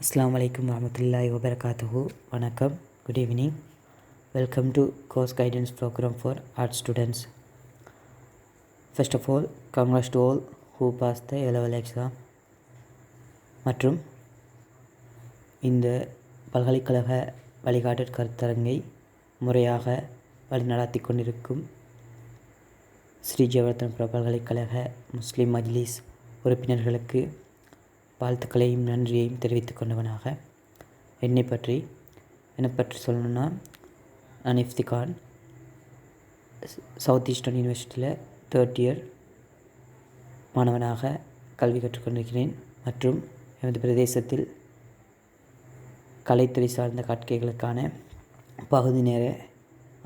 Assalamu alaikum warahmatullahi wabarakatuh. Vanakkam. Good evening. Welcome to course guidance program for art students. First of all, congrats to all who passed the A-level exam. மற்றும் இந்த பல்கலைக்கழக வழிகாட்டல் கருத்தரங்கை முறையாக வழிநடத்தி கொண்டிருக்கும் ஸ்ரீ ஜெயவர்தனபுர பல்கலைக்கழக முஸ்லிம் மஜ்லிஸ் உறுப்பினர்களுக்கு வாழ்த்துக்களையும் நன்றியையும் தெரிவித்துக் கொண்டவனாக என்னை பற்றி சொல்லணும்னா, நான் இஃப்திகான் சவுத் ஈஸ்டர்ன் யூனிவர்சிட்டியில் 3rd இயர் மாணவனாக கல்வி கற்றுக்கொண்டிருக்கிறேன். மற்றும் எமது பிரதேசத்தில் கலைத்துறை சார்ந்த கற்கைகளுக்கான பகுதி நேர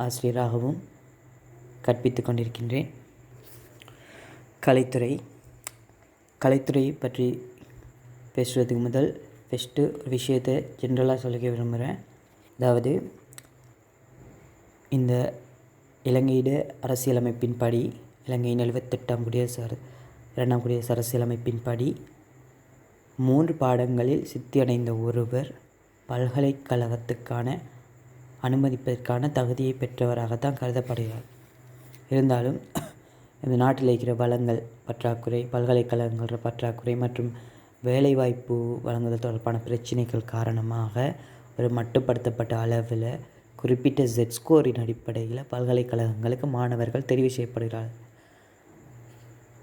ஆசிரியராகவும் கற்பித்து கொண்டிருக்கின்றேன். கலைத்துறை பற்றி பேசுவதுக்கு முதல் ஃபஸ்ட்டு ஒரு விஷயத்தை ஜென்ரலாக சொல்லிக்க விரும்புகிறேன். அதாவது, இந்த இலங்கையிட அரசியலமைப்பின்படி, இலங்கையின் 78ஆம் குடியரசு 2ஆம் குடியரசு அரசியலமைப்பின்படி 3 பாடங்களில் சித்தியடைந்த ஒருவர் பல்கலைக்கழகத்துக்கான அனுமதிப்பதற்கான தகுதியை பெற்றவராகத்தான் கருதப்படுகிறார். இருந்தாலும் இந்த நாட்டில் இருக்கிற வளங்கள் பற்றாக்குறை, பல்கலைக்கழகங்கள பற்றாக்குறை மற்றும் வேலைவாய்ப்பு வழங்குதல் தொடர்பான பிரச்சினைகள் காரணமாக ஒரு மட்டுப்படுத்தப்பட்ட அளவில் குறிப்பிட்ட Z ஸ்கோரின் அடிப்படையில் பல்கலைக்கழகங்களுக்கு மாணவர்கள் தெரிவு செய்யப்படுகிறார்கள்.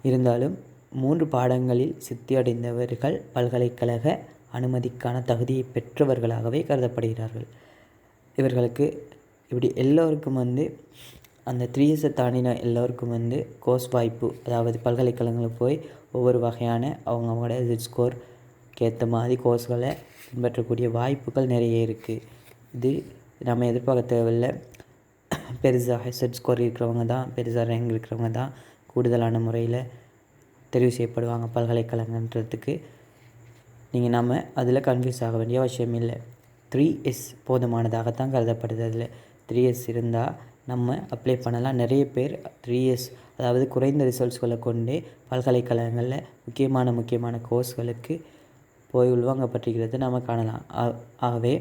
இருந்தாலும் 3 பாடங்களில் சித்தியடைந்தவர்கள் பல்கலைக்கழக அனுமதிக்கான தகுதியை பெற்றவர்களாகவே கருதப்படுகிறார்கள். இவர்களுக்கு இப்படி எல்லோருக்கும் அந்த 3Sஐ தாண்டின எல்லோருக்கும் கோர்ஸ் வாய்ப்பு, அதாவது பல்கலைக்கழகங்களுக்கு போய் ஒவ்வொரு வகையான அவங்களோட Z ஸ்கோருக்கு ஏற்ற மாதிரி கோர்ஸ்களை பின்பற்றக்கூடிய வாய்ப்புகள் நிறைய இருக்குது. இது நம்ம எதிர்பார்க்க தேவையில்லை. பெருசாக Z ஸ்கோர் இருக்கிறவங்க தான், பெருசாக ரேங்க் இருக்கிறவங்க தான் கூடுதலான முறையில் தெரிவு செய்யப்படுவாங்க பல்கலைக்கழகன்றதுக்கு. நம்ம அதில் கன்ஃபியூஸ் ஆக வேண்டிய அவசியம் இல்லை. 3S போதுமானதாகத்தான் கருதப்படுது. அதில் 3S இருந்தால் நம்ம அப்ளை பண்ணலாம். நிறைய பேர் 3S, அதாவது குறைந்த ரிசல்ட்ஸ்களை கொண்டு பல்கலைக்கழகங்களில் முக்கியமான கோர்ஸ்களுக்கு போய் உள்வாங்கப்பட்டிருக்கிறது நம்ம காணலாம். ஆகவே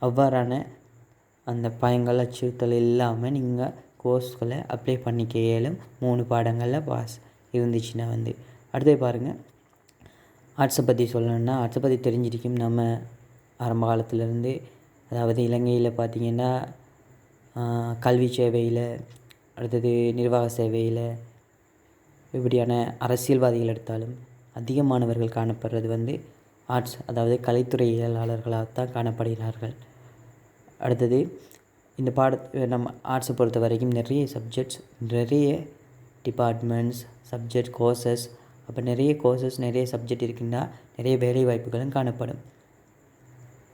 அவ்வாறான அந்த பயங்கள் அச்சுறுத்தல் இல்லாமல் நீங்கள் கோர்ஸ்களை அப்ளை பண்ணிக்க இயலும். 3 பாடங்களில் பாஸ் இருந்துச்சுன்னா அடுத்து பாருங்கள். ஆர்ட்ஸை பற்றி சொல்லணுன்னா, ஆர்ட்ஸை பற்றி தெரிஞ்சிருக்கும் நம்ம ஆரம்ப காலத்துலேருந்து. அதாவது இலங்கையில் பார்த்திங்கன்னா, கல்வி சேவையில், அடுத்தது நிர்வாக சேவையில், இப்படியான அரசியல்வாதிகள் எடுத்தாலும் அதிகமானவர்கள் காணப்படுறது ஆர்ட்ஸ், அதாவது கலைத்துறையியலாளர்களாகத்தான் காணப்படுகிறார்கள். அடுத்தது இந்த நம்ம ஆர்ட்ஸை பொறுத்த வரைக்கும் நிறைய சப்ஜெக்ட்ஸ், நிறைய டிபார்ட்மெண்ட்ஸ், சப்ஜெக்ட் கோர்சஸ், அப்போ நிறைய கோர்சஸ், நிறைய சப்ஜெக்ட் இருக்குன்னா நிறைய வேலை வாய்ப்புகளும் காணப்படும்.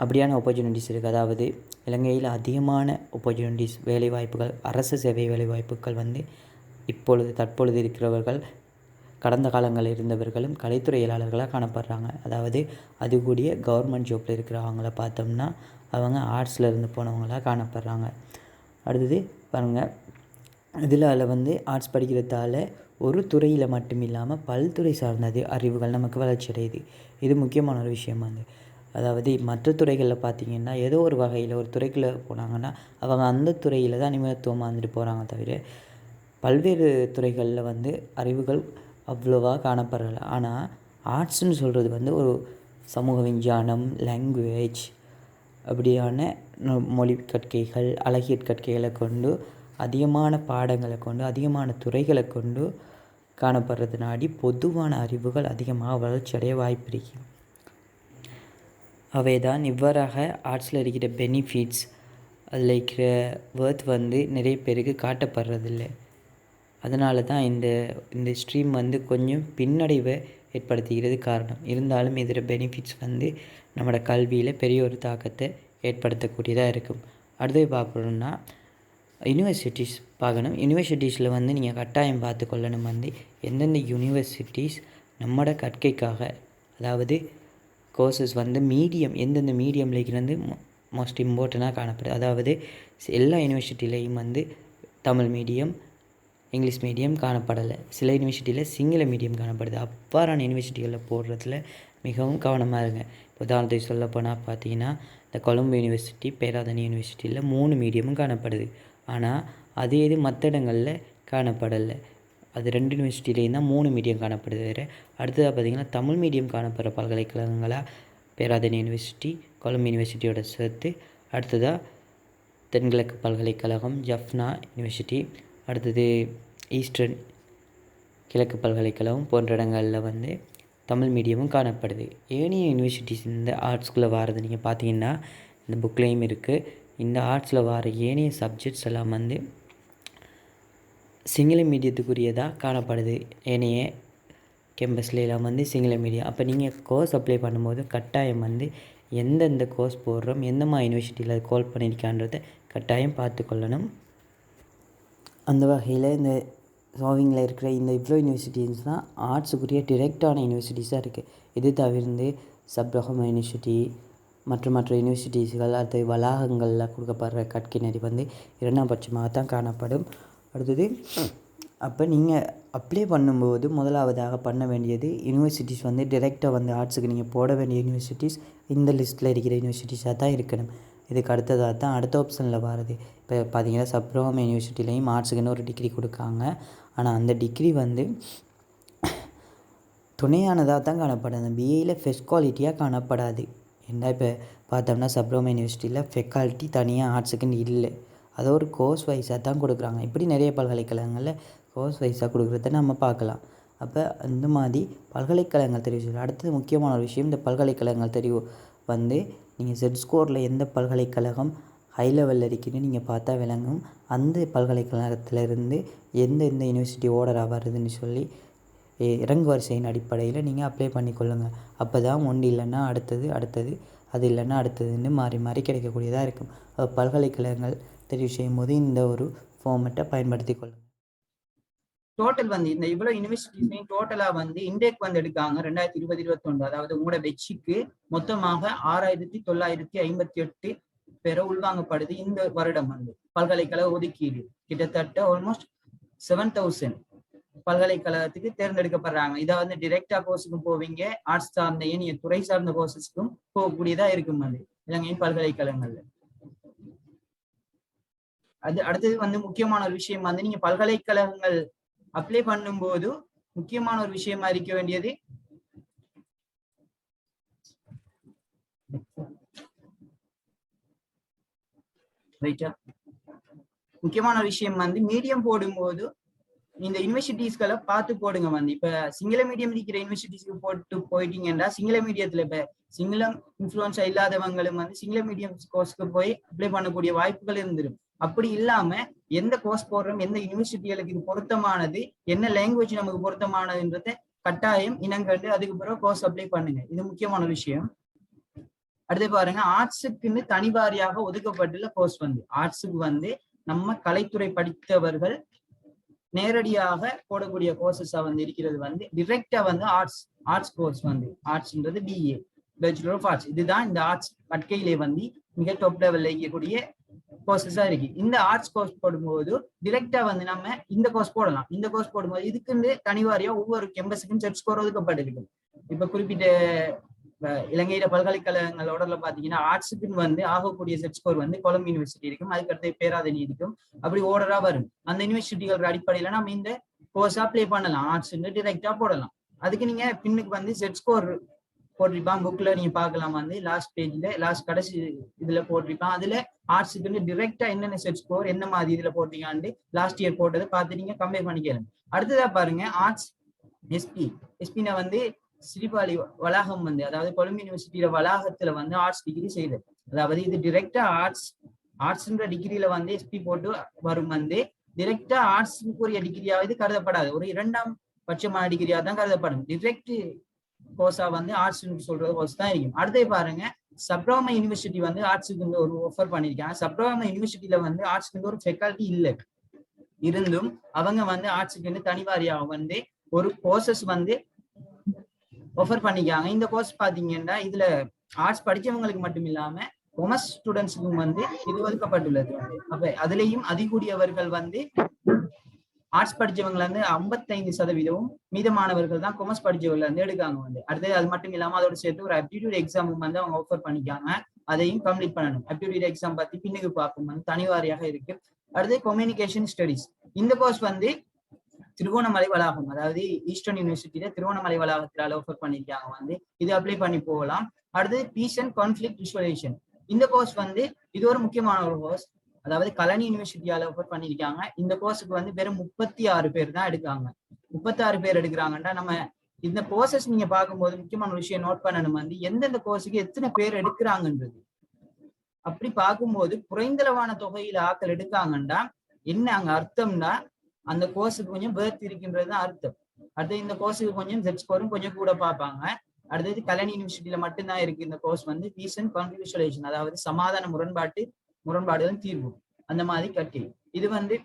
அப்படியான ஆப்பர்ச்சுனிட்டிஸ் இருக்குது. அதாவது இலங்கையில் அதிகமான ஆப்பர்ச்சுனிட்டிஸ், வேலைவாய்ப்புகள், அரசு சேவை வேலைவாய்ப்புகள் தற்பொழுது இருக்கிறவர்கள் கடந்த காலங்களில் இருந்தவர்களும் கலைத்துறையியலாளர்களாக காணப்படுறாங்க. அதாவது அது கூடிய கவர்மெண்ட் ஜாப்பில் இருக்கிறவங்கள பார்த்தோம்னா அவங்க ஆர்ட்ஸில் இருந்து போனவங்களாக காணப்படுறாங்க. அடுத்தது பாருங்கள், இதில் ஆர்ட்ஸ் படிக்கிறதால ஒரு துறையில் மட்டும் இல்லாமல் பல்துறை சார்ந்தது அறிவுகள் நமக்கு வளர்ச்சி அடையுது. இது முக்கியமான ஒரு விஷயம். அதாவது மற்ற துறைகளில் பார்த்திங்கன்னா ஏதோ ஒரு வகையில் ஒரு துறைக்குள்ளே போனாங்கன்னா அவங்க அந்த துறையில் தான் நிபுணத்துவமாக போகிறாங்க. தவிர பல்வேறு துறைகளில் அறிவுகள் அவ்வளோவா காணப்படலை. ஆனால் ஆர்ட்ஸ்னு சொல்கிறது ஒரு சமூக விஞ்ஞானம், லாங்குவேஜ், அப்படியான மொழி கற்கைகள், அழகியற் கற்கைகளை கொண்டு அதிகமான பாடங்களை கொண்டு அதிகமான துறைகளை கொண்டு காணப்படுறதுனாடி பொதுவான அறிவுகள் அதிகமாக வளர்ச்சி அடைய வாய்ப்பு இருக்கு. அவை தான் இவ்வாறாக ஆர்ட்ஸில் இருக்கிற பெனிஃபிட்ஸ், அதில் இருக்கிற ஒர்த் நிறைய பேருக்கு காட்டப்படுறதில்லை. அதனால தான் இந்த ஸ்ட்ரீம் கொஞ்சம் பின்னடைவை ஏற்படுத்துகிறது காரணம். இருந்தாலும் இதில் பெனிஃபிட்ஸ் நம்மளோட கல்வியில் பெரிய ஒரு தாக்கத்தை ஏற்படுத்தக்கூடியதாக இருக்கும். அடுத்து பார்க்கணுன்னா யூனிவர்சிட்டிஸ் பார்க்கணும். யூனிவர்சிட்டிஸில் நீங்கள் கட்டாயம் பார்த்து கொள்ளணும் எந்தெந்த யூனிவர்சிட்டிஸ் நம்மளோட கற்கைக்காக, அதாவது கோர்சஸ் மீடியம், எந்தெந்த மீடியமில் இருக்கிறது மோஸ்ட் இம்பார்ட்டண்ட்டாக காணப்படுது. அதாவது எல்லா யூனிவர்சிட்டியிலையும் தமிழ் மீடியம், இங்கிலீஷ் மீடியம் காணப்படலை. சில யூனிவர்சிட்டியில் சிங்கள மீடியம் காணப்படுது. அவ்வாறான யூனிவர்சிட்டிகளில் போடுறதுல மிகவும் கவனமாக இருங்க. உதாரணத்துக்கு சொல்ல போனால் பார்த்தீங்கன்னா இந்த கொழும்பு யூனிவர்சிட்டி, பேராதனை யூனிவர்சிட்டியில் 3 மீடியமும் காணப்படுது. ஆனால் அதே இது மற்ற இடங்களில் காணப்படலை. அது 2 யூனிவர்சிட்டியிலையும் தான் 3 மீடியம் காணப்படுது. வேறு அடுத்ததாக பார்த்திங்கன்னா தமிழ் மீடியம் காணப்படுற பல்கலைக்கழகங்களாக பேராதனை யூனிவர்சிட்டி, கொழும்பு யூனிவர்சிட்டியோட சேர்த்து. அடுத்ததாக தென்கிழக்கு பல்கலைக்கழகம், ஜஃப்னா யூனிவர்சிட்டி, அடுத்தது ஈஸ்டர்ன் கிழக்கு பல்கலைக்கழகம் போன்ற இடங்களில் வந்து தமிழ் மீடியமும் காணப்படுது. ஏனைய யூனிவர்சிட்டிஸ் இந்த ஆர்ட்ஸ்குள்ளே வாரது நீங்கள் பார்த்தீங்கன்னா இந்த புக்லேயும் இருக்குது. இந்த ஆர்ட்ஸில் வர ஏனைய சப்ஜெக்ட்ஸ் எல்லாம் வந்து சிங்கள மீடியத்துக்குரியதாக காணப்படுது. ஏனைய கேம்பஸ்லாம் வந்து சிங்கள மீடியம். அப்போ நீங்கள் கோர்ஸ் அப்ளை பண்ணும்போது கட்டாயம் வந்து எந்தெந்த கோர்ஸ் போடுறோம், எந்த மாதிரி யூனிவர்சிட்டியில் அது கால் பண்ணியிருக்கான்றதை கட்டாயம் பார்த்துக்கொள்ளணும். அந்த வகையில் இந்த சோவிங்கில் இருக்கிற இந்த இவ்வளோ யூனிவர்சிட்டிஸ் தான் ஆர்ட்ஸுக்குரிய டிரெக்டான யூனிவர்சிட்டிஸாக இருக்குது. இது தவிர்த்து சப்ரகம யூனிவர்சிட்டி மற்ற யூனிவர்சிட்டிஸ்கள் அடுத்து வளாகங்களில் கொடுக்கப்படுற கற்கிணறி வந்து 2ஆம் பட்சமாக தான் காணப்படும். அடுத்தது அப்போ நீங்கள் அப்ளை பண்ணும்போது முதலாவதாக பண்ண வேண்டியது யூனிவர்சிட்டிஸ் வந்து டிரெக்டாக வந்து ஆர்ட்ஸுக்கு நீங்கள் போட வேண்டிய யூனிவர்சிட்டிஸ் இந்த லிஸ்ட்டில் இருக்கிற யூனிவர்சிட்டிஸாக தான் இருக்கணும். இதுக்கு அடுத்ததாக தான் அடுத்த ஆப்ஷனில் வர்றது. இப்போ பார்த்தீங்கன்னா சப்ரகம யூனிவர்சிட்டிலையும் ஆர்ட்ஸுக்குன்னு ஒரு டிகிரி கொடுக்காங்க. ஆனால் அந்த டிகிரி வந்து துணையானதாக தான் காணப்படும். அந்த பிஏயில் ஃபெஸ்ட் குவாலிட்டியாக காணப்படாது. என்ன இப்போ பார்த்தோம்னா சப்ரகம யூனிவர்சிட்டியில் ஃபெக்கல்ட்டி தனியாக ஆர்ட்ஸுக்குன்னு இல்லை. அதை ஒரு கோர்ஸ் வைஸாக தான் கொடுக்குறாங்க. இப்படி நிறைய பல்கலைக்கழகங்களில் கோர்ஸ் வைஸாக கொடுக்குறத நம்ம பார்க்கலாம். அப்போ அந்த மாதிரி பல்கலைக்கழகங்கள் தெரிவு செய்யலாம். அடுத்தது முக்கியமான ஒரு விஷயம், இந்த பல்கலைக்கழகங்கள் தெரிவு வந்து நீங்கள் செட் ஸ்கோரில் எந்த பல்கலைக்கழகம் ஹை லெவலில் இருக்குன்னு நீங்கள் பார்த்தா விளங்கும். அந்த பல்கலைக்கழகத்திலேருந்து எந்த யூனிவர்சிட்டி ஓர்டராக வருதுன்னு சொல்லி இறங்கு வரிசையின் அடிப்படையில் நீங்கள் அப்ளை பண்ணிக்கொள்ளுங்கள். அப்போ தான் ஒன்று இல்லைன்னா அடுத்தது, அது இல்லைன்னா அடுத்ததுன்னு மாறி கிடைக்கக்கூடியதாக இருக்கும். பல்கலைக்கழகங்கள் தெரிவு செய்யும் போது இந்த ஒரு ஃபார்மெட்டை பயன்படுத்தி கொள்ளுங்கள். டோட்டல் வந்து இந்த இவ்வளவு யூனிவர்சிட்டிஸ்லையும் டோட்டலா வந்து இண்டெக் வந்து எடுக்காங்க 2020-21. அதாவது உங்களோட பெட்சிக்கு மொத்தமாக 6958 பேரை உள்வாங்கப்படுது. இந்த வருடம் வந்து பல்கலைக்கழக ஒதுக்கீடு கிட்டத்தட்ட ஆல்மோஸ்ட் 7000 பல்கலைக்கழகத்துக்கு தேர்ந்தெடுக்கப்படுறாங்க. இதை வந்து டிரெக்டா கோர்ஸுக்கும் போவீங்க, ஆர்ட்ஸ் சார்ந்த ஏனைய துறை சார்ந்த கோர்சஸ்க்கும் போகக்கூடியதா இருக்கும் அது இலங்கையின் பல்கலைக்கழகங்கள்ல. அது அடுத்தது வந்து முக்கியமான ஒரு விஷயம் வந்து நீங்க பல்கலைக்கழகங்கள் அப்ளை பண்ணும்போது முக்கியமான ஒரு விஷயமா இருக்க வேண்டியது முக்கியமான விஷயம் வந்து மீடியம் போடும்போது இந்த யூனிவர்சிட்டிஸ்களை பார்த்து போடுங்க. வந்து இப்ப சிங்கள மீடியம் இருக்கிற யூனிவர்சிட்டிஸ்க்கு போயிட்டீங்கன்னா சிங்கள மீடியத்துல இப்ப சிங்களம் இன்ஃபுளுன்ஸா இல்லாதவங்களும் வந்து சிங்கள மீடியம் கோர்ஸ்க்கு போய் அப்ளை பண்ணக்கூடிய வாய்ப்புகள் இருந்துடும். அப்படி இல்லாம எந்த கோர்ஸ் போடுறோம், எந்த யூனிவர்சிட்டிகளுக்கு இது பொருத்தமானது, என்ன லாங்குவேஜ் நமக்கு பொருத்தமானதுன்றத கட்டாயம் இனங்கண்டு அதுக்கு பிறகு கோர்ஸ் அப்ளை பண்ணுங்க. இது முக்கியமான விஷயம். அடுத்து பாருங்க, ஆர்ட்ஸுக்குன்னு தனிவாரியாக ஒதுக்கப்பட்டுள்ள கோர்ஸ் வந்து ஆர்ட்ஸுக்கு வந்து நம்ம கலைத்துறை படித்தவர்கள் நேரடியாக போடக்கூடிய கோர்சஸா வந்து இருக்கிறது வந்து டிரெக்டா வந்து ஆர்ட்ஸ் கோர்ஸ் வந்து ஆர்ட்ஸ்ன்றது பிஏ பேச்சுலர் ஆஃப் ஆர்ட்ஸ். இதுதான் இந்த ஆர்ட்ஸ் கற்கையிலே வந்து மிக டாப் லெவல்ல இருக்கக்கூடிய கோர்சஸா இருக்கு. இந்த ஆர்ட்ஸ் கோர்ஸ் போடும்போது டிரெக்டா வந்து நம்ம இந்த கோர்ஸ் போடலாம். இந்த கோர்ஸ் போடும்போது இதுக்கு தனிவாரியா ஒவ்வொரு கேம்பஸுக்கும் செட் ஸ்கோர் ஒதுக்கப்பட்டிருக்கு. இப்ப குறிப்பிட்ட இலங்கையில பல்கலைக்கழகங்களோட பாத்தீங்கன்னா ஆர்ட்ஸுக்குன்னு வந்து ஆகக்கூடிய செட் ஸ்கோர் வந்து கொழும்பு யூனிவர்சிட்டி இருக்கும், அதுக்கடுத்து பேராதனை இருக்கும், அப்படி ஓர்டரா வரும். அந்த யூனிவர்சிட்டிகள் அடிப்படையில நம்ம இந்த கோர்ஸ் அப்ளை பண்ணலாம், ஆர்ட்ஸ் டிரெக்டா போடலாம். அதுக்கு நீங்க பின்னுக்கு வந்து செட் ஸ்கோர் போட்டிருப்பான், புக்ல நீங்க பாக்கலாம். வந்து லாஸ்ட் பேஜ்ல லாஸ்ட் கடைசி இதுல போட்டிருப்பான். அதுல ஆர்ட்ஸுக்கு டிரெக்டா என்னென்ன செட் ஸ்கோர் என்ன மாதிரி இதுல போட்டீங்கன்னு லாஸ்ட் இயர் போட்டதை பார்த்து நீங்க கம்பேர் பண்ணிக்கலாம். அடுத்ததா பாருங்க, ஆர்ட்ஸ் எஸ்பினா வந்து ஸ்ரீபாலி வளாகம் வந்து அதாவது கொழும்பு யூனிவர்சிட்டியில வளாகத்துல வந்து ஆர்ட்ஸ் டிகிரி செய்யுது. அதாவது இது டிரெக்டா ஆர்ட்ஸ்ன்ற டிகிரியில வந்து எஸ்பி போட்டு வரும். வந்து டிரெக்டா ஆர்ட்ஸுக்குரிய டிகிரியாவது கருதப்படாது, ஒரு 2ஆம் பட்சமான டிகிரியா தான் கருதப்படும். டிரெக்ட் கோர்ஸா வந்து ஆர்ட்ஸ் சொல்றது கோர்ஸ் தான் இருக்கும். அடுத்து பாருங்க, சப்ரகம யூனிவர்சிட்டி வந்து ஆர்ட்ஸுக்கு ஒரு ஆஃபர் பண்ணிருக்காங்க. சப்ரகம யூனிவர்சிட்டியில வந்து ஆர்ட்ஸ்க்கு ஒரு ஃபேக்கல்டி இல்லை இருந்தும் அவங்க வந்து ஆர்ட்ஸுக்கு தனிவாரியாக வந்து ஒரு கோர்சஸ் வந்து ஆஃபர் பண்ணிக்காங்க. இந்த கோர்ஸ் பாத்தீங்கன்னா இதுல ஆர்ட்ஸ் படிச்சவங்களுக்கு மட்டும் இல்லாம கொமர்ஸ் ஸ்டூடெண்ட்ஸுக்கும் வந்து இது ஒதுக்கப்பட்டுள்ளது. அப்ப அதுலயும் அதிகூடியவர்கள் வந்து ஆர்ட்ஸ் படிச்சவங்கல இருந்து 55% மீதமானவர்கள் தான் கொமர்ஸ் படிச்சவங்கல இருந்து எடுக்காங்க வந்து. அடுத்தது அது மட்டும் இல்லாம அதோட சேர்த்து ஒரு ஆப்டிடியூட் எக்ஸாமும் வந்து அவங்க ஆஃபர் பண்ணிக்காங்க. அதையும் கம்ப்ளீட் பண்ணணும். ஆப்டிடியூட் எக்ஸாம் பத்தி பின்னுக்கு பார்க்கும் வந்து தனிவாரியாக இருக்கு. அடுத்து கம்யூனிகேஷன் ஸ்டடிஸ். இந்த கோர்ஸ் வந்து திருகோணமலை வளாகம், அதாவது ஈஸ்டர்ன் யூனிவர்சிட்டியில திருகோணமலை வளாகத்தில ஆஃபர் பண்ணிருக்காங்க வந்து. இது அப்ளை பண்ணி போகலாம். அடுத்து பீஸ் அண்ட் கான்ஃபிளிக்ட் ரிசல்யூஷன். இந்த கோர்ஸ் வந்து இது ஒரு முக்கியமான ஒரு கோர்ஸ். அதாவது கலனி யூனிவர்சிட்டியால ஆஃபர் பண்ணிருக்காங்க. இந்த கோர்ஸுக்கு வந்து வெறும் 36 பேர் தான் எடுக்காங்க. 36 பேர் எடுக்கிறாங்கன்னா நம்ம இந்த கோர்சஸ் நீங்க பார்க்கும்போது முக்கியமான விஷயம் நோட் பண்ணணும் வந்து எந்தெந்த கோர்ஸுக்கு எத்தனை பேர் எடுக்கிறாங்கன்றது. அப்படி பார்க்கும்போது குறைந்தளவான தொகையில ஆக்கள் எடுக்காங்கன்னா என்ன அங்க அர்த்தம்னா அந்த கோர்ஸுக்கு கொஞ்சம் பேர்த் இருக்கின்றதுதான் அர்த்தம். அடுத்து இந்த கோர்ஸுக்கு கொஞ்சம் செட் ஸ்கோரும் கொஞ்சம் கூட பார்ப்பாங்க. அடுத்தது கலனி யூனிவர்சிட்டியில மட்டும்தான் இருக்கு இந்த கோர்ஸ் வந்து பீஸ் அண்ட் கான்ஃபிளிக்ட், அதாவது சமாதான முரண்பாடுகளும் தீர்வு அந்த மாதிரி கட்டி. இது வந்து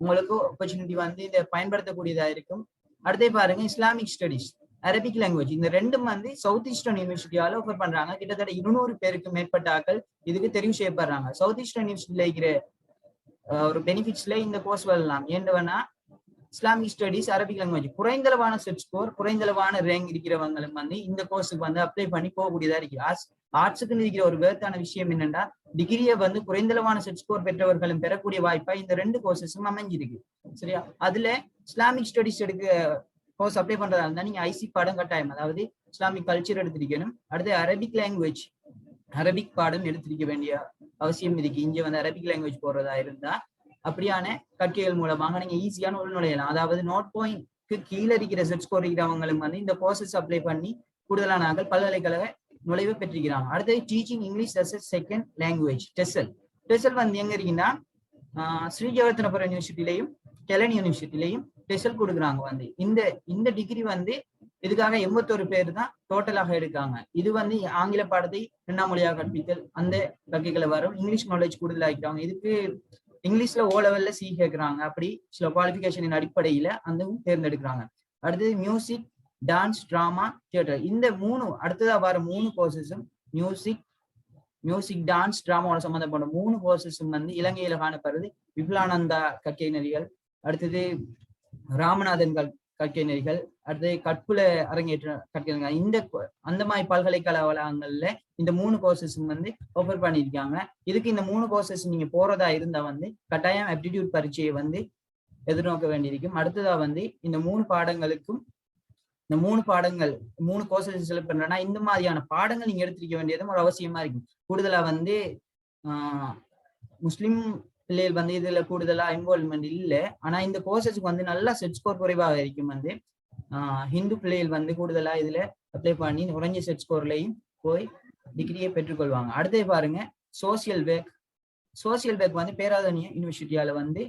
உங்களுக்கு ஆப்பர்ச்சுனிட்டி வந்து இதை பயன்படுத்தக்கூடியதா இருக்கும். அடுத்தே பாருங்க இஸ்லாமிக் ஸ்டடிஸ், அரபிக் லாங்குவேஜ். இந்த ரெண்டும் வந்து சவுத் ஈஸ்டர்ன் யூனிவர்சிட்டியால ஆஃபர் பண்றாங்க. கிட்டத்தட்ட 200 பேருக்கு மேற்பட்ட ஆக்கள் இதுக்கு தெரிவு செய்யப்படுறாங்க. சவுத் ஈஸ்டர்ன் யூனிவர்சிட்டியில இருக்கிற ஒரு பெனிஃபிட்ஸ்ல இந்த கோர்ஸ் வரலாம். ஏண்டவனா இஸ்லாமிக் ஸ்டடிஸ், அரபிக் லாங்குவேஜ் குறைந்தளவான செட் ஸ்கோர், குறைந்தளவான ரேங்க் இருக்கிறவங்களும் வந்து இந்த கோர்ஸுக்கு வந்து அப்ளை பண்ணி போகக்கூடியதா இருக்கு. ஆர்ட்ஸுக்கு இருக்கிற ஒரு வேர்த்தான விஷயம் என்னன்னா டிகிரியை வந்து குறைந்தளவான செட் ஸ்கோர் பெற்றவர்களும் பெறக்கூடிய வாய்ப்பா இந்த 2 கோர்சஸும் அமைஞ்சிருக்கு. சரியா? அதுல இஸ்லாமிக் ஸ்டடிஸ் எடுக்க கோர்ஸ் அப்ளை பண்றதா இருந்தா நீங்க ஐசி பாடம் கட்டாயம், அதாவது இஸ்லாமிக் கல்ச்சர் எடுத்திருக்கணும். அடுத்து அரபிக் லாங்குவேஜ், அரபிக் பாடம் எடுத்திருக்க வேண்டிய அவசியம் இருக்கு. இங்க வந்து அரபிக் லாங்குவேஜ் போடுறதா இருந்தா அப்படியான கற்கைகள் மூலமாக நீங்க ஈஸியான உள்நுழையலாம். அதாவது நோட் பாயிண்ட்க்கு கீழே இருக்கிற செட் ஸ்கோர் இருக்கிறவங்களும் வந்து இந்த கோர்சஸ் அப்ளை பண்ணி கூடுதலான ஆக்கள் பல்கலைக்கழக நுழைவு பெற்றிருக்கிறாங்க. அடுத்தது teaching English as second language, TESL. TESL வந்து எங்க இருக்குன்னா ஸ்ரீ ஜெகவர்த்தனபுரம் யூனிவர்சிட்டிலையும் கெலன் யூனிவர்சிட்டிலையும் டெசல் கொடுக்குறாங்க வந்து. இந்த டிகிரி வந்து இதுக்காக 81 பேர் தான் டோட்டலாக எடுக்காங்க. இது வந்து ஆங்கில பாடத்தை 2ஆம் மொழியாக கற்பித்தல் அந்த கற்கைகளை வரும். இங்கிலீஷ் நாலேஜ் கூடுதலாக்கிறாங்க. இதுக்கு இங்கிலீஷ்ல ஓ லெவல்ல சி கேட்கிறாங்க. அப்படி சில குவாலிபிகேஷனின் அடிப்படையில அந்த தேர்ந்தெடுக்கிறாங்க. அடுத்தது மியூசிக், டான்ஸ், டிராமா, தியேட்டர். இந்த 3 அடுத்ததா வர 3 கோர்சஸும் மியூசிக், டான்ஸ், டிராமாவோட சம்பந்தப்பட்ட 3 கோர்சஸும் வந்து இலங்கையில காணப்படுறது. விபுலானந்தா கற்கை நெறிகள், அடுத்தது ராமநாதன் கற்கை நெறிகள், அடுத்தது கற்புல அரங்கேற்ற கற்கை நெறிகள். இந்த அந்த மாதிரி பல்கலைக்கழக வளாகங்கள்ல இந்த 3 கோர்சஸும் வந்து ஆஃபர் பண்ணியிருக்காங்க. இதுக்கு இந்த 3 கோர்சஸ் நீங்க போறதா இருந்தா வந்து கட்டாயம் ஆப்டிடியூட் பரீட்சையை வந்து எதிர்நோக்க வேண்டியிருக்கும். அடுத்ததா வந்து இந்த 3 பாடங்களுக்கும் இந்த 3 கோர்சஸ் செலக்ட் பண்றேன்னா இந்த மாதிரியான பாடங்கள் நீங்க எடுத்திருக்க வேண்டியதும் ஒரு அவசியமா இருக்கும். கூடுதலா வந்து முஸ்லிம் பிள்ளைகள் வந்து இதுல கூடுதலா இன்வால்வ்மெண்ட் இல்லை. ஆனா இந்த கோர்சஸுக்கு வந்து நல்லா செட் ஸ்கோர் குறைவாக இருக்கும். வந்து ஹிந்து பிள்ளைகள் வந்து கூடுதலா இதுல அப்ளை பண்ணி குறைஞ்ச செட் ஸ்கோர்லையும் போய் டிகிரியை பெற்றுக்கொள்வாங்க. அடுத்தது பாருங்க சோசியல் ஒர்க் வந்து பேராதனிய யூனிவர்சிட்டியால வந்து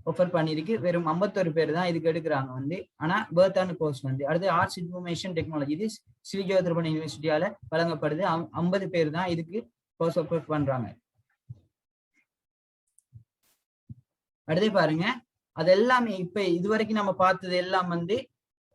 ஆஃபர் பண்ணிருக்கு. வெறும் 51 பேர் தான் இதுக்கு எடுக்கிறாங்க வந்து. ஆனா பேர்த்தான கோர்ஸ் வந்து. அடுத்து ஆர்ட்ஸ் இன்ஃபர்மேஷன் டெக்னாலஜி, இது ஸ்ரீ ஜெகவர்த்தனபுரம் யூனிவர்சிட்டியால வழங்கப்படுது. 50 பேர் தான் இதுக்கு கோர்ஸ் ஆஃபர் பண்றாங்க. அடுத்து பாருங்க அது எல்லாமே இப்ப இதுவரைக்கும் நம்ம பார்த்தது எல்லாம் வந்து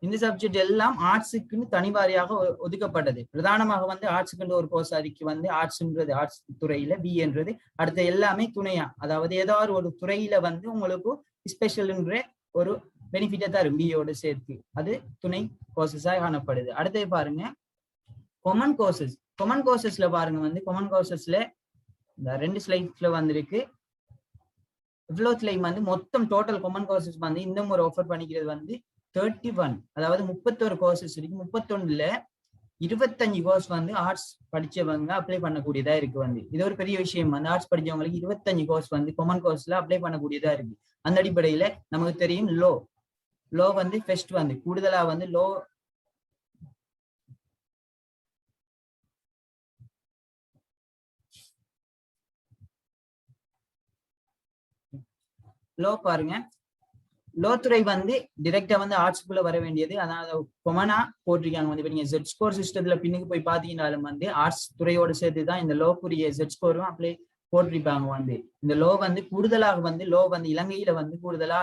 இந்த சப்ஜெக்ட் எல்லாம் ஆர்ட்ஸுக்குன்னு தனிவாரியாக ஒதுக்கப்பட்டது. பிரதானமாக வந்து ஆர்ட்ஸுக்குன்ற ஒரு கோர்ஸ் அறிக்கை வந்து ஆர்ட்ஸ் துறையில பிஏன்றது. அடுத்த எல்லாமே துணையா, அதாவது ஏதாவது ஒரு துறையில வந்து உங்களுக்கு ஸ்பெஷல்ன்ற ஒரு பெனிஃபிட்டா தான் இருக்கும் பிஏயோட சேர்த்து. அது துணை கோர்சஸா காணப்படுது. அடுத்தது பாருங்க கொமன் கோர்சஸ்ல பாருங்க வந்து கொமன் கோர்சஸ்ல இந்த 2 ஸ்லைட்ஸ்ல வந்திருக்கு. இவ்வளோத்துலயும் வந்து மொத்தம் டோட்டல் கொமன் கோர்சஸ் வந்து இந்த முறை ஆஃபர் பண்ணிக்கிறது வந்து 31, அதாவது 31 கோர்சஸ் இருக்கு. 31ல 25 கோர்ஸ் வந்து ஆர்ட்ஸ் படிச்சவங்க அப்ளை பண்ணக்கூடியதா இருக்கு வந்து. இது ஒரு பெரிய விஷயம். வந்து ஆர்ட்ஸ் படிச்சவங்களுக்கு 25 கோர்ஸ் வந்து கொமன் கோர்ஸ்ல அப்ளை பண்ணக்கூடியதா இருக்கு. அந்த அடிப்படையில நமக்கு தெரியும் லோ வந்து ஃபர்ஸ்ட் வந்து கூடுதலா வந்து லோ பாருங்க. லோ துறை வந்து டிரெக்டா வந்து ஆர்ட்ஸ்குள்ள வர வேண்டியது. அதாவது கொமனா போட்டிருக்காங்க வந்து. இப்ப நீங்க ஜெட் ஸ்கோர் சிஸ்டத்துல பின்னுக்கு போய் பாத்தீங்கன்னாலும் வந்து ஆர்ட்ஸ் துறையோட சேர்த்துதான் இந்த லோக்குரிய ஜெட் ஸ்கோரும் அப்ளை போட்டிருப்பாங்க வந்து. இந்த லோ வந்து கூடுதலாக வந்து இலங்கையில வந்து கூடுதலா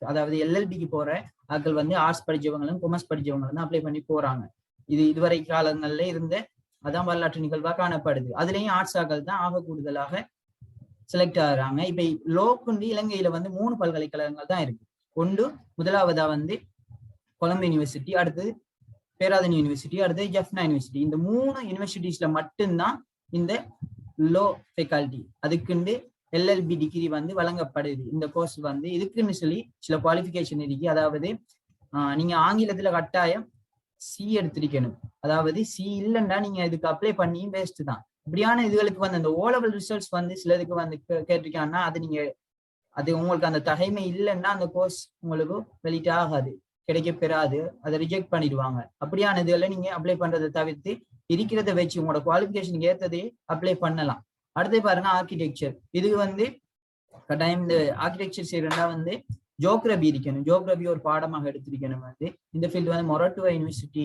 அதாவது எல்எல்பிக்கு போற ஆட்கள் வந்து ஆர்ட்ஸ் படிச்சவங்களும் கொமர்ஸ் படிச்சவங்களும் தான் அப்ளை பண்ணி போறாங்க. இதுவரை காலங்கள்ல இருந்த அதான் வரலாற்று நிகழ்வா காணப்படுது. அதுலயும் ஆர்ட்ஸ் ஆக்கள் தான் ஆக கூடுதலாக செலக்ட் ஆகுறாங்க. இப்ப லோக்கு இலங்கையில வந்து 3 பல்கலைக்கழகங்கள் தான் இருக்கு. ஒன்று முதலாவதா வந்து கொலம்போ யூனிவர்சிட்டி, அடுத்தது பேராதன் யூனிவர்சிட்டி, அடுத்தது ஜெஃப்னா யூனிவர்சிட்டி. இந்த 3 யூனிவர்சிட்டிஸ்ல மட்டும்தான் இந்த லோ ஃபேக்கல்டி அதுக்குண்டு எல்எல்பி டிகிரி வந்து வழங்கப்படுது. இந்த கோர்ஸ் வந்து இதுக்குன்னு சொல்லி சில குவாலிஃபிகேஷன் இருக்கு. அதாவது நீங்க ஆங்கிலத்துல கட்டாயம் சி எடுத்திருக்கணும். அதாவது சி இல்லைன்னா நீங்க இதுக்கு அப்ளை பண்ணி வேஸ்ட் தான். இப்படியான இதுகளுக்கு வந்து அந்த ஓ லெவல் ரிசல்ட்ஸ் வந்து சிலதுக்கு வந்து கேட்டிருக்காங்கன்னா அது உங்களுக்கு அந்த தகைமை இல்லைன்னா அந்த கோர்ஸ் உங்களுக்கு வெளியிட் ஆகாது, கிடைக்க பெறாது, அதை ரிஜெக்ட் பண்ணிடுவாங்க. அப்படியான இதுகளை நீங்க அப்ளை பண்றதை தவிர்த்து இருக்கிறத வச்சு உங்களோட குவாலிஃபிகேஷனுக்கு ஏற்றதே அப்ளை பண்ணலாம். அடுத்து பாருங்க ஆர்கிடெக்சர். இது வந்து கட்டாயம் இந்த ஆர்கிடெக்சர் செய்யறதா வந்து ஜியோகிரபி இருக்கணும். ஜியோகிரபி ஒரு பாடமாக எடுத்திருக்கணும். வந்து இந்த ஃபீல்டு வந்து மொரட்டுவா யூனிவர்சிட்டி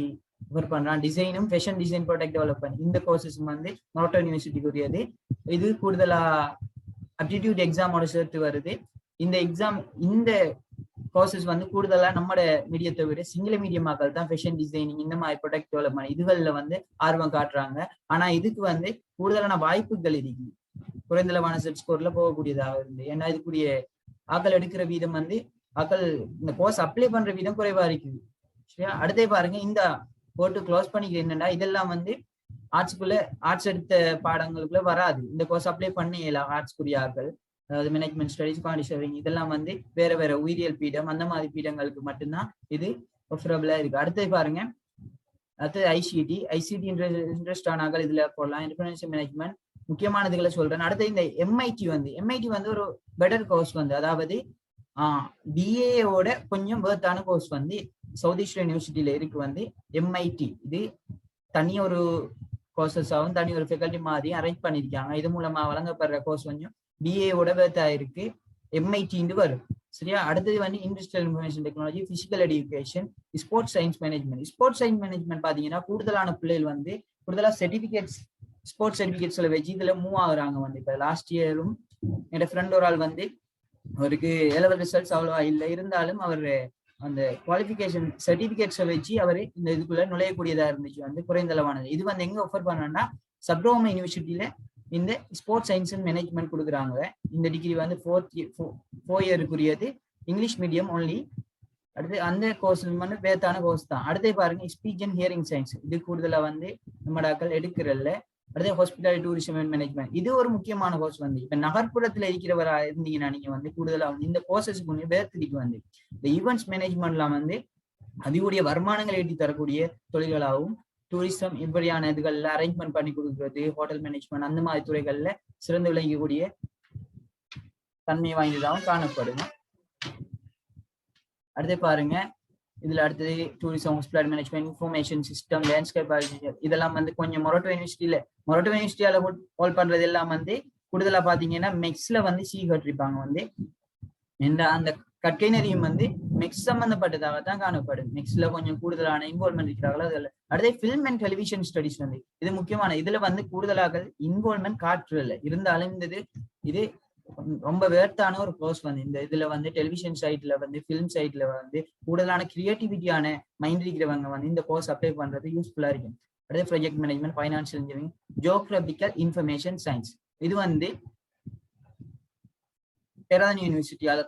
ஒர்க் பண்றான். டிசைனும் ஃபேஷன் டிசைன் ப்ராடக்ட் டெவலப்மெண்ட் இந்த கோர்சஸ் வந்து மொரட்டோ யூனிவர்சிட்டிக்கு உரியது. இது கூடுதலா அப்டிடியூட் எக்ஸாமோட சேர்த்து வருது. இந்த எக்ஸாம் இந்த கோர்சஸ் வந்து கூடுதலா நம்மட மீடியத்தை விட சிங்கள மீடியம் மக்கள் தான் ஃபேஷன் டிசைனிங் இந்த மாதிரி ப்ராடக்ட் டெவலப்மெண்ட் இதுகளில் வந்து ஆர்வம் காட்டுறாங்க. ஆனா இதுக்கு வந்து கூடுதலான வாய்ப்புகள் இருக்கு. குறைந்தளவான செட் ஸ்கோர்ல போகக்கூடியதாக இருந்து. ஏன்னா இதுக்குரிய ஆக்கள் எடுக்கிற வீதம் வந்து ஆக்கள் இந்த கோர்ஸ் அப்ளை பண்ற வீதம் குறைவா இருக்குது. சரியா? அடுத்தே பாருங்க, இந்த போட்டு க்ளோஸ் பண்ணிக்க என்னன்னா இதெல்லாம் வந்து ஆர்ட்ஸ் எடுத்த பாடங்களுக்குள்ள வராது. இந்த கோர்ஸ் அப்ளை பண்ணலாம் ஆர்ட்ஸ்க்குரிய ஆக்கள். அதாவது மேனேஜ்மெண்ட் ஸ்டடிஸ், காண்டிஷரிங் இதெல்லாம் வந்து வேற வேற உயிரியல் பீடம் அந்த மாதிரி பீடங்களுக்கு மட்டும்தான் இது ப்ரிஃபரபிளா இருக்கு. அடுத்தது பாருங்க, அடுத்தது ஐசிடி இன்ட்ரெஸ்ட் ஆனாக்கள் இதுல போடலாம். இன்ஃபர்மேஷன் மேனேஜ்மெண்ட் முக்கியமானதுகளை சொல்றேன். அடுத்து இந்த எம்ஐடி வந்து ஒரு பெட்டர் கோர்ஸ் வந்து, அதாவது பிஏஓட கொஞ்சம் வேர்த்தான கோர்ஸ் வந்து சவுத் ஈஸ்ட் யூனிவர்சிட்டியில இருக்கு. வந்து எம்ஐடி இது தனி ஒரு கோர்சஸ் ஆகும், தனி ஒரு ஃபேக்கல்டி மாதிரி அரேஞ்ச் பண்ணிருக்காங்க. இது மூலமா வழங்கப்படுற கோர்ஸ் கொஞ்சம் பிஏஓட வேர்த்தா இருக்கு, எம்ஐடி வரும். சரியா? அடுத்தது வந்து industrial information technology, physical education, sports science management. Sports science management பாத்தீங்கன்னா கூடுதலான பிள்ளைகள் வந்து கூடுதலா சர்டிபிகேட்ஸ் ஸ்போர்ட்ஸ் சர்டிபிகேட்ஸ்ல வச்சு இதுல மூவ் ஆகுறாங்க. வந்து இப்ப லாஸ்ட் இயரும் என்னோட ஃப்ரெண்ட் ஒரு ஆள் வந்து அவருக்கு ஏலெவல் ரிசல்ட்ஸ் அவ்வளவா இல்லை, இருந்தாலும் அவர் அந்த குவாலிஃபிகேஷன் சர்டிபிகேட்ஸை வச்சு அவர் இந்த இதுக்குள்ள நுழையக்கூடியதா இருந்துச்சு. வந்து குறைந்தளவானது. இது வந்து எங்க ஆஃபர் பண்ணோம்னா சப்ரோமா யூனிவர்சிட்டியில இந்த ஸ்போர்ட்ஸ் சயின்ஸ் அண்ட் மேனேஜ்மெண்ட் கொடுக்குறாங்க. இந்த டிகிரி வந்து 4 இயருக்குரியது, இங்கிலீஷ் மீடியம் ஒன்லி. அடுத்து அந்த கோர்ஸ் வந்து பேத்தான கோர்ஸ் தான். அடுத்தே பாருங்க ஸ்பீச் அண்ட் ஹியரிங் சயின்ஸ். இது கூடுதலா வந்து நம்மடாக்கள் எடுக்கிறல்ல. அடுத்து ஹாஸ்பிட்டாலிட்டி டூரிசம் அண்ட் மேனேஜ்மெண்ட். இது ஒரு முக்கியமான கோர்ஸ் வந்து இப்ப நகர்ப்புறத்துல இருக்கிறவரா இருந்தீங்கன்னா நீங்க வந்து கூடுதலா வந்து இந்த கோர்சஸ்க்கு கொஞ்சம் பேர்த்துக்கு வந்து இந்த ஈவெண்ட்ஸ் மேனேஜ்மெண்ட்லாம் வந்து அதிகூடிய வருமானங்களை ஈட்டி தரக்கூடிய தொழில்களாகவும், டூரிசம் இப்படியான இதுகள்ல அரேஞ்ச்மெண்ட் பண்ணி கொடுக்குறது, ஹோட்டல் மேனேஜ்மெண்ட் அந்த மாதிரி துறைகள்ல சிறந்து விளங்கக்கூடிய தன்மை வாய்ந்ததாகவும் காணப்படுங்க. அடுத்து பாருங்க, இதுல அடுத்தது tourism, hospital management, information system, landscape architecture இதெல்லாம் வந்து கொஞ்சம் மொரட்டோ யூனிவர்சிட்டியால ஹோல்ட் பண்றது எல்லாம் வந்து கூடுதலா பாத்தீங்கன்னா மெக்ஸ்ல வந்து சி கட்டிருப்பாங்க. வந்து அந்த கட்கைனரியும் வந்து மெக்ஸ் சம்பந்தப்பட்டதாகத்தான் காணப்படும். மெக்ஸ்ல கொஞ்சம் கூடுதலான இன்வால்மெண்ட் இருக்கிறாங்களோ அதில். அடுத்தே ஃபிலிம் அண்ட் டெலிவிஷன் ஸ்டடிஸ் வந்து இது முக்கியமான. இதுல வந்து கூடுதலாக இன்வால்மெண்ட் காட்டுறதில்ல, இருந்தாலும் இது ரொம்ப வேர்த்தான ஒரு கோர்ஸ் வந்து. இந்த இதுல வந்து டெலிவிஷன் சைட்ல வந்து ஃபிலிம் சைட்ல வந்து கூடுதலான கிரியேட்டிவிட்டியான மைண்ட் இருக்கிறவங்க வந்து இந்த கோர்ஸ் அப்ளை பண்றது யூஸ்ஃபுல்லா இருக்கும். அடுத்து project management, financial engineering, geographical information science. இது வந்து பேராதன் யூனிவர்சிட்டியால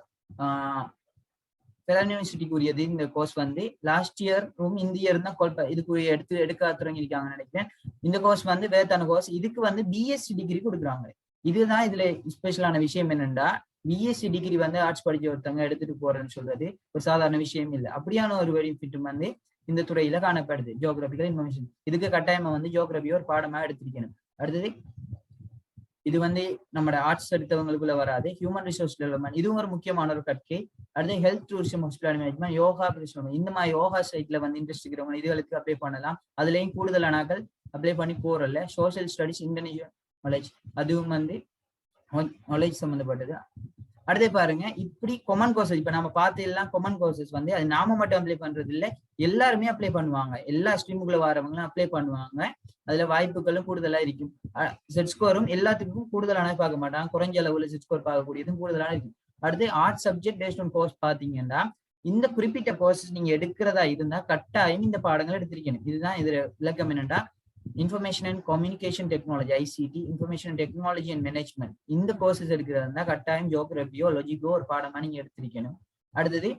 பேராதன் யூனிவர்சிட்டிக்கு உரியது. இந்த கோர்ஸ் வந்து லாஸ்ட் இயர் இந்த இயர் தான் இதுக்குரிய எடுக்க தொடங்கியிருக்காங்க நினைக்கிறேன். இந்த கோர்ஸ் வந்து வேத்தான கோர்ஸ். இதுக்கு வந்து பிஎஸ்சி டிகிரி கொடுக்குறாங்க. இதுதான் இதுல ஸ்பெஷலான விஷயம் என்னன்னா, பிஎஸ்சி டிகிரி வந்து ஆர்ட்ஸ் படிச்ச ஒருத்தவங்க எடுத்துட்டு போறேன்னு சொல்றது ஒரு சாதாரண விஷயம் இல்லை. அப்படியான ஒரு பெனிஃபிட்டும் வந்து இந்த துறையில காணப்படுது. ஜியோகிராபிக்கல் இன்ஃபர்மேஷன் இதுக்கு கட்டாயமா வந்து ஜியோகிராபியை ஒரு பாடமா எடுத்திருக்கணும். அடுத்தது இது வந்து நம்ம ஆர்ட்ஸ் எடுத்தவங்களுக்குள்ள வராது, ஹியூமன் ரிசோர்ஸ் டெவலப்மெண்ட். இதுவும் ஒரு முக்கியமான ஒரு கற்கை. அடுத்து health tourism, hospital management, yoga, இந்த மாதிரி யோகா சைட்ல வந்து இன்ட்ரெஸ்ட் இருக்கிறவங்க இதுகளுக்கு அப்ளை பண்ணலாம். அதுலயும் கூடுதலானாக்கள் அப்ளை பண்ணி போறல. சோசியல் ஸ்டடிஸ், இந்தோனேஷியா நாலேஜ் அதுவும் வந்து நாலேஜ் சம்பந்தப்பட்டது. அடுத்து பாருங்க, இப்படி கொமன் கோர்சஸ் இப்ப நம்ம பார்த்து எல்லாம் கொமன் கோர்சஸ் வந்து அது நாம மட்டும் அப்ளை பண்றது இல்லை, எல்லாருமே அப்ளை பண்ணுவாங்க. எல்லா ஸ்ட்ரீமுக்குள்ள வரவங்களும் அப்ளை பண்ணுவாங்க. அதுல வாய்ப்புகளும் கூடுதலா இருக்கும். செட் ஸ்கோரும் எல்லாத்துக்கும் கூடுதலான பார்க்க மாட்டாங்க, குறைஞ்ச அளவுல செட் ஸ்கோர் பார்க்கக்கூடியதும் கூடுதலான இருக்கும். அடுத்து arts subject based on course பாத்தீங்கன்னா இந்த குறிப்பிட்ட கோர்சஸ் நீங்க எடுக்கிறதா இருந்தா கட்டாயம் இந்த பாடங்கள் எடுத்திருக்கணும். இதுதான் இதுல விளக்கம் என்னன்னா, information and communication technology, ICT, information technology and management இந்த கோர்சஸ் எடுக்கிறதா இருந்தா கட்டாயம் ஜியோகிராபியோ லாஜிக்கோ ஒரு பாடமா நீங்க எடுத்திருக்கணும். அடுத்தது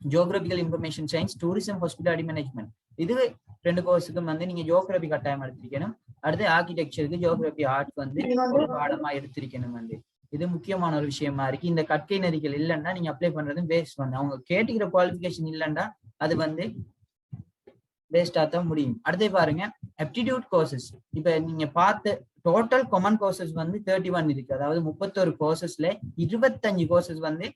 geographical information science, tourism, hospitality management. இது 2 கோர்ஸுக்கும் வந்து நீங்க ஜியோகிராபி கட்டாயம் எடுத்திருக்கணும். அடுத்து ஆர்கிடெக்சருக்கு ஜியோகிராபி ஆர்ட் வந்து ஒரு பாடமா எடுத்திருக்கணும் வந்து. இது முக்கியமான ஒரு விஷயமா இருக்கு. இந்த கற்கை நெறிகள் இல்லைன்னா நீங்க அப்ளை பண்றது வேஸ்ட் வந்து. அவங்க கேட்டுக்கிற குவாலிஃபிகேஷன் இல்லைன்னா அது வந்து வேஸ்டா தான் முடியும். அடுத்து பாருங்க aptitude கோர்சஸ். இப்ப நீங்க பார்த்த டோட்டல் காமன் கோர்சஸ் வந்து 31 இருக்கு. அதாவது 31 கோர்சஸ்ல 25 கோர்சஸ் வந்து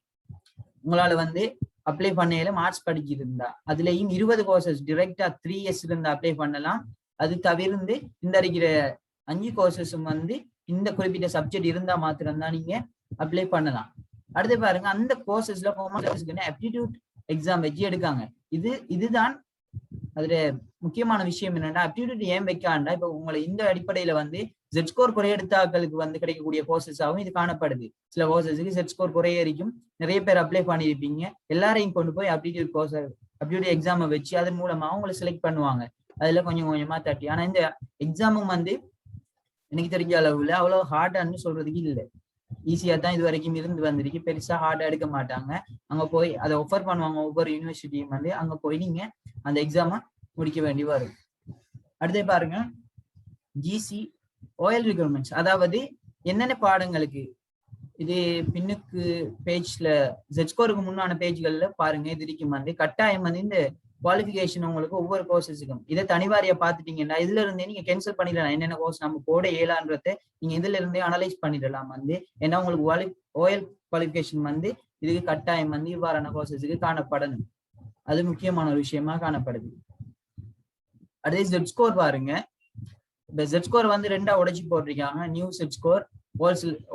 உங்களால வந்து அப்ளை பண்ணையில மார்க்ஸ் படிச்சிருந்தா, அதுலயும் 20 கோர்சஸ் டிரெக்டா 3 இயர்ஸ் இருந்தா அப்ளை பண்ணலாம். அது தவிர்த்து இந்த இருக்கிற 5 கோர்சஸும் வந்து இந்த குறிப்பிட்ட சப்ஜெக்ட் இருந்தா மாத்திரம்தான் நீங்க அப்ளை பண்ணலாம். அடுத்து பாருங்க அந்த கோர்சஸ்ல aptitude எக்ஸாம் வச்சு எடுக்காங்க. இதுதான் அதுல முக்கியமான விஷயம் என்னன்னா, aptitude ஏன் வைக்காண்டா, இப்ப உங்களை இந்த அடிப்படையில வந்து ஜெட் ஸ்கோர் குறைய எடுத்தாக்களுக்கு வந்து கிடைக்கக்கூடிய கோர்சஸாகவும் இது காணப்படுது. சில கோர்சஸுக்கு ஜெட் ஸ்கோர் குறைய இருக்கும். நிறைய பேர் அப்ளை பண்ணியிருப்பீங்க. எல்லாரையும் கொண்டு போய் aptitude எக்ஸாமை வச்சு அதன் மூலமா உங்களை செலக்ட் பண்ணுவாங்க. அதுல கொஞ்சம் கொஞ்சமா தட்டி. ஆனா இந்த எக்ஸாமும் வந்து எனக்கு தெரிஞ்ச அளவுல அவ்வளவு ஹார்டான்னு சொல்றதுக்கு இல்லை. ஈஸியா தான் இது வரைக்கும் இருந்து வந்திருக்கு. பெருசா ஹார்டா எடுக்க மாட்டாங்க. அங்க போய் அதை ஆஃபர் பண்ணுவாங்க ஒவ்வொரு யூனிவர்சிட்டியும் வந்து. அங்க போய் நீங்க அந்த எக்ஸாமை முடிக்க வேண்டி வரும். அடுத்து பாருங்க ஜிசி ஓஎல் ரிக்ரூட்மெண்ட்ஸ். அதாவது என்னென்ன பாடங்களுக்கு இது பின்னுக்கு பேஜ்ல ஜெட் ஸ்கோருக்கு முன்னான பேஜ்கள்ல பாருங்க. இது இருக்கும் வந்து கட்டாயம் வந்து இந்த குவாலிஃபிகேஷன் உங்களுக்கு ஒவ்வொரு கோர்சஸுக்கும் இதை தனிவாரியா பாத்துட்டீங்கன்னா இதுல இருந்தே நீங்க கேன்சல் பண்ணிடலாம். என்னென்ன கோர்ஸ் நம்ம போட இயலான்றதை நீங்க இதுல இருந்தே அனலைஸ் பண்ணிடலாம் வந்து. ஏன்னா உங்களுக்கு ஓஎல் குவாலிஃபிகேஷன் வந்து இதுக்கு கட்டாயம் வந்து இவ்வாறான கோர்சஸுக்கு காணப்படணும். அது முக்கியமான ஒரு விஷயமா காணப்படுது. அதே ஜெட் ஸ்கோர் பாருங்க. இந்த ஜெட் ஸ்கோர் வந்து 2ஆ உடைச்சு போட்டிருக்காங்க. நியூ செட் ஸ்கோர்,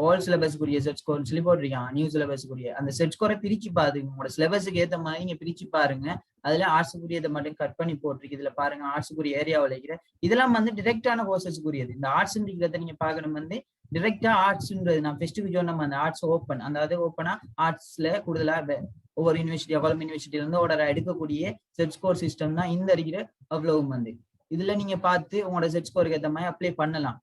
ஓல்ட் சிலபஸ்க்குரிய செட் ஸ்கோர் சொல்லி போட்டிருக்காங்க. நியூ சிலபஸ்க்குரிய அந்த செட் ஸ்கோரை பிரிச்சு பாருங்க. உங்களோட சிலபஸுக்கு ஏற்ற மாதிரி நீங்க பிரிச்சு பாருங்க. அதுல ஆர்ட்ஸுக்குரியதை மட்டும் கட் பண்ணி போட்டிருக்கு. இதுல பாருங்க ஆர்ட்ஸுக்குரிய ஏரியாவில் இருக்கிற இதெல்லாம் வந்து டிரெக்டான கோர்சஸ்க்குரியது. இந்த ஆர்ட்ஸ் இருக்கிறத நீங்க பாக்கணும் வந்து டிரெக்டா ஆர்ட்ஸ்ன்றது. நான் ஃபெஸ்ட்டுக்கு சொன்ன அந்த ஆர்ட்ஸ் ஓப்பன், அதாவது ஓப்பனா ஆர்ட்ஸ்ல கூடுதலா ஒவ்வொரு யூனிவர்சிட்டி கொலம் யூனிவர்சிட்டில இருந்து ஆர்டர் எடுக்கக்கூடிய செட் ஸ்கோர் சிஸ்டம் தான் இந்த இருக்கிற அவ்வளவு வந்து. இதுல நீங்க பார்த்து உங்களோட செட் ஸ்கோருக்கு ஏற்ற மாதிரி அப்ளை பண்ணலாம்.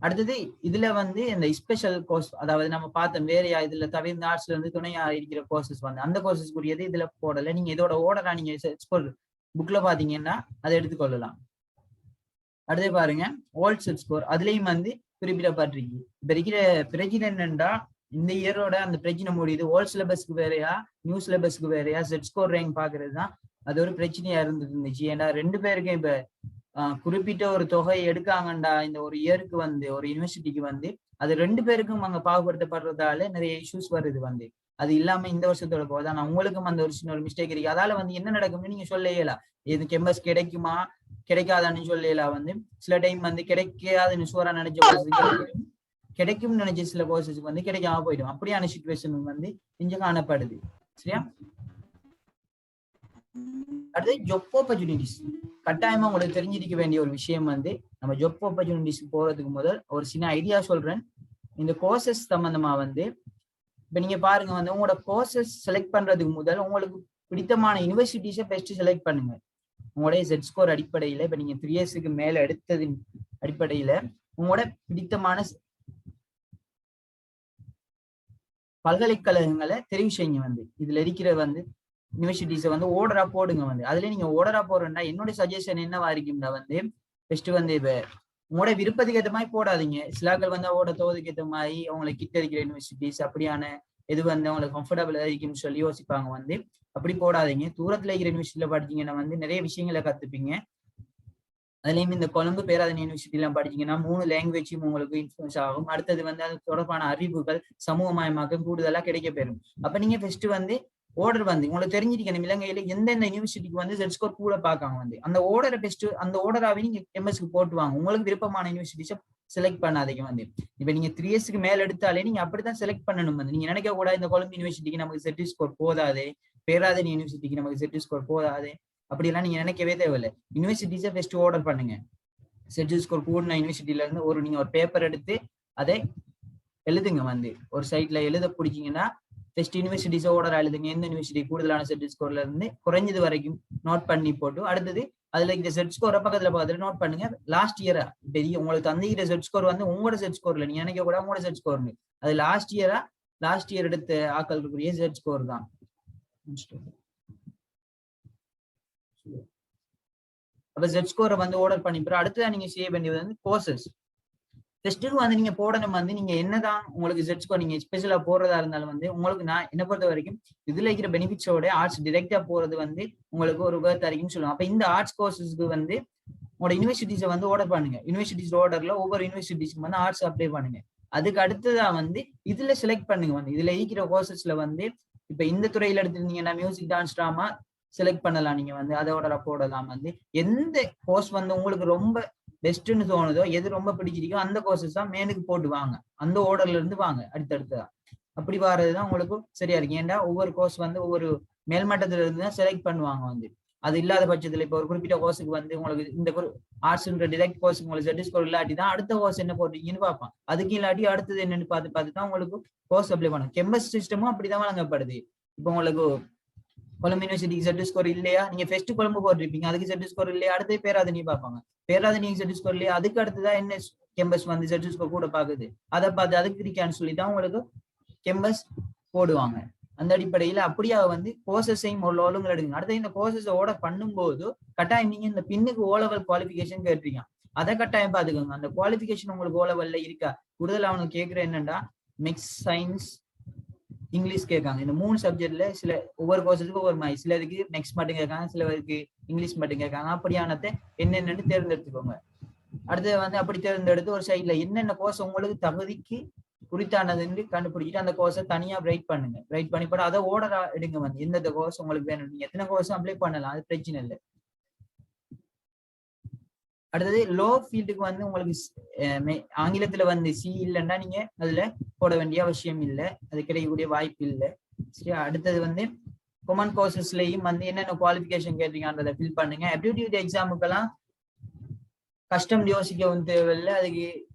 அடுத்தது இதுல வந்து இந்த ஸ்பெஷல் கோர்ஸ், அதாவது நம்ம பார்த்தோம் வேறையா இதுல தவிர்த்து ஆர்ட்ஸ்ல இருந்து துணையா இருக்கிற கோர்சஸ் வந்து அந்த கோர்சஸ் கூடியது இதுல போடல. நீங்க இதோட ஓர்டரா நீங்க செட் ஸ்கோர் புக்ல பாத்தீங்கன்னா அதை எடுத்துக்கொள்ளலாம். அடுத்து பாருங்க ஓல்ட் செட் ஸ்கோர். அதுலயும் வந்து குறிப்பிடப்பட்டிருக்கு. இப்ப இருக்கிற பிரச்சனை என்னன்னா, இந்த இயரோட அந்த பிரச்சனை முடியுது. ஓல்ட் சிலபஸ்க்கு வேறையா நியூ சிலபஸ்க்கு வேறையா செட் ஸ்கோர் ரேங்க் பாக்குறது தான் அது ஒரு பிரச்சனையா இருந்துச்சு. ஏன்னா 2 பேருக்கும் இப்ப குறிப்பிட்ட ஒரு தொகை எடுக்காங்கண்டா இந்த ஒரு இயருக்கு வந்து ஒரு யூனிவர்சிட்டிக்கு வந்து அது 2 பேருக்கும் அங்க பாகுபடுத்தப்படுறதால நிறைய இஷ்யூஸ் வருது வந்து. அது இல்லாம இந்த வருஷத்தோட போதான் உங்களுக்கும் அந்த ஒரு சின்ன ஒரு மிஸ்டேக் இருக்கு. அதால வந்து என்ன நடக்கும்னு நீங்க சொல்லலாம். இது கெம்பஸ் கிடைக்குமா கிடைக்காதான்னு சொல்லலாம் வந்து. சில டைம் வந்து கிடைக்காதுன்னு சூறா நினைச்ச கிடைக்கும் நினைச்ச சில கோர்சஸ்க்கு வந்து கிடைக்காம போயிடும். அப்படியான சிச்சுவேஷன் வந்து இங்க காணப்படுது. சரியா? அடுத்து ஜாப் ஆப்பர்ச்சுனிட்டிஸ். கட்டாயமா உங்களுக்கு தெரிஞ்சிருக்க வேண்டிய ஒரு விஷயம் வந்து நம்ம ஜாப் ஆப்பர்ச்சுனிட்டிஸ் போறதுக்கு முதல் ஒரு சின்ன ஐடியா சொல்றேன். இந்த கோர்சஸ் சம்பந்தமா வந்து இப்ப நீங்க பாருங்க வந்து உங்களோட கோர்சஸ் செலக்ட் பண்றதுக்கு முதல் உங்களுக்கு பிடித்தமான யூனிவர்சிட்டிஸை பெஸ்ட் செலக்ட் பண்ணுங்க. உங்களுடைய செட் ஸ்கோர் அடிப்படையில இப்ப நீங்க 3 இயர்ஸுக்கு மேல எடுத்ததின் அடிப்படையில உங்களோட பிடித்தமான பல்கலைக்கழகங்களை தெரிவு செய்யுங்க வந்து. இதுல இருக்கிற வந்து யூனிவர்சிட்டிஸை வந்து ஓர்டரா போடுங்க வந்து. அதுல நீங்க ஓர்டரா போறேன்னா என்னோட சஜஷன் என்னவா இருக்கும்னா வந்து ஃபர்ஸ்ட் வந்து இப்ப உங்களோட விருப்பத்துக்கு ஏற்ற மாதிரி போடாதீங்க. சிலாக்கள் வந்து அவங்களோட தோதுக்கு ஏற்ற மாதிரி அவங்களுக்கு கிட்ட இருக்கிற யூனிவர்சிட்டிஸ் அப்படியான இது வந்து அவங்களுக்கு கம்ஃபர்டபுளா இருக்குன்னு சொல்லி யோசிப்பாங்க வந்து. அப்படி போடாதீங்க. தூரத்துல இருக்கிற யூனிவர்சிட்டியில படிச்சீங்கன்னா வந்து நிறைய விஷயங்களை கத்துப்பீங்க. அதுலயும் இந்த கொழும்பு பேராதனை யூனிவர்சிட்டி எல்லாம் படிச்சீங்கன்னா 3 லாங்குவேஜும் உங்களுக்கு இன்ஃபுளுன்ஸ் ஆகும். அடுத்தது வந்து அது தொடர்பான அறிவுகள் சமூகமயமாக்கம் கூடுதலா கிடைக்க பெறும். அப்ப நீங்க ஃபர்ஸ்ட் வந்து ஓர்டர் வந்து உங்களுக்கு தெரிஞ்சிருக்கணும். இலங்கையில எந்தெந்த யூனிவர்சிட்டிக்கு வந்து செட் ஸ்கோர் கூட பார்க்காங்க வந்து அந்த ஓர்டரை பெஸ்ட் அந்த ஓர்டராவே நீங்க எம்எஸ்க்கு போட்டுவாங்க. உங்களுக்கு விருப்பமான யூனிவர்சிட்டிஸை செலக்ட் பண்ணாதீங்க வந்து. இப்ப நீங்க 3 இயர்ஸ்க்கு மேல எடுத்தாலே நீங்க அப்படித்தான் செலக்ட் பண்ணணும் வந்து. நீங்க நினைக்க கூட இந்த கொழும்பு யூனிவர்சிட்டிக்கு நமக்கு செட் ஸ்கோர் போதாது, பேராதனை யூனிவர்சிட்டிக்கு நமக்கு செட் ஸ்கோர் போதாது அப்படியெல்லாம் நீங்க நினைக்கவே தேவையில்லை. யூனிவர்சிட்டிஸை ஃபர்ஸ்ட் ஆர்டர் பண்ணுங்க. செட் ஸ்கோர் கூடின யூனிவர்சிட்டியில இருந்து நீங்க ஒரு பேப்பர் எடுத்து அதை எழுதுங்க வந்து. ஒரு சைட்ல எழுத பிடிச்சிங்கன்னா ஃபர்ஸ்ட் யூனிவர்சிட்டிஸ் ஆர்டர் எழுதுங்க. எந்த யூனிவர்சிட்டி கூடுதலான செட் ஸ்கோர்ல இருந்து குறைஞ்சது வரைக்கும் நோட் பண்ணி போட்டு அடுத்தது அதுல இந்த செட் ஸ்கோரை பக்கத்துல நோட் பண்ணுங்க. லாஸ்ட் இயரா பெரிய உங்களுக்கு தந்திக்கிற செட் ஸ்கோர் வந்து உங்களோட செட் ஸ்கோர்ல நீங்க நினைக்க கூட உங்களோட செட் ஸ்கோர்னு அது லாஸ்ட் இயர் எடுத்த ஆக்களுக்குரிய செட் ஸ்கோர் தான். அப்ப ஜெட் ஸ்கோரை வந்து ஆர்டர் பண்ணி பிறகு அடுத்ததான் நீங்க செய்ய வேண்டியது வந்து கோர்சஸ். டெஸ்ட்டுக்கு வந்து நீங்க போடணும் வந்து நீங்க என்னதான் உங்களுக்கு ஜெட் ஸ்கோர் நீங்க ஸ்பெஷலா போறதா இருந்தாலும் வந்து உங்களுக்கு நான் என்ன பொறுத்த வரைக்கும் இதுல இருக்கிற பெனிஃபிட்ஸோட ஆர்ட்ஸ் டிரெக்டா போறது வந்து உங்களுக்கு ஒரு வேர்த் அறிக்குன்னு சொல்லுவாங்க. அப்ப இந்த ஆர்ட்ஸ் கோர்சஸ்க்கு வந்து உங்களோட யூனிவர்சிட்டிஸை வந்து ஆர்டர் பண்ணுங்க. யூனிவர்சிட்டிஸ் ஆர்டர்ல ஒவ்வொரு யூனிவர்சிட்டிஸ்க்கு வந்து ஆர்ட்ஸ் அப்ளை பண்ணுங்க. அதுக்கு அடுத்ததா வந்து இதுல செலக்ட் பண்ணுங்க. வந்து இதுல இருக்கிற கோர்சஸ்ல வந்து இப்ப இந்த துறையில எடுத்துருந்தீங்கன்னா மியூசிக், டான்ஸ், டிராமா செலக்ட் பண்ணலாம். நீங்க வந்து அதோட போடலாம். வந்து எந்த கோர்ஸ் வந்து உங்களுக்கு ரொம்ப பெஸ்ட்னு தோணுதோ, எது ரொம்ப பிடிச்சிருக்கோ அந்த கோர்சஸ் தான் மேனுக்கு போட்டு வாங்க. அந்த ஆர்டர்ல இருந்து வாங்க அடுத்தடுத்ததா. அப்படி வர்றதுதான் உங்களுக்கு சரியா இருக்கு. ஏன்டா ஒவ்வொரு கோர்ஸ் வந்து ஒவ்வொரு மேல்மட்டத்துல இருந்து தான் செலக்ட் பண்ணுவாங்க. வந்து அது இல்லாத பட்சத்துல இப்ப ஒரு குறிப்பிட்ட கோர்ஸுக்கு வந்து உங்களுக்கு இந்த ஆர்ட்ஸ்ன்ற டிரெக்ட் கோர்ஸ் உங்களுக்கு ஜெட் ஸ்கோர் இல்லாட்டி தான் அடுத்த கோர்ஸ் என்ன போடுறீங்கன்னு பார்ப்பான். அதுக்கு இல்லாட்டி அடுத்தது என்னன்னு பார்த்து தான் உங்களுக்கு கோர்ஸ் அப்ளை பண்ணும். கெம்பஸ் சிஸ்டமும் அப்படிதான் வழங்கப்படுது. இப்போ உங்களுக்கு கொழும்பு யூனிவர்சிட்டிக்கு ஜெட் ஸ்கோர் இல்லையா, நீங்க ஃபர்ஸ்ட் கொழும்பு போட்டிருப்பீங்க, அதுக்கு ஜெட் ஸ்கோர் இல்லையா, அடுத்து பேராதனி பார்ப்பாங்க. பேராதனி ஜெட் ஸ்கோர் இல்லையா, அதுக்கு அடுத்துதான் என்ன கெம்பஸ் வந்து ஜெட் ஸ்கோர் கூட பாக்குது. அதை பார்த்து அதுக்கு இருக்கான்னு சொல்லி தான் உங்களுக்கு கெம்பஸ் போடுவாங்க. அந்த அடிப்படையில அப்படியே வந்து கோர்சஸையும் ஒழுங்கு எடுங்க. அடுத்து இந்த கோர்சஸ் ஆர்டர் பண்ணும்போது கட்டாயம் நீங்க இந்த பின்னுக்கு ஓ லெவல் குவாலிஃபிகேஷன் கேட்டிருக்கீங்க, அதை கட்டாயம் பாத்துக்கோங்க. அந்த குவாலிஃபிகேஷன் உங்களுக்கு ஓ லெவல்ல இருக்கா? கூடுதல் அவனுக்கு கேட்கிற என்னன்னா மிக்ஸ், சயின்ஸ், இங்கிலீஷ் கேட்காங்க. இந்த 3 சப்ஜெக்ட்ல சில ஒவ்வொரு கோர்ஸுக்கு ஒவ்வொரு மாதிரி, சிலருக்கு நெக்ஸ்ட் மட்டும் கேட்காங்க, சிலருக்கு இங்கிலீஷ் மட்டும் கேட்காங்க. அப்படியானதை என்னென்னு தேர்ந்தெடுத்துக்கோங்க. அடுத்து வந்து அப்படி தேர்ந்தெடுத்து ஒரு சைட்ல என்னென்ன கோர்ஸ் உங்களுக்கு தகுதிக்கு குறித்தானதுன்னு கண்டுபிடிச்சிட்டு அந்த கோர்ஸை தனியா ரைட் பண்ணுங்க. ரைட் பண்ணி போட அதை ஓர்டரா எடுங்க. வந்து எந்தெந்த கோர்ஸ் உங்களுக்கு வேணும், நீங்க எத்தனை கோர்ஸ் அப்ளை பண்ணலாம், அது பிரச்சனை இல்லை. அடுத்தது லோ ஃபீல்டுக்கு வந்து உங்களுக்கு ஆங்கிலத்துல வந்து சி இல்லைன்னா நீங்க அதுல போட வேண்டிய அவசியம் இல்லை, அது கிடைக்கக்கூடிய வாய்ப்பு இல்லை. சரி, அடுத்தது வந்து காமன் கோர்சஸ்லயும் வந்து என்னென்ன குவாலிஃபிகேஷன் கேட்டீங்கன்றதை ஃபில் பண்ணுங்க. ஆப்டிடியூட் எக்ஸாமுக்கெல்லாம் கஷ்டம் யோசிக்கவும் தேவையில்லை, அதுக்கு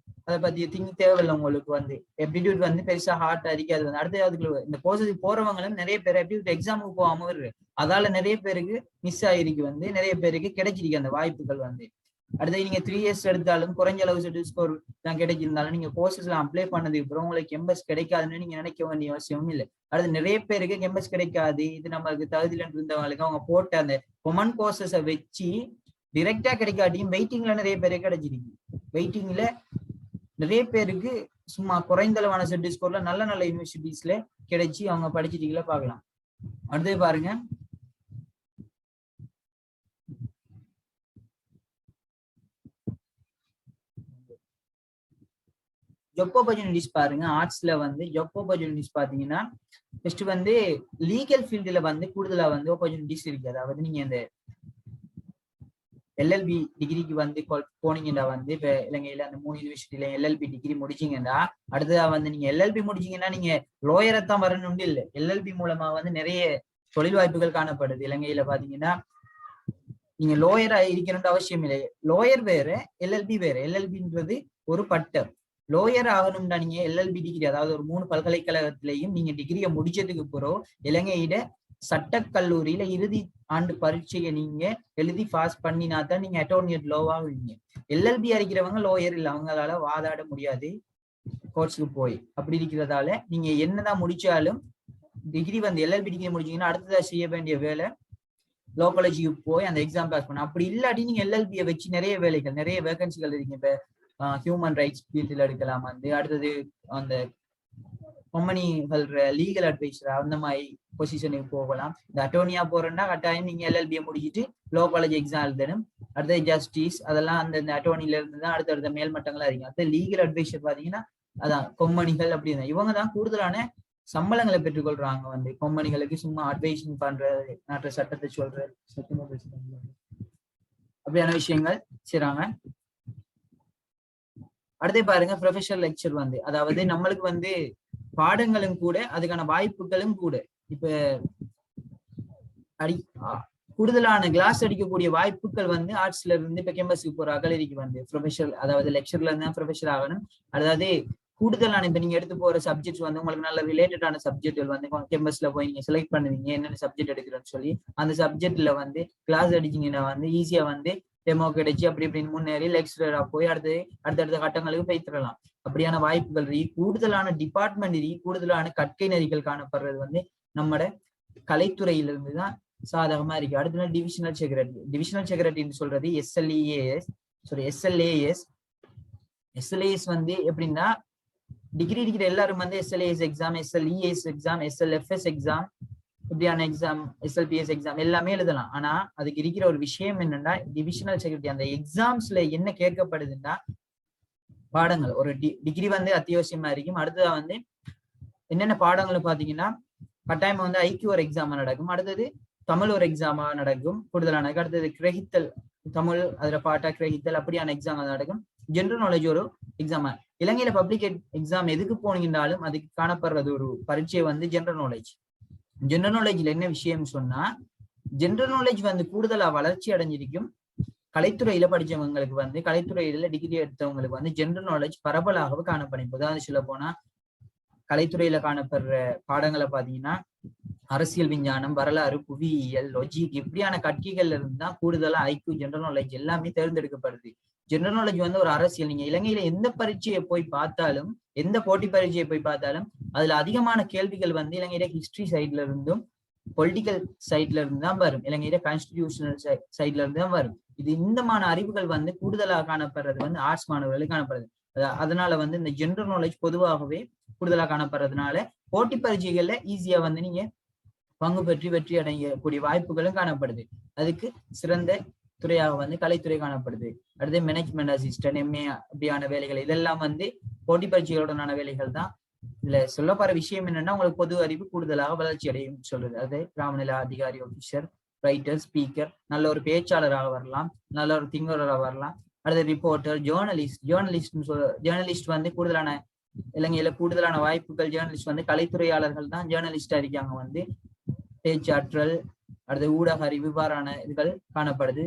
அதை பத்தி திங்க் தேவையில்லை. உங்களுக்கு வந்து ஆப்டிடியூட் வந்து பெருசா ஹார்ட் அடிக்காது. வந்து அடுத்த அதுக்கு இந்த கோர்ஸுக்கு போறவங்களும் நிறைய பேர் ஆப்டிடியூட் எக்ஸாமுக்கு போகாம வருது. அதால நிறைய பேருக்கு மிஸ் ஆகிருக்கு, வந்து நிறைய பேருக்கு கிடைச்சிருக்கு அந்த வாய்ப்புகள். வந்து அடுத்து நீங்க 3 இயர்ஸ் எடுத்தாலும் குறைஞ்ச அளவு செட் ஸ்கோர் தான் கிடைச்சிருந்தாலும் நீங்க கோர்சஸ் எல்லாம் அப்ளை பண்ணதுக்கு அப்புறம் உங்களுக்கு கெம்பஸ் கிடைக்காதுன்னு நீங்க நினைக்க வேண்டிய அவசியமும் இல்லை. அடுத்து நிறைய பேருக்கு கெம்பஸ் கிடைக்காது, இது நமக்கு தகுதியில இருந்தவங்களுக்கு அவங்க போட்ட அந்த கொமன் கோர்சஸை வச்சு டிரெக்டா கிடைக்காட்டியும் வெயிட்டிங்ல நிறைய பேருக்கு கிடைச்சிருக்கு. வெயிட்டிங்ல நிறைய பேருக்கு சும்மா குறைந்த அளவான செட் ஸ்கோர்ல நல்ல நல்ல யூனிவர்சிட்டிஸ்ல கிடைச்சி அவங்க படிச்சிட்டீங்களா பார்க்கலாம். அடுத்து பாருங்க, ஜாப் ஆப்பர்ச்சுனிட்டிஸ் பாருங்க. ஆர்ட்ஸ்ல வந்து ஜாப் ஆப்பர்ச்சுனிட்டிஸ் பாத்தீங்கன்னா ஃபர்ஸ்ட் வந்து லீகல் ஃபீல்டுல வந்து கூடுதலா வந்து ஆப்பர்ச்சுனிட்டிஸ் இருக்கு. அதாவது நீங்க இந்த எல்எல்பி டிகிரிக்கு வந்து போனீங்கன்னா வந்து இப்ப இலங்கையில அந்த 3 யூனிவர்சிட்டியில எல்எல்பி டிகிரி முடிச்சீங்கன்னா அடுத்ததா வந்து நீங்க எல்எல்பி முடிச்சீங்கன்னா நீங்க லோயரை தான் வரணும்னு இல்லை. எல்எல்பி மூலமா வந்து நிறைய தொழில் வாய்ப்புகள் காணப்படுது. இலங்கையில பாத்தீங்கன்னா நீங்க லோயரா இருக்கணும்னு அவசியம் இல்லை. லோயர் வேற, எல்எல்பி வேற. எல்எல்பின்றது ஒரு பட்டம். லோயர் ஆகணும்னா நீங்க எல்எல்பி டிகிரி, அதாவது ஒரு 3 பல்கலைக்கழகத்திலையும் நீங்க டிகிரியை முடிச்சதுக்கு பிறகு இலங்கையில சட்டக்கல்லூரியில இறுதி ஆண்டு பரீட்சையை நீங்க எழுதி பாஸ் பண்ணினா தான் நீங்க அட்டோர்னி அட் லோவா ஆவீங்க. எல்எல்பி அடிக்கிறவங்க லோயர் இல்லை, அவங்களால வாதாட முடியாது கோர்ட்ஸுக்கு போய். அப்படி இருக்கிறதால நீங்க என்னதான் முடிச்சாலும் டிகிரி வந்து எல்எல்பி டிகிரி முடிச்சீங்கன்னா அடுத்ததா செய்ய வேண்டிய வேலை லோ காலேஜுக்கு போய் அந்த எக்ஸாம் பாஸ் பண்ண. அப்படி இல்லாட்டி நீங்க எல்எல்பியை வச்சு நிறைய வேலைகள், நிறைய வேகன்சிகள் இருக்கு. இப்ப ஹியூமன் ரைட்ஸ் ஃபீல்டில் எடுக்கலாம். வந்து அடுத்தது அந்த கம்பெனிகள் லீகல் அட்வைசர் அந்த மாதிரி பொசிஷனுக்கு போகலாம். இந்த அட்டோர்னியா போறேன்னா கட்டாயம் நீங்க எல்எல்பியை முடிச்சுட்டு லோ காலேஜ் எக்ஸாம் எழுதணும். அடுத்தது ஜஸ்டிஸ், அதெல்லாம் அந்த அட்டோர்னில இருந்து தான் அடுத்த மேல்மட்டங்களா இருக்கு. அடுத்த லீகல் அட்வைசர் பாத்தீங்கன்னா அதான் கம்பெனிகள் அப்படி இருந்தா இவங்க தான் கூடுதலான சம்பளங்களை பெற்றுக்கொள்றாங்க. வந்து கம்பெனிகளுக்கு சும்மா அட்வைசிங் பண்றது, நாட்டு சட்டத்தை சொல்றது, அப்படியான விஷயங்கள் செய்றாங்க. அடுத்து பாருங்க, ப்ரொஃபஷனல் லெக்சர் வந்து அதாவது நம்மளுக்கு வந்து பாடங்களும் கூட அதுக்கான வாய்ப்புகளும் கூட. இப்ப கூடுதலான கிளாஸ் அடிக்கக்கூடிய வாய்ப்புகள் வந்து ஆர்ட்ஸ்ல இருந்து இப்ப கேம்பஸுக்கு போற அகலரிக்கு வந்து ப்ரொஃபஷனல், அதாவது லெக்சர்ல இருந்தா ப்ரொஃபஷனல் ஆகணும். அதாவது கூடுதலான இப்ப நீங்க எடுத்து போற சப்ஜெக்ட்ஸ் வந்து உங்களுக்கு நல்ல ரிலேட்டடான சப்ஜெக்ட்கள் வந்து கேம்பஸ்ல போய் நீங்க செலக்ட் பண்ணுவீங்க, என்னென்ன சப்ஜெக்ட் எடுக்கிறோன்னு சொல்லி. அந்த சப்ஜெக்ட்ல வந்து கிளாஸ் அடிச்சீங்கன்னா வந்து ஈஸியா வந்து டெமோ கிடைச்சி அப்படி இப்படின்னு முன்னேறி லெக்சரரா போய் அடுத்தடுத்த கட்டங்களுக்கு போய் தரலாம். அப்படியான வாய்ப்புகள் கூடுதலான டிபார்ட்மெண்ட் கூடுதலான கற்கை நெறிகள் காணப்படுறது வந்து நம்மட கலைத்துறையிலிருந்து தான் சாதகமா இருக்கு. அடுத்த டிவிஷனல் செக்ரட்டரின்னு சொல்றது எஸ்எல்ஏஎஸ் வந்து எப்படின்னா டிகிரி இருக்கிற எல்லாரும் வந்து SLAS exam, SLES exam, SLFS exam, இப்படியான எக்ஸாம், எஸ்எல்பிஎஸ் எக்ஸாம் எல்லாமே எழுதலாம். ஆனா அதுக்கு இருக்கிற ஒரு விஷயம் என்னன்னா டிவிஷனல் செக்ரட்டரி அந்த எக்ஸாம்ஸ்ல என்ன கேட்கப்படுதுன்னா பாடங்கள் ஒரு டிகிரி வந்து அத்தியாவசியமா இருக்கும். அடுத்ததா வந்து என்னென்ன பாடங்கள் பாத்தீங்கன்னா கட்டாயமா வந்து ஐக்கியூ ஒரு எக்ஸாமா நடக்கும், அடுத்தது தமிழ் ஒரு எக்ஸாமா நடக்கும் கூடுதலான, அடுத்தது கிரகித்தல் தமிழ் அதுல பாட்டா கிரகித்தல் அப்படியான எக்ஸாம் நடக்கும். ஜெனரல் நாலேஜ் ஒரு எக்ஸாமா. இலங்கையில பப்ளிக் எக்ஸாம் எதுக்கு போனீங்கன்னாலும் அதுக்கு காணப்படுறது ஒரு பரீட்சை வந்து ஜெனரல் நாலேஜ்ல என்ன விஷயம் சொன்னா ஜெனரல் நாலேஜ் வந்து கூடுதலா வளர்ச்சி அடைஞ்சிருக்கும். கலைத்துறையில படிச்சவங்களுக்கு வந்து கலைத்துறையில டிகிரி எடுத்தவங்களுக்கு வந்து ஜெனரல் நாலேஜ் பரவலாக காணப்படும். உதாரணம் சொல்ல போனா கலைத்துறையில காணப்படுற பாடங்களை பாத்தீங்கன்னா அரசியல் விஞ்ஞானம், வரலாறு, புவியியல், லொஜிக் இப்படியான கட்சிகள்ல இருந்து தான் கூடுதலா ஐக்கியூ ஜெனரல் நாலேஜ் எல்லாமே தேர்ந்தெடுக்கப்படுது. ஜெனரல் நாலேஜ் வந்து ஒரு அரசியல், நீங்க இலங்கையில எந்த பரீட்சையை போய் பார்த்தாலும், எந்த போட்டி பரீட்சையை போய் பார்த்தாலும் அதுல அதிகமான கேள்விகள் வந்து இலங்கையில ஹிஸ்டரி சைட்ல இருந்தும் பொலிட்டிக்கல் சைட்ல இருந்து தான் வரும், இலங்கையில கான்ஸ்டிடியூஷனல் சைட்ல இருந்து தான் வரும். இது இந்தமான அறிவுகள் வந்து கூடுதலாக காணப்படுறது வந்து ஆர்ட்ஸ் மாணவர்களுக்கு காணப்படுது. அதனால வந்து இந்த ஜெனரல் நாலேஜ் பொதுவாகவே கூடுதலாக காணப்படுறதுனால போட்டி பரீட்சைகள்ல ஈஸியா வந்து நீங்க பங்கு பெற்றி வெற்றி அடையக்கூடிய வாய்ப்புகளும் காணப்படுது. அதுக்கு சிறந்த துறையாக வந்து கலைத்துறை காணப்படுது. அடுத்து மேனேஜ்மெண்ட் அசிஸ்டன்ட், எம்ஏ அப்படியான வேலைகள் இதெல்லாம் வந்து போட்டி பரீட்சைகளுடனான வேலைகள் தான். இதுல சொல்லப்படுற விஷயம் என்னன்னா உங்களுக்கு பொது அறிவு கூடுதலாக வளர்ச்சி அடையும் சொல்றது. அது கிராமநில அதிகாரி, ஆபீசர், ரைட்டர், ஸ்பீக்கர், நல்ல ஒரு பேச்சாளராக வரலாம், நல்ல ஒரு திங்கராக வரலாம். அடுத்து ரிப்போர்ட்டர், ஜேர்னலிஸ்ட் வந்து கூடுதலான இலங்கையில கூடுதலான வாய்ப்புகள். ஜேர்னலிஸ்ட் வந்து கலைத்துறையாளர்கள் தான் ஜேர்னலிஸ்டா இருக்காங்க. வந்து பேச்சாற்றல், அடுத்து ஊடக அறிவு இவ்வாறான இதுகள் காணப்படுது.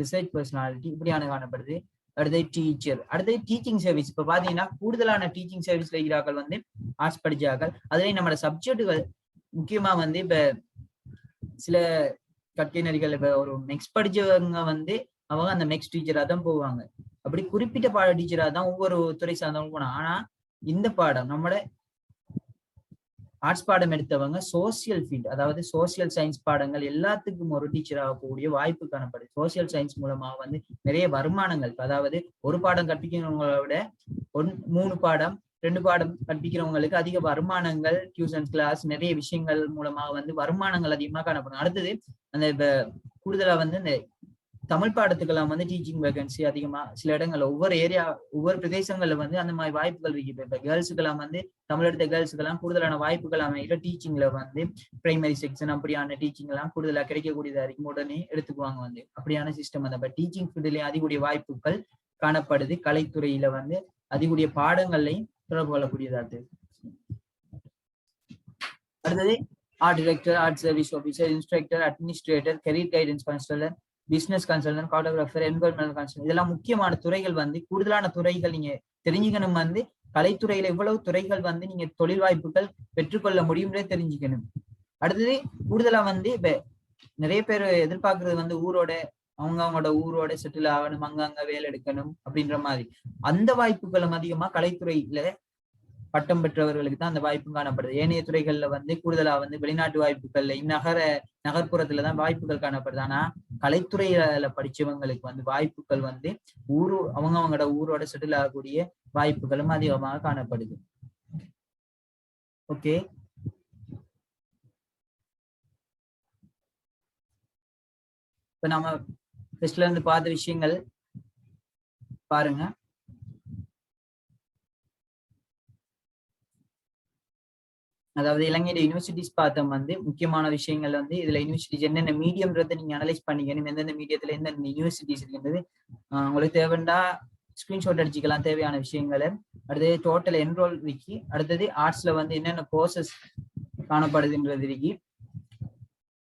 ரிசர்ச் பர்சனாலிட்டி இப்படியான காணப்படுது. அடுத்து டீச்சர், அடுத்து டீச்சிங் சர்வீஸ். இப்ப பாத்தீங்கன்னா கூடுதலான டீச்சிங் சர்வீஸ்ல இருக்கிறார்கள் வந்து ஆர்ட்ஸ் படிச்சார்கள். அதுலயும் நம்மளோட சப்ஜெக்டுகள் முக்கியமா வந்து இப்ப சில கட்டினர்கள் இப்ப ஒரு மெக்ஸ் படிச்சவங்க வந்து அவங்க அந்த மெக்ஸ் டீச்சரா தான் போவாங்க. அப்படி குறிப்பிட்ட பாட டீச்சரா தான் ஒவ்வொரு துறை சார்ந்தவங்க போனாங்க. ஆனா இந்த பாடம் நம்மளோட ஆர்ட்ஸ் பாடம் எடுத்தவங்க சோசியல் ஃபீல்ட், அதாவது சோசியல் சயின்ஸ் பாடங்கள் எல்லாத்துக்கும் ஒரு டீச்சர் ஆகக்கூடிய வாய்ப்பு காணப்படுது. சோசியல் சயின்ஸ் மூலமாக வந்து நிறைய வருமானங்கள், அதாவது ஒரு பாடம் கற்பிக்கிறவங்களை விட 3 பாடம் 2 பாடம் கற்பிக்கிறவங்களுக்கு அதிக வருமானங்கள், டியூஷன் கிளாஸ் நிறைய விஷயங்கள் மூலமாக வந்து வருமானங்கள் அதிகமா காணப்படும். அடுத்தது அந்த கூடுதலா வந்து இந்த தமிழ் பாடத்துக்கெல்லாம் வந்து டீச்சிங் வேகன்சி அதிகமா சில இடங்கள்ல ஒவ்வொரு பிரதேசங்கள்ல வந்து அந்த மாதிரி வாய்ப்புகள் இருக்கு. இப்ப கேர்ள்ஸுக்கெல்லாம் வந்து தமிழ் எடுத்த கேர்ள்ஸுக்கெல்லாம் கூடுதலான வாய்ப்புகள் அமைகிற டீச்சிங்ல வந்து பிரைமரி செக்ஷன் அப்படியான டீச்சிங் எல்லாம் கூடுதலா கிடைக்கக்கூடியதா இருக்கும். உடனே எடுத்துக்குவாங்க வந்து அப்படியான சிஸ்டம். அந்த டீச்சிங் ஃபீல்ட்லயும் அதிகூடிய வாய்ப்புகள் காணப்படுது. கலைத்துறையில வந்து அதிகூடிய பாடங்கள்லையும் தொடர்பு கொள்ளக்கூடியதா இருக்கு. அடுத்தது art director, art service officer, instructor, administrator, career guidance counsellor, business consultant, cartographer, environmental consultant இதெல்லாம் முக்கியமான துறைகள். வந்து கூடுதலான துறைகள் நீங்க தெரிஞ்சுக்கணும். வந்து கலைத்துறையில இவ்வளவு துறைகள் வந்து நீங்க தொழில் வாய்ப்புகள் பெற்றுக்கொள்ள முடியும்னே தெரிஞ்சுக்கணும். அடுத்தது கூடுதலா வந்து இப்ப நிறைய பேர் எதிர்பார்க்கறது வந்து அவங்களோட ஊரோட செட்டில் ஆகணும், அங்கங்க வேலை எடுக்கணும் அப்படின்ற மாதிரி. அந்த வாய்ப்புகளும் அதிகமா கலைத்துறையில பட்டம் பெற்றவர்களுக்கு தான் அந்த வாய்ப்பும் காணப்படுது. ஏனைய துறைகள்ல வந்து கூடுதலா வந்து வெளிநாட்டு வாய்ப்புகள்ல நகர்ப்புறத்துலதான் வாய்ப்புகள் காணப்படுது. ஆனா கலைத்துறையில படிச்சவங்களுக்கு வந்து வாய்ப்புகள் வந்து அவங்களோட ஊரோட செட்டில் ஆகக்கூடிய வாய்ப்புகளும் அதிகமாக காணப்படுது. ஓகே, இப்ப நம்ம ஃபர்ஸ்ட்ல இருந்து பார்த்த விஷயங்கள் பாருங்க. அதாவது இலங்கையில யூனிவர்சிட்டிஸ் பார்த்தோம். வந்து முக்கியமான விஷயங்கள் வந்து இதுல யூனிவர்சிட்டிஸ் என்னென்ன மீடியம்ன்றதை நீங்க அனலைஸ் பண்ணிக்கணும். எந்தெந்த மீடியத்துல எந்தெந்த யூனிவர்சிட்டிஸ் இருக்கின்றது உங்களுக்கு தேவைண்டா ஸ்கிரீன்ஷாட் அடிச்சுக்கலாம் தேவையான விஷயங்களை. அடுத்தது டோட்டல் என்ரோல் இருக்கு. அடுத்தது ஆர்ட்ஸ்ல வந்து என்னென்ன கோர்சஸ் காணப்படுதுன்றது இருக்கு.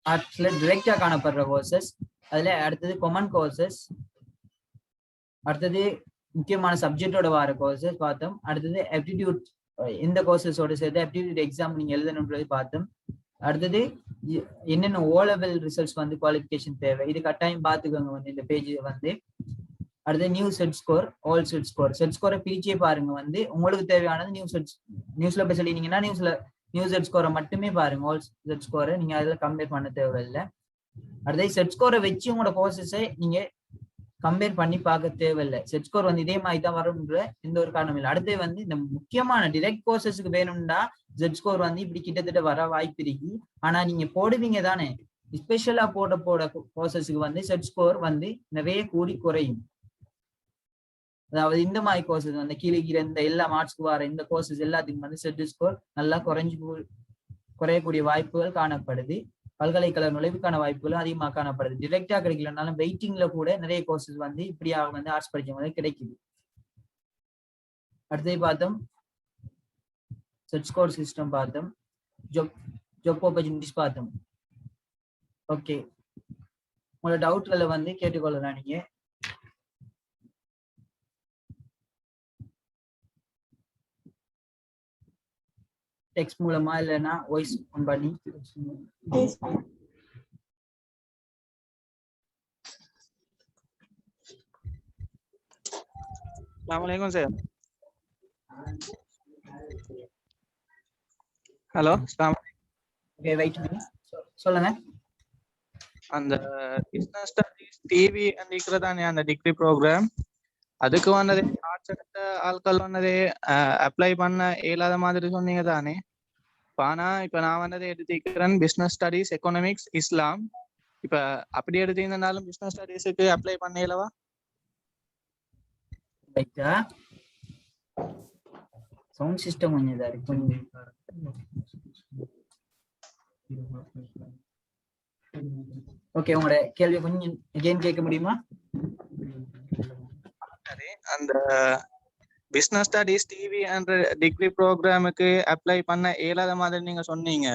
ஆர்ட்ஸ்ல டிரெக்டா காணப்படுற கோர்சஸ், அதுல அடுத்தது காமன் கோர்சஸ், அடுத்தது முக்கியமான சப்ஜெக்டோட வர கோர்சஸ் பார்த்தோம். அடுத்தது ஆப்டிடியூட், எந்த கோர்சஸோட சேர்த்து ஆப்டிடியூட் எக்ஸாம் நீங்க எழுதணுன்றது பார்த்தோம். அடுத்தது என்னென்ன ஓ லெவல் ரிசல்ட்ஸ் வந்து குவாலிஃபிகேஷன் தேவை, இது கட்டாயம் பார்த்துக்கோங்க வந்து இந்த பேஜ் வந்து. அடுத்து new Z score, all set score. Set ஸ்கோரை பிரிச்சே பாருங்க. வந்து உங்களுக்கு தேவையானது நியூஸ்ல போய் சொல்லினீங்கன்னா நியூ செட் ஸ்கோரை மட்டுமே பாருங்க. ஆல் செட் ஸ்கோரை நீங்க அதுல கம்பேர் பண்ண தேவையில்லை. அடுத்தது செட் ஸ்கோரை வச்சு உங்களோட கோர்சஸை நீங்க கம்பேர் பண்ணி பார்க்க தேவையில்லை. செட் ஸ்கோர் வந்து இதே மாதிரி தான் வரும்ன்ற எந்த ஒரு காரணம் இல்லை. அடுத்து வந்து இந்த முக்கியமான டிரெக்ட் கோர்சஸுக்கு வேணும்னா செட் ஸ்கோர் வந்து இப்படி கிட்டத்தட்ட வர வாய்ப்பு இருக்கு. ஆனா நீங்க போடுவீங்க தானே, ஸ்பெஷலா போட கோர்சஸுக்கு வந்து செட் ஸ்கோர் வந்து நிறைய கூடி குறையும். அதாவது இந்த மாதிரி கோர்சஸ் வந்து கீழே இந்த எல்லா மார்க்ஸ்க்கு வர இந்த கோர்சஸ் எல்லாத்துக்கும் வந்து செட் ஸ்கோர் நல்லா குறையக்கூடிய வாய்ப்புகள் காணப்படுது. பல்கலைக்கழக நுழைவுக்கான வாய்ப்புகளும் அதிகமாக காணப்படுது. டிரெக்டா கிடைக்கலனாலும் வெயிட்டிங்ல கூட நிறைய கோர்சஸ் வந்து இப்படியாக வந்து ஆர்ட்ஸ் படிச்சவங்க கிடைக்குது. அடுத்தது பார்த்தோம் செட் ஸ்கோர் சிஸ்டம் பார்த்தோம், ஜாப் ஆப்பர்ச்சுனிட்டிஸ் பார்த்தோம். ஓகே, உங்களோட டவுட்களை வந்து கேட்டுக்கொள்ளலாம். நீங்க டெக்ஸ்ட் மூலமா இல்லைன்னா வாய்ஸ் ஆன் பண்ணி. அஸ்ஸலாமு சார். ஹலோ, ஓகே, வெயிட் பண்ணி சொல்லுங்க. அந்த பிசினஸ் ஸ்டடீஸ் டிவி இருக்கிறதானே அந்த டிகிரி ப்ரோக்ராம், அதுக்கு வந்ததே ஆர்ட்ஸ் எடுத்த ஆட்கள் வந்ததே அப்ளை பண்ண இயலாத மாதிரி சொன்னீங்க தானே. ஆனா இப்ப நான் வந்ததை எடுத்துக்கிறேன் பிசினஸ் ஸ்டடீஸ் எக்கனாமிக்ஸ் இஸ்லாம். இப்ப அப்படி எடுத்தீங்கன்னாலும் பிசினஸ் ஸ்டடீஸுக்கு அப்ளை பண்ண இயலவா? சவுண்ட் சிஸ்டம் கொஞ்சம் இதா இருக்கு. ஓகே, உங்களோட கேள்வி கொஞ்சம் அகைன் கேட்க முடியுமா? அந்த பிசினஸ் ஸ்டடீஸ் டிவி என்ற டிகிரி ப்ரோக்ராமுக்கு அப்ளை பண்ண இயலாத மாதிரி நீங்க சொன்னீங்க.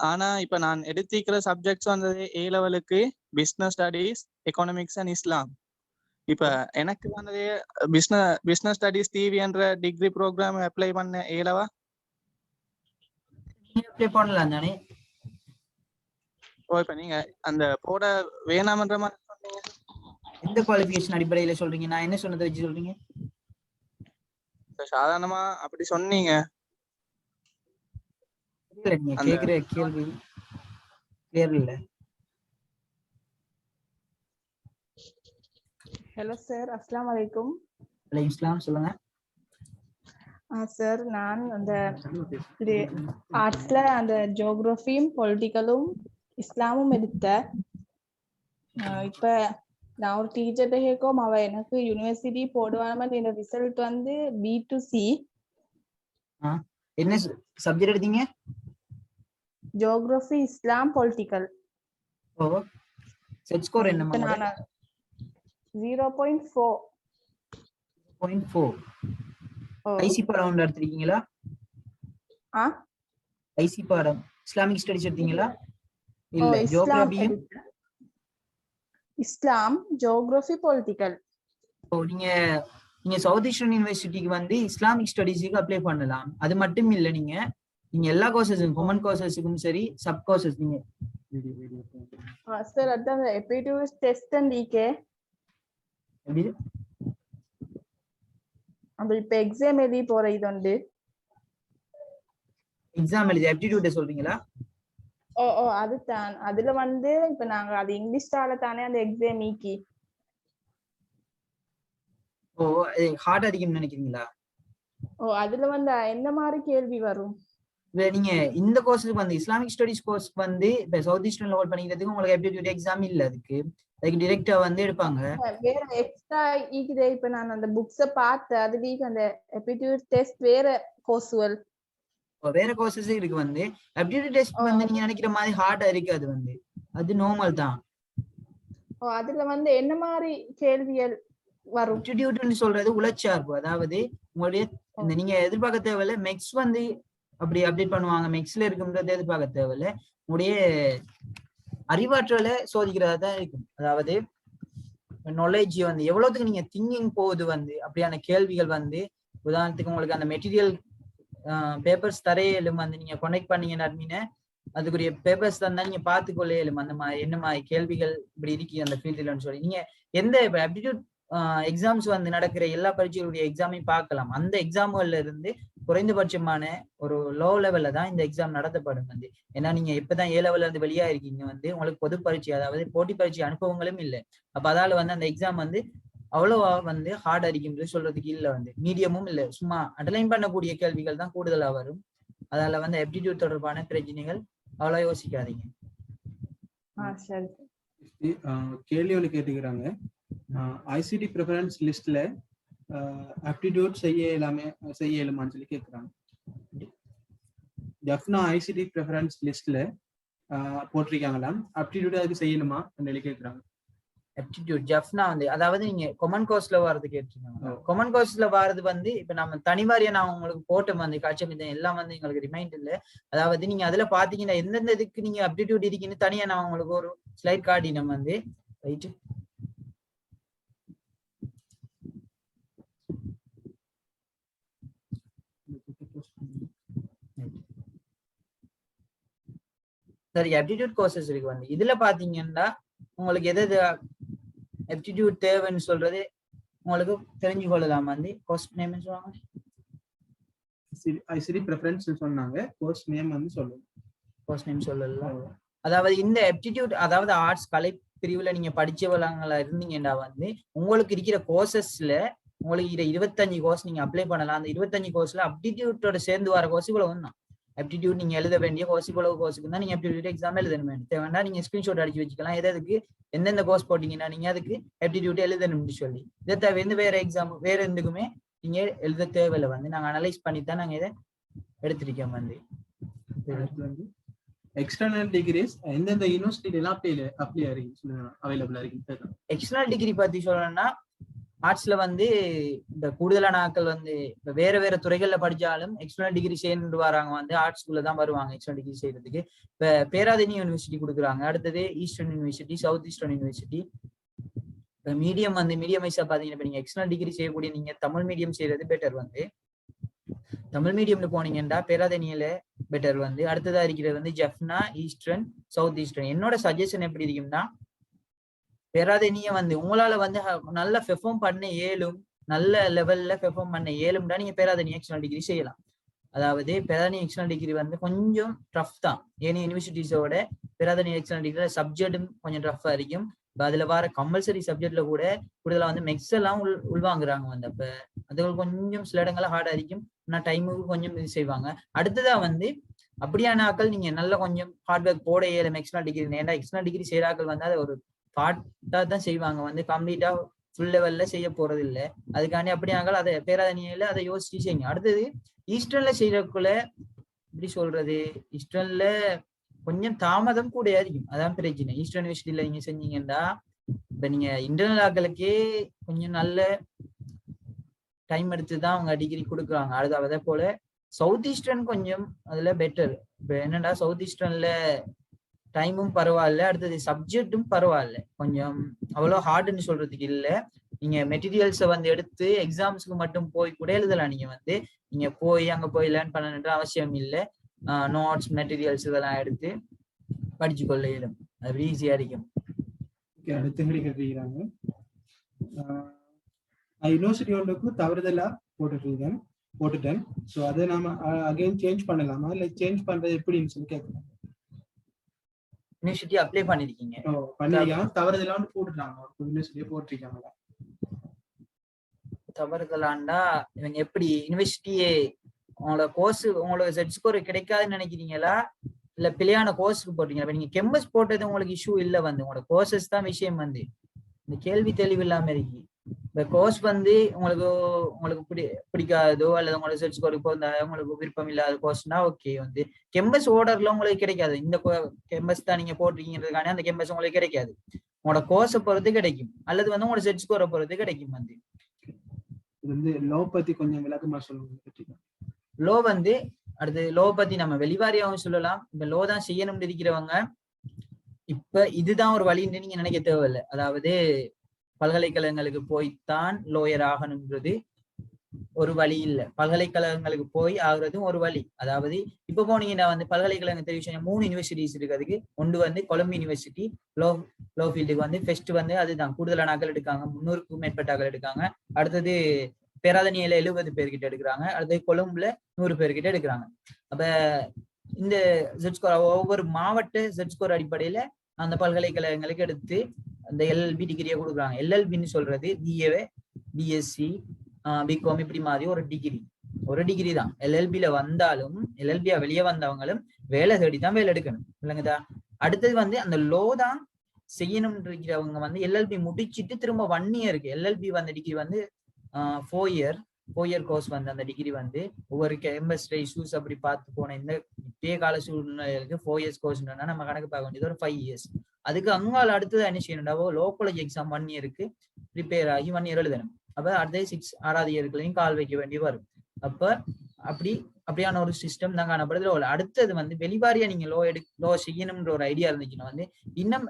ஆனா இப்ப நான் எடுத்திருக்கிற சப்ஜெக்ட்ஸ் வந்தது ஏ லெவலுக்கு பிசினஸ் ஸ்டடீஸ் எக்கனாமிக்ஸ் அண்ட் இஸ்லாம். இப்ப எனக்கு வந்தது பிசினஸ் ஸ்டடீஸ் டிவி என்ற டிகிரி ப்ரோக்ராம் அப்ளை பண்ண இயலவா? அப்ளை பண்ணலாம் தானே. இப்ப நீங்க அந்த போட வேணாம்ன்ற மாதிரி சொன்னீங்க. எந்த குவாலிஃபிகேஷன் அடிப்படையில சொல்றீங்க? நான் என்ன சொன்னதை வச்சு சொல்றீங்க? சாதாரணமா அப்படி சொன்னீங்க. நீங்க கேக்குற கேள்வி கிளியர் இல்ல. ஹலோ சார், அஸ்ஸலாமு அலைக்கும். வலைக்கும் சலாம், சொல்லுங்க. சார், நான் அந்த ஆர்ட்ஸ்ல அந்த ஜியோகிராஃபியும் பொலிட்டிக்கலும் இஸ்லாமும் எடுத்த. இப்ப நான் ஒரு டீச்சர்கிட்ட கேட்கும், அவ எனக்கு யூனிவர்சிட்டி போடுவாம இந்த ரிசல்ட் வந்து B2C. என்ன சப்ஜெக்ட் எடுத்தீங்க? ஜியோகிராஃபி, இஸ்லாம், பொலிட்டிக்கல். ஓ, செட் ஸ்கோர் என்னமா? 0.4. ஐசி பாடம் எடுத்திருக்கீங்களா? ஐசி பாடம் இஸ்லாமிக் ஸ்டடிஸ் எடுத்தீங்களா? இல்ல, ஜியோகிராஃபியும் இஸ்லாம், ஜியோகிராஃபி, பொலிட்டிக்கல். ஓ, நீங்க சவுத் ஈஸ்டர்ன் யூனிவர்சிட்டிக்கு வந்து இஸ்லாமிக் ஸ்டடீஸுக்கு அப்ளை பண்ணலாம். அது மட்டும் இல்ல, நீங்க எல்லா கோர்சஸுக்கும் காமன் கோர்சஸுக்கும் சரி சப் கோர்சஸ் நீங்க சார் அதான் எபிடியூட் டெஸ்ட் அண்ட் இகே அந்த இப்ப எக்ஸாம் எழுதி போற இது உண்டு. எக்ஸாம் எழுதி ஆப்டிட்யூட் சொல்றீங்களா? ஓ அதுதான். அதுல வந்து இப்ப நாங்க அது இங்கிலீஷ்ல தானே அந்த எக்ஸாம் ஈக்கி. ஓ, ஹார்ட் அடிக்கும்னு நினைக்கிறீங்களா? ஓ, அதுல வந்து என்ன மாதிரி கேள்வி வரும்? நீங்க இந்த கோர்ஸுக்கு வந்து இஸ்லாமிக் ஸ்டடிஸ் கோர்ஸ்க்கு வந்து இப்ப சவுத் ஈஸ்டர்ன் லெவல் பண்ணிக்கிறதுக்கு உங்களுக்கு ஆப்டிட்யூட் எக்ஸாம் இல்ல, அதுக்கு டைரக்டா வந்து எடுப்பாங்க. வேற எக்ஸ்ட்ரா ஈக்குதே. இப்ப நான் அந்த புக்ஸ பார்த்து அதுலீக்கு அந்த ஆப்டிட்யூட் டெஸ்ட் வேற கோர்ஸ்வல் வேற கோர்சஸ் இருக்கு. வந்து ஆப்டிட்யூட் டெஸ்ட் வந்து நீங்க நினைக்கிற மாதிரி ஹார்டா இருக்காது, வந்து அது நார்மல் தான். ஓ, அதுல வந்து என்ன மாதிரி கேள்விகள் வரும்? ஆப்டிட்யூட்னு சொல்றது உளச்சார்பு. அதாவது உங்களுடைய இந்த நீங்க எதிர்பார்க்க தேவையில்ல, மெக்ஸ் வந்து அப்படி அப்டேட் பண்ணுவாங்க. மெக்ஸ்ல இருக்கும்ன்றது எதிர்பார்க்க தேவையில்ல, உங்களுடைய அறிவாற்றலை சோதிக்கிறதா தான் இருக்கும். அதாவது நாலேஜ் வந்து எவ்வளவுக்கு நீங்க திங்கிங் போகுது வந்து அப்படியான கேள்விகள் வந்து. உதாரணத்துக்கு உங்களுக்கு அந்த மெட்டீரியல் பேப்பர்ஸ் தரையிலும் வந்து நீங்க கனெக்ட் பண்ணீங்கன்னு அட்மின அதுக்குரிய பேப்பர்ஸ் தான் நீங்க பார்த்துக்கொள்ளேலும் அந்த மாதிரி என்ன மாதிரி கேள்விகள் இப்படி இருக்கு அந்த ஃபீல்டுலன்னு சொல்லி. நீங்க எந்த ஆப்டிட்யூட் எக்ஸாம்ஸ் வந்து நடக்கிற எல்லா பரீட்சைகளுடைய எக்ஸாமையும் பார்க்கலாம். அந்த எக்ஸாம்கள்ல இருந்து குறைந்தபட்சமான ஒரு லோ லெவல்ல தான் இந்த எக்ஸாம் நடத்தப்படும் வந்து. ஏன்னா நீங்க இப்பதான் A லெவல்ல இருந்து வெளியா இருக்கீங்க வந்து, உங்களுக்கு பொது பரீட்சை அதாவது போட்டி பரீட்சை அனுபவங்களும் இல்லை. அப்ப அதால வந்து அந்த எக்ஸாம் வந்து அவ்வளவா வந்து ஹார்ட் அடிக்கும் சொல்றதுக்கு இல்ல வந்து, மீடியமும் இல்லை, சும்மா அண்டர்லைன் பண்ணக்கூடிய கேள்விகள் தான் கூடுதலா வரும். அதால வந்து ஆப்டிடியூட் தொடர்பான பிரச்சனைகள் அவ்வளவு யோசிக்காதீங்க. சரி. கேள்வி ஒன்று கேட்டுக்கிறாங்க. ஐசிடி ப்ரிஃபரன்ஸ் லிஸ்ட்ல ஆப்டிடியூட் செய்ய இயலுமான்னு சொல்லி கேட்குறாங்க. ஜப்னா ஐசிடி ப்ரிஃபரன்ஸ் லிஸ்ட்ல போட்டிருக்காங்களாம், ஆப்டிடியூட் அதுக்கு செய்யணுமா சொல்லி கேட்குறாங்க. ஆப்டிடியூட் ஜப்னா வந்து அதாவது நீங்க கொமன் கோர்ஸ்ல வர்றது கேட்டிருக்காங்க. கொமன் கோர்ஸ்ல வர்றது வந்து இப்ப நம்ம தனிவாரியா நான் உங்களுக்கு போட்டோம் வந்து காட்சி எல்லாம் வந்து எங்களுக்கு ரிமைண்ட் இல்லை. அதாவது நீங்க அதுல பாத்தீங்கன்னா எந்தெந்த இதுக்கு நீங்க ஆப்டிடியூட் இருக்கீங்கன்னு தனியா நான் உங்களுக்கு ஒரு ஸ்லைட் காட்டினோம் வந்து. ரைட்டு, சரி. ஆப்டிடியூட் கோர்சஸ் இருக்கு வந்து, இதுல பாத்தீங்கன்னா உங்களுக்கு எது ஆப்டிடியூட் தேவைன்னு சொல்றது உங்களுக்கு தெரிஞ்சு கொள்ளலாம் வந்து. கோர்ஸ் நேம் சொல்லுவாங்க, ஐசிடி ப்ரிஃபரன்ஸ் சொன்னாங்க, கோர்ஸ் நேம் வந்து சொல்லுங்க. கோர்ஸ் நேம் சொல்லலாம். அதாவது இந்த ஆப்டிடியூட் அதாவது ஆர்ட்ஸ் கலை பிரிவுல நீங்க படிச்சவங்களா இருந்தீங்கன்னா வந்து உங்களுக்கு இருக்கிற கோர்சஸ்ல உங்களுக்கு 25 கோர்ஸ் நீங்க அப்ளை பண்ணலாம். அந்த 25 கோர்ஸ்ல ஆப்டிடியூட்டோட சேர்ந்து வர கோர்ஸ் இவ்வளவு தான். ஆப்டிடியூட் நீங்க எழுத வேண்டிய கோர்ஸ் இவ்வளவு கோர்ஸுக்கு தான் நீங்க ஆப்டிடியூட் எக்ஸாம் எழுதணும். தேவைன்னா நீங்க ஸ்கிரீன்ஷாட் அடிச்சு வச்சுக்கலாம், எதுக்கு எந்தெந்த கோர்ஸ் போட்டீங்கன்னா நீங்க அதுக்கு ஆப்டிடியூட் எழுதணும்னு சொல்லி. இதை தவிர வேற எக்ஸாம் வேற எதுக்குமே நீங்க எழுத தேவையில்லை வந்து. நாங்க அனலைஸ் பண்ணித்தான் நாங்க இதை எடுத்திருக்கோம் வந்து. எக்ஸ்டர்னல் டிகிரிஸ் எந்தெந்த யூனிவர்சிட்டில எல்லாம் அப்ளை அவைலபிளா இருக்கு? எக்ஸ்டர்னல் டிகிரி பத்தி சொல்லணும்னா ஆர்ட்ஸ்ல வந்து இந்த கூடுதலான ஆட்கள் வந்து இப்ப வேற வேற துறைகள்ல படிச்சாலும் எக்ஸ்டர்னல் டிகிரி சேர்ந்து வராங்க வந்து ஆர்ட்ஸ்குள்ள தான் வருவாங்க எக்ஸ்டர்னல் டிகிரி செய்யறதுக்கு. இப்ப பேராதெனி யூனிவர்சிட்டி கொடுக்குறாங்க, அடுத்தது eastern university, south eastern university. Medium வந்து மீடியம் வைஸா பாத்தீங்கன்னா இப்ப நீங்க எக்ஸ்டர்னல் டிகிரி செய்யக்கூடிய நீங்க தமிழ் மீடியம் செய்யறது பெட்டர் வந்து. தமிழ் மீடியம்ல போனீங்கன்னா பேராதெனியில பெட்டர் வந்து. அடுத்ததா இருக்கிறது வந்து ஜெஃப்னா, ஈஸ்டர்ன், சவுத் ஈஸ்டர்ன். என்னோட சஜஷன் எப்படி இருக்கும்னா பேராதெனிய வந்து உங்களால வந்து நல்லா பெர்ஃபார்ம் பண்ண இயலும், நல்ல லெவல்ல பெர்ஃபார்ம் பண்ண இயலும்னா நீங்க பேராதெனி எக்ஸ்டர்னல் டிகிரி செய்யலாம். அதாவது பேராதெனி எக்ஸ்டர்னல் டிகிரி வந்து கொஞ்சம் டஃப் தான். ஏன்னா யூனிவர்சிட்டிஸோட பேராதெனி எக்ஸ்டர்னல் டிகிரி சப்ஜெக்டும் கொஞ்சம் டஃபா இருக்கும். அதுல வர கம்பல்சரி சப்ஜெக்ட்ல கூட கூடுதலா வந்து மெக்ஸ் எல்லாம் உள்வாங்குறாங்க வந்து. அப்ப அது கொஞ்சம் சில இடங்கள்ல ஹார்டா இருக்கும், ஆனா டைமுக்கு கொஞ்சம் இது செய்வாங்க. அடுத்ததா வந்து அப்படியான ஆக்கள் நீங்க நல்ல கொஞ்சம் ஹார்ட் ஒர்க் போட இயலும் எக்ஸ்டர்னல் டிகிரி. ஏன்னா எக்ஸ்டர்னல் டிகிரி செய்யற ஆக்கள் வந்து அதை ஒரு பார்ட்டா தான் செய்வாங்க வந்து, கம்ப்ளீட்டா ஃபுல் லெவல்ல செய்ய போறது இல்லை. அதுக்காண்டி அப்படியாங்க அதை பேராதனியில அதை யோசிச்சு செய்யுங்க. அடுத்தது ஈஸ்டர்ன்ல செய்யறதுக்குள்ள எப்படி சொல்றது, ஈஸ்டர்ன்ல கொஞ்சம் தாமதம் கூட இருக்கும், அதான் பிரச்சனை. ஈஸ்டர்ன் யூனிவர்சிட்டியில நீங்க செஞ்சீங்கன்னா இப்ப நீங்க இன்டர்னல் ஆக்களுக்கே கொஞ்சம் நல்ல டைம் எடுத்துதான் அவங்க டிகிரி கொடுக்குறாங்க. அதே போல சவுத் ஈஸ்டர்ன் கொஞ்சம் அதுல பெட்டர். இப்ப என்னடா சவுத் ஈஸ்டர்ன்ல டைமும் பரவாயில்ல, அடுத்தது சப்ஜெக்டும் பரவாயில்ல, கொஞ்சம் அவ்வளோ ஹார்டுன்னு சொல்றதுக்கு இல்லை. நீங்க மெட்டீரியல்ஸை வந்து எடுத்து எக்ஸாம்ஸ்க்கு மட்டும் போய் கூட எழுதலாம். நீங்க வந்து நீங்க போய் அங்க போய் லேர்ன் பண்ணணுன்ற அவசியம் இல்லை. நோட்ஸ் மெட்டீரியல்ஸ் இதெல்லாம் எடுத்து படிச்சு கொள்ள இயலும், அது ஈஸியா இருக்கும். அடுத்த கேள்விக்கிறாங்க, யூனிவர்சிட்டி ஒன்றுக்கு தவறுதலா போட்டுட்டேன், ஸோ அதை நாம அகைன் சேஞ்ச் பண்ணலாமா, இல்லை சேஞ்ச் பண்றது எப்படின்னு சொல்லி கேட்கலாம். யூனிவர்சிட்டி அப்ளை பண்ணிருக்கீங்க, தவறுதலான்னு போட்டுட்டாங்க, யூனிவர்சிட்டியை போட்டிருக்காங்களா? தவறுதலாண்டா இவங்க எப்படி யூனிவர்சிட்டியே உங்களோட கோர்ஸ் உங்களோட செட் ஸ்கோர் கிடைக்காதுன்னு நினைக்கிறீங்களா, இல்ல பிள்ளையான கோர்ஸுக்கு போட்டீங்களா? இப்ப நீங்க கெம்பஸ் போட்டது உங்களுக்கு இஷ்யூ இல்லை வந்து, உங்களோட கோர்சஸ் தான் விஷயம் வந்து. இந்த கேள்வி தெளிவு இல்லாம இருக்கு. இந்த கோர்ஸ் வந்து உங்களுக்கு பிடிக்காதோ அல்லது உங்களோட செட் ஸ்கோருக்கு போந்தா உங்களுக்கு விருப்பம் இல்லாத கோர்ஸ்னா ஓகே வந்து கெம்பஸ் ஓர்டர்ல உங்களுக்கு கிடைக்காது. இந்த கெம்பஸ் தான் நீங்க போட்டிருக்கீங்கிறதுக்கான அந்த கெம்பஸ் உங்களுக்கு கிடைக்காது. உங்களோட கோர்ஸை பொறுத்து கிடைக்கும், அல்லது வந்து உங்களோட செட் ஸ்கோரை பொறுத்து கிடைக்கும் வந்து. லோ பத்தி கொஞ்சம் விளக்கமா சொல்லுங்க. லோ வந்து அடுத்து லோ பத்தி நம்ம வெளிவாரியாகவும் சொல்லலாம். இந்த லோ தான் செய்யணும்னு இருக்கிறவங்க இப்ப இதுதான் ஒரு வழின்னு நீங்க நினைக்க தேவையில்லை. அதாவது பல்கலைக்கழகங்களுக்கு போய்த்தான் லோயர் ஆகணும்ன்றது ஒரு வழி இல்லை. பல்கலைக்கழகங்களுக்கு போய் ஆகுறதும் ஒரு வழி. அதாவது இப்ப போனீங்கன்னா வந்து பல்கலைக்கழகம் தெரிவிச்ச 3 யூனிவர்சிட்டிஸ் இருக்கு. அதுக்கு ஒன்று வந்து கொலம்பு யூனிவர்சிட்டி லோ ஃபீல்டுக்கு வந்து ஃபெஸ்ட் வந்து அதுதான் கூடுதலான ஆக்கள் எடுக்காங்க. 300க்கும் மேற்பட்ட ஆக்கள் எடுக்காங்க. அடுத்தது பேராதனியில 70 பேர்கிட்ட எடுக்கிறாங்க. அடுத்தது கொழும்புல 100 பேர்கிட்ட எடுக்கிறாங்க. அப்ப இந்த ஜெட் ஸ்கோர் ஒவ்வொரு மாவட்ட ஜெட் ஸ்கோர் அடிப்படையில அந்த பல்கலைக்கழகங்களுக்கு எடுத்து அந்த எல்எல்பி டிகிரியை கொடுக்குறாங்க. எல்எல்பின்னு சொல்றது பிஏ, பிஎஸ்சி, பிகாம் இப்படி மாதிரி ஒரு டிகிரி தான். எல்எல்பியில வந்தாலும் எல்எல்பியா வெளியே வந்தவங்களும் வேலை தேடிதான் வேலை எடுக்கணும் இல்லைங்கதா. அடுத்தது வந்து அந்த லோ தான் செய்யணும்னு இருக்கிறவங்க வந்து எல்எல்பி முடிச்சுட்டு திரும்ப 1 இயருக்கு எல்எல்பி வந்த டிகிரி வந்து 4 இயர் கோர்ஸ் வந்து அந்த டிகிரி வந்து ஒவ்வொரு கேம்பஸ் இஷ்யூஸ் அப்படி பார்த்து போன இந்த இப்பே கால சூழ்நிலைகளுக்கு 4 இயர்ஸ் கோர்ஸ்னா நம்ம கணக்கு பார்க்க வேண்டியது ஒரு 5 இயர்ஸ். அதுக்கு அங்கால அடுத்தது என்ன செய்யணும்டாவோ லோ காலேஜ் எக்ஸாம் 1 இயருக்கு ப்ரிப்பேர் ஆகி 1 இயர் எழுதணும். அப்ப அடுத்தது 6வது இயருக்குலையும் கால் வைக்க வேண்டி வரும். அப்ப அப்படியான ஒரு சிஸ்டம் தான் காணப்படுது. அடுத்தது வந்து வெளிவாரியா நீங்க லோ செய்யணும்ன்ற ஒரு ஐடியா இருந்துச்சுன்னா வந்து இன்னும்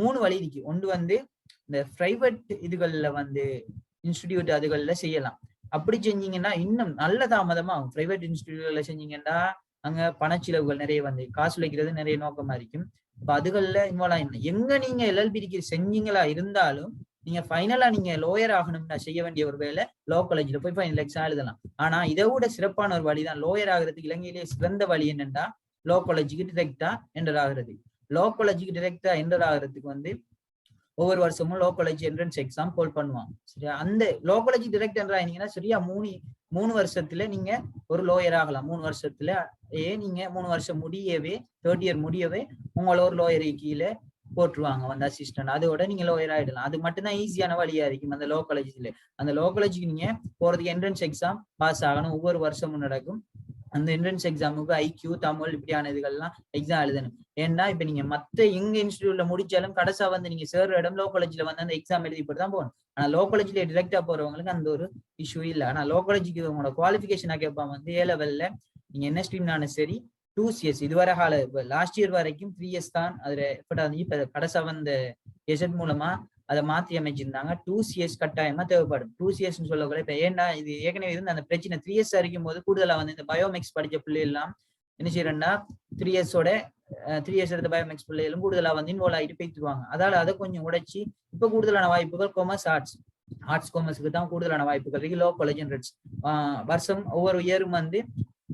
3 வழி இருக்கு. ஒன்று வந்து இந்த பிரைவேட் இதுகள்ல வந்து இன்ஸ்டிடியூட் அதுகள்ல செய்யலாம். அப்படி செஞ்சீங்கன்னா இன்னும் நல்ல தாமதமா ஆகும். பிரைவேட் இன்ஸ்டிடியூட்ல செஞ்சீங்கன்னா அங்க பணச்செலவுகள் நிறைய வந்து காசு வைக்கிறது நிறைய நோக்கமா இருக்கும். இப்ப அதுகள்ல இன்வால்வ் ஆகணும். எங்க நீங்க எல்எல்பி டிகிரி செஞ்சீங்களா இருந்தாலும் நீங்க ஃபைனலா நீங்க லோயர் ஆகணும்னா செய்ய வேண்டிய ஒரு வேலை லோ காலேஜ்ல போய் ஃபைனல் எக்ஸாம் எழுதலாம். ஆனா இதை விட சிறப்பான ஒரு வழிதான் லோயர் ஆகுறதுக்கு. இலங்கையிலேயே சிறந்த வழி என்னன்னா லோ காலேஜுக்கு டிரெக்டா என்டர் ஆகுறது. லோ காலேஜுக்கு டிரெக்டா என்டர் ஆகுறதுக்கு வந்து ஒவ்வொரு வருஷமும் லோ காலேஜ் என்ட்ரன்ஸ் எக்ஸாம் கோல் பண்ணுவாங்க. சரியா, அந்த லோ காலேஜ் டிரெக்ட் என்டர் ஆனீங்கன்னா சரியா 3 வருஷத்துல நீங்க ஒரு லோயர் ஆகலாம். 3 வருஷத்துல நீங்க 3 வருஷம் முடியவே 3rd இயர் முடியவே உங்களை ஒரு லோயர் கீழே போட்டுருவாங்க வந்து அசிஸ்டன்ட். அதோட நீங்க லோயர் ஆயிடலாம். அது மட்டும்தான் ஈஸியான வழியா இருக்கும் அந்த லோ காலேஜ்ல. அந்த லோ காலேஜுக்கு நீங்க போறதுக்கு என்ட்ரன்ஸ் எக்ஸாம் பாஸ் ஆகணும். ஒவ்வொரு வருஷமும் நடக்கும். அந்த என்ட்ரன்ஸ் எக்ஸாமுக்கு ஐக்யூ, தமிழ் இப்படியான இதுகள்லாம் எக்ஸாம் எழுதணும். ஏன்னா இப்ப நீங்க மத்த எங்க இன்ஸ்டிடியூட்ல முடிச்சாலும் கடைசா வந்து நீங்க சேர்ற இடம் லோ காலேஜ்ல வந்து அந்த எக்ஸாம் எழுதி போட்டு தான் போகணும். ஆனா லோ காலேஜ்ல டிரெக்டா போறவங்களுக்கு அந்த ஒரு இஷ்யூ இல்லை. ஆனா லோ காலேஜுக்கு உங்களோட குவாலிஃபிகேஷனா கேட்பாங்க வந்து A லெவல்ல நீங்க என்ன ஸ்ட்ரீம்னாலும் சரி 2 இயர்ஸ் இதுவரை லாஸ்ட் இயர் வரைக்கும் 3 இயர்ஸ் தான் அதுல எஃபர்ட் ஆகுது. இப்ப கடைசா வந்த எசட் மூலமா அதை மாற்றி அமைச்சிருந்தாங்க. 2 இயர்ஸ் கட்டாயமா தேவைப்படும். 2 இயர்ஸ்ன்னு சொல்லக்கூட இப்ப ஏன்னா இது ஏற்கனவே இருந்து அந்த பிரச்சனை 3 இயர்ஸ் இருக்கும் போது கூடுதலா வந்து இந்த பயோமெக்ஸ் படிச்ச பிள்ளை எல்லாம் என்ன செய்யறேன்னா 3 இயர்ஸ் எடுத்த பயோமெக்ஸ் பிள்ளைகளும் கூடுதலா வந்து இன்வால்வ் ஆகிட்டு பேசிடுவாங்க. அதால அதை கொஞ்சம் உடைச்சி இப்ப கூடுதலான வாய்ப்புகள் காமர்ஸ் ஆர்ட்ஸ் காமர்ஸுக்கு தான் கூடுதலான வாய்ப்புகள் இருக்கு. லோ காலேஜ் வருஷம் ஒவ்வொரு இயரும் வந்து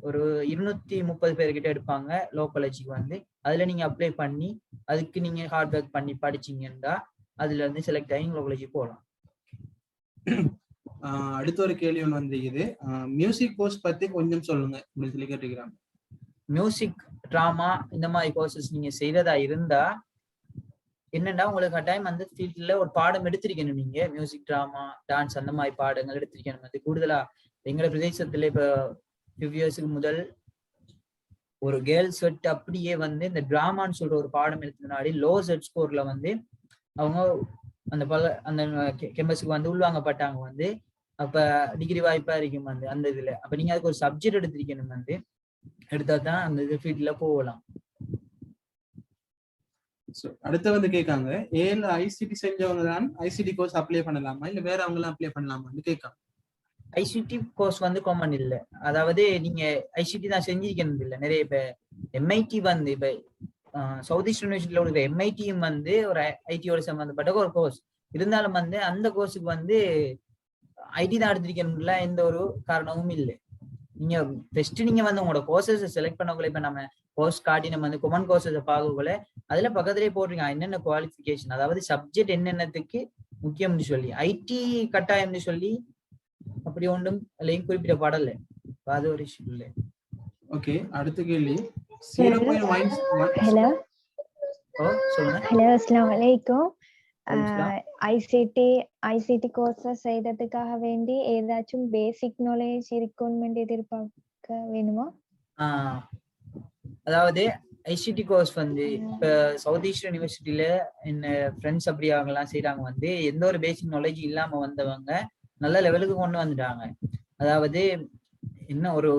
ஒரு 230 பேர்கிட்ட எடுப்பாங்க லோ காலேஜுக்கு வந்து. அதுல நீங்க அப்ளை பண்ணி அதுக்கு நீங்க ஹார்ட் ஒர்க் பண்ணி படிச்சீங்கன்னா அதுல இருந்து செலக்ட் ஆகி லோ காலேஜுக்கு போகலாம். அடுத்த ஒரு கேள்வி ஒன்று வந்திருக்குது. மியூசிக் கோர்ஸ் பத்தி கொஞ்சம் சொல்லுங்க அப்படின்னு சொல்லி கேட்டுக்கிறாங்க. மியூசிக், டிராமா இந்த மாதிரி கோர்சஸ் நீங்க செய்யறதா இருந்தா என்னன்னா உங்களுக்கு கட்டாயம் அந்த ஃபீல்ட்ல ஒரு பாடம் எடுத்திருக்கணும். நீங்க மியூசிக், டிராமா, டான்ஸ் அந்த மாதிரி பாடங்கள் எடுத்திருக்கணும். வந்து கூடுதலா எங்களை பிரதேசத்துல இப்ப 5 இயர்ஸுக்கு முதல் ஒரு கேர்ள்ஸ் செட் அப்படியே வந்து இந்த டிராமான்னு சொல்ற ஒரு பாடம் எடுத்ததுனாடி லோ செட் ஸ்கோர்ல வந்து அவங்க அந்த கேம்பஸுக்கு வந்து உள்வாங்கப்பட்டாங்க வந்து. அப்ப டிகிரி வாய்ப்பா இருக்கும் வந்து அந்த இதுல. அப்ப நீங்க அதுக்கு ஒரு சப்ஜெக்ட் எடுத்திருக்கணும் வந்து. எடுத்தா தான் அந்த இது ஃபீல்ட்ல போகலாம். அடுத்து வந்து கேட்காங்க, ஏல ஐசிடி செஞ்சவங்க தான் ஐசிடி கோர்ஸ் அப்ளை பண்ணலாமா இல்ல வேற அவங்களாம் அப்ளை பண்ணலாமான்னு கேட்காங்க. ஐசிடி கோர்ஸ் வந்து காமன் இல்லை. அதாவது நீங்க ஐசிடி தான் செஞ்சிருக்கணும் இல்லை. நிறைய இப்ப எம்ஐடி வந்து இப்ப சவுத் ஈஸ்ட் யூனிவர்சிட்டியில உள்ள எம்ஐடியும் வந்து ஒரு ஐடியோட சம்பந்தப்பட்ட ஒரு கோர்ஸ் இருந்தாலும் வந்து அந்த கோர்ஸுக்கு வந்து ஐடி தான் எடுத்திருக்கணும்ல எந்த ஒரு காரணமும் இல்லை. நீங்க ஃபர்ஸ்ட் நீங்க வந்து உங்களோட கோர்சஸ் செலக்ட் பண்ணக்குள்ள இப்ப நம்ம கோர்ஸ் காட்டி நம்ம வந்து காமன் கோர்சஸ் பார்க்கக்குள்ள அதுல பக்கத்திலே போடுறீங்க என்னென்ன குவாலிஃபிகேஷன், அதாவது சப்ஜெக்ட் என்னென்னத்துக்கு முக்கியம்னு சொல்லி ஐடி கட்டாயம்னு சொல்லி அப்படி ஒன்றும் இல்லையும் குறிப்பிடப்படல. அது ஒரு இஷ்யூ இல்லை. ஓகே, அடுத்த கேள்வி 0.1. ஹலோ சொல்லுங்க. ஹலோ, அஸ்ஸலாமு அலைக்கும். ஐசிடி கோர்ஸஸ் செய்யறதுக்காக வேண்டி ஏதாச்சும் பேசிக் நாலேஜ் இருக்கணும் எதிர்பார்க்க வேணுமா? அதாவது ஐசிடி கோர்ஸ் வந்து இப்ப சவுத் ஈஸ்ட் யூனிவர்சிட்டியில என்ன ஃப்ரெண்ட்ஸ் அப்படி அவங்கெல்லாம் செய்யறாங்க வந்து எந்த ஒரு பேசிக் நாலேஜ் இல்லாம வந்தவங்க நல்ல லெவலுக்கு கொண்டு வந்துட்டாங்க. அதாவது என்ன ஒரு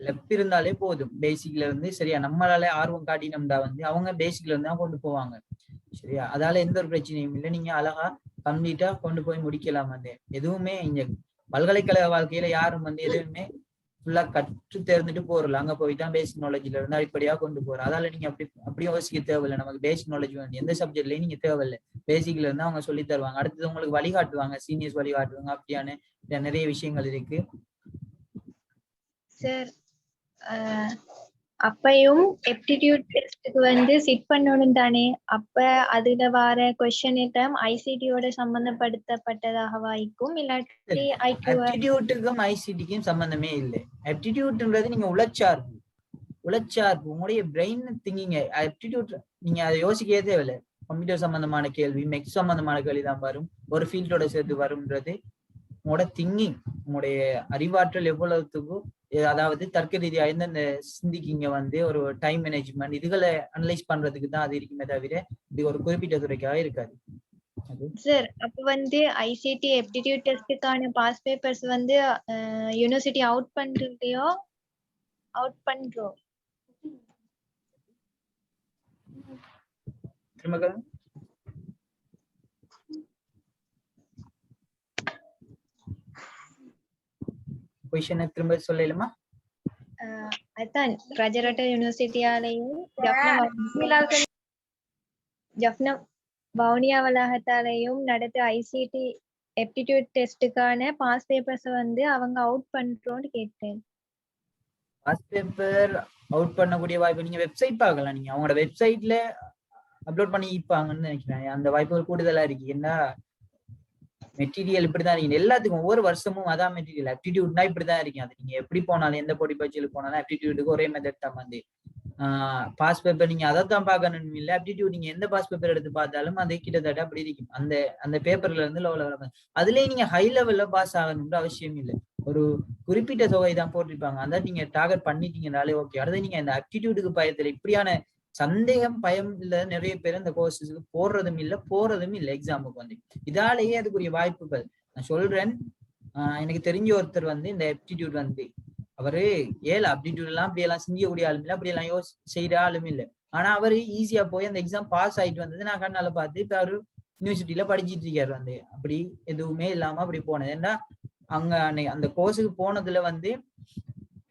லெப் இருந்தாலே போதும் பேசிக்ல இருந்து. சரியா, நம்மளால ஆர்வம் காட்டினோம்டா வந்து அவங்க பேசிக்ல இருந்து தான் கொண்டு போவாங்க. சரியா, அதால எந்த ஒரு பிரச்சனையும் இல்லை. நீங்க அழகா கம்ப்ளீட்டா கொண்டு போய் முடிக்கலாம். வந்து எதுவுமே இங்க பல்கலைக்கழக வாழ்க்கையில யாரும் வந்து எதுவுமே ஃபுல்லா கற்று தேர்ந்துட்டு போறல, அங்க போய்தான் பேசிக் நாலேஜ்ல இருந்து அடிப்படையா கொண்டு போறோம். அதால நீங்க அப்படி யோசிக்க தேவையில்லை. நமக்கு பேசிக் நாலேஜ் வேணும், எந்த சப்ஜெக்ட்லயும் நீங்க தேவையில்லை. பேசிக்ல இருந்து அவங்க சொல்லி தருவாங்க. அடுத்தது உங்களுக்கு வழிகாட்டுவாங்க, சீனியர்ஸ் வழிகாட்டுவாங்க. அப்படியான நிறைய விஷயங்கள் இருக்கு. சார் அப்பையும் எப்டிடியூட் டெஸ்ட்டுக்கு வந்து சிட் பண்ணணும் தானே? அப்ப அதுல வர கொஸ்டின் எல்லாம் ஐசிடியோட சம்பந்தப்படுத்தப்பட்டதாகவா இருக்கும், இல்லாட்டி ஆப்டிடியூட்டுக்கும் ஐசிடிக்கும் சம்பந்தமே இல்லை. ஆப்டிடியூட்ன்றது நீங்க உழைச்சார்பு உங்களுடைய பிரெயின் திங்கிங். ஆப்டிடியூட் நீங்க அதை யோசிக்கவே தேவையில்லை. கம்ப்யூட்டர் சம்பந்தமான கேள்வி, மெக்ஸ் சம்பந்தமான கேள்வி தான் வரும், ஒரு ஃபீல்டோட சேர்த்து வரும்ன்றது. உங்களோட திங்கிங், உங்களுடைய அறிவாற்றல் எவ்வளவுத்துக்கும், அதாவது தர்க்க ரீதியா எந்தெந்த சிந்திக்கிங்க வந்து ஒரு டைம் மேனேஜ்மெண்ட் இதுகளை அனலைஸ் பண்றதுக்கு தான் அது இருக்குமே தவிர இது ஒரு குறிப்பிட்ட துறைக்காக இருக்காது. சார் அப்ப வந்து ஐசிடி எப்டிடியூட் டெஸ்டுக்கான பாஸ் பேப்பர்ஸ் வந்து யூனிவர்சிட்டி அவுட் பண்றோம். திரும்ப சொல்லலுமா? அதான் ராஜரட்ட யூனிவர்சிட்டியாலையும் ஜப்னா வவுனியா வளாகத்தாலையும் நடத்த ஐசிடி எப்டிடியூட் டெஸ்டுக்கான பாஸ் பேப்பர்ஸ் வந்து அவங்க அவுட் பண்றோம்னு கேட்டேன். பாஸ் பேப்பர் அவுட் பண்ணக்கூடிய வாய்ப்பு நீங்க வெப்சைட் பார்க்கலாம். நீங்க அவங்களோட வெப்சைட்ல அப்லோட் பண்ணி இருப்பாங்கன்னு நினைக்கிறேன். அந்த வாய்ப்புகள் கூடுதலா இருக்கு. ஏன்னா மெட்டீரியல் இப்படிதான் இருக்கு எல்லாத்துக்கும். ஒவ்வொரு வருஷமும் அதான் மெட்டீரியல். ஆப்டிடியூட்னா இப்படிதான் இருக்கு. அது நீங்க எப்படி போனாலும், எந்த போட்டி பயிற்சியில் போனாலும் ஆப்டிடியூடுக்கு ஒரே மெத்தட் தான் வந்து பாஸ் பேப்பர். நீங்க அதை தான் பார்க்கணும் இல்லை. ஆப்டிடியூட் நீங்க எந்த பாஸ் பேப்பர் எடுத்து பார்த்தாலும் அது கிட்டத்தட்ட அப்படி இருக்கும். அந்த பேப்பர்ல இருந்து லெவல் அதுலயே நீங்க ஹை லெவல்ல பாஸ் ஆகணும்ன்ற அவசியம் இல்லை. ஒரு குறிப்பிட்ட தொகை தான் போட்டிருப்பாங்க. அதான் நீங்க டார்கெட் பண்ணிட்டீங்கனாலே ஓகே. அடுத்து நீங்க இந்த ஆப்டிடியூடுக்கு பயத்துல இப்படியான சந்தேகம் பயம் இல்ல நிறைய பேர் அந்த கோர்ஸஸுக்கு போறதும் இல்லை எக்ஸாமுக்கு வந்து. இதாலேயே அதுக்குரிய வாய்ப்புகள் நான் சொல்றேன். எனக்கு தெரிஞ்ச ஒருத்தர் வந்து இந்த ஆப்டிடியூட் வந்து அவரு ஆப்டிடியூட் எல்லாம் அப்படியெல்லாம் சிந்திக்கக்கூடிய ஆளும் இல்லை, அப்படியெல்லாம் செய்யற ஆளும் இல்லை. ஆனா அவரு ஈஸியா போய் அந்த எக்ஸாம் பாஸ் ஆயிட்டு வந்தது நான் கண்ணால பார்த்து இப்ப அவரு யூனிவர்சிட்டியில படிச்சிட்டு இருக்காரு வந்து. அப்படி எதுவுமே இல்லாம அப்படி போனது. ஏன்னா அங்க அந்த கோர்ஸுக்கு போனதுல வந்து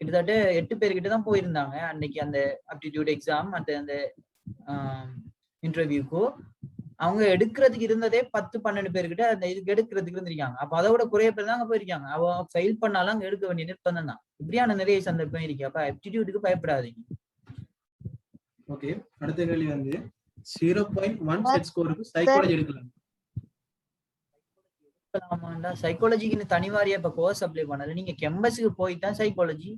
கிட்டத்தட்ட 8 பேர்கிட்ட தான் போயிருந்தாங்க அன்னைக்கு அந்த ஆப்டிடியூட் எக்ஸாம். அந்த இன்டர்வியூக்கு அவங்க எடுக்கிறதுக்கு இருந்ததே 10-12 பேர்கிட்ட அந்த இதுக்கு எடுக்கிறதுக்கு இருந்திருக்காங்க. அப்ப அதோட குறைய பேர் தான் அங்க போயிருக்காங்க. அவங்க ஃபெயில் பண்ணாலும் அங்க எடுக்க வேண்டிய நிர்பந்தம் தான். இப்படியான நிறைய சந்தர்ப்பம் இருக்கு. அப்ப ஆப்டிடியூடுக்கு பயப்படாதீங்க. ஓகே, அடுத்த கேள்வி வந்து 0.1 செட் ஸ்கோருக்கு சைக்காலஜி எடுக்கலாம். சைக்காலஜிக்கு தனிவாரியா இப்ப கோர்ஸ் அப்ளை பண்ணல. நீங்க கெம்பஸுக்கு போய் தான் சைக்காலஜி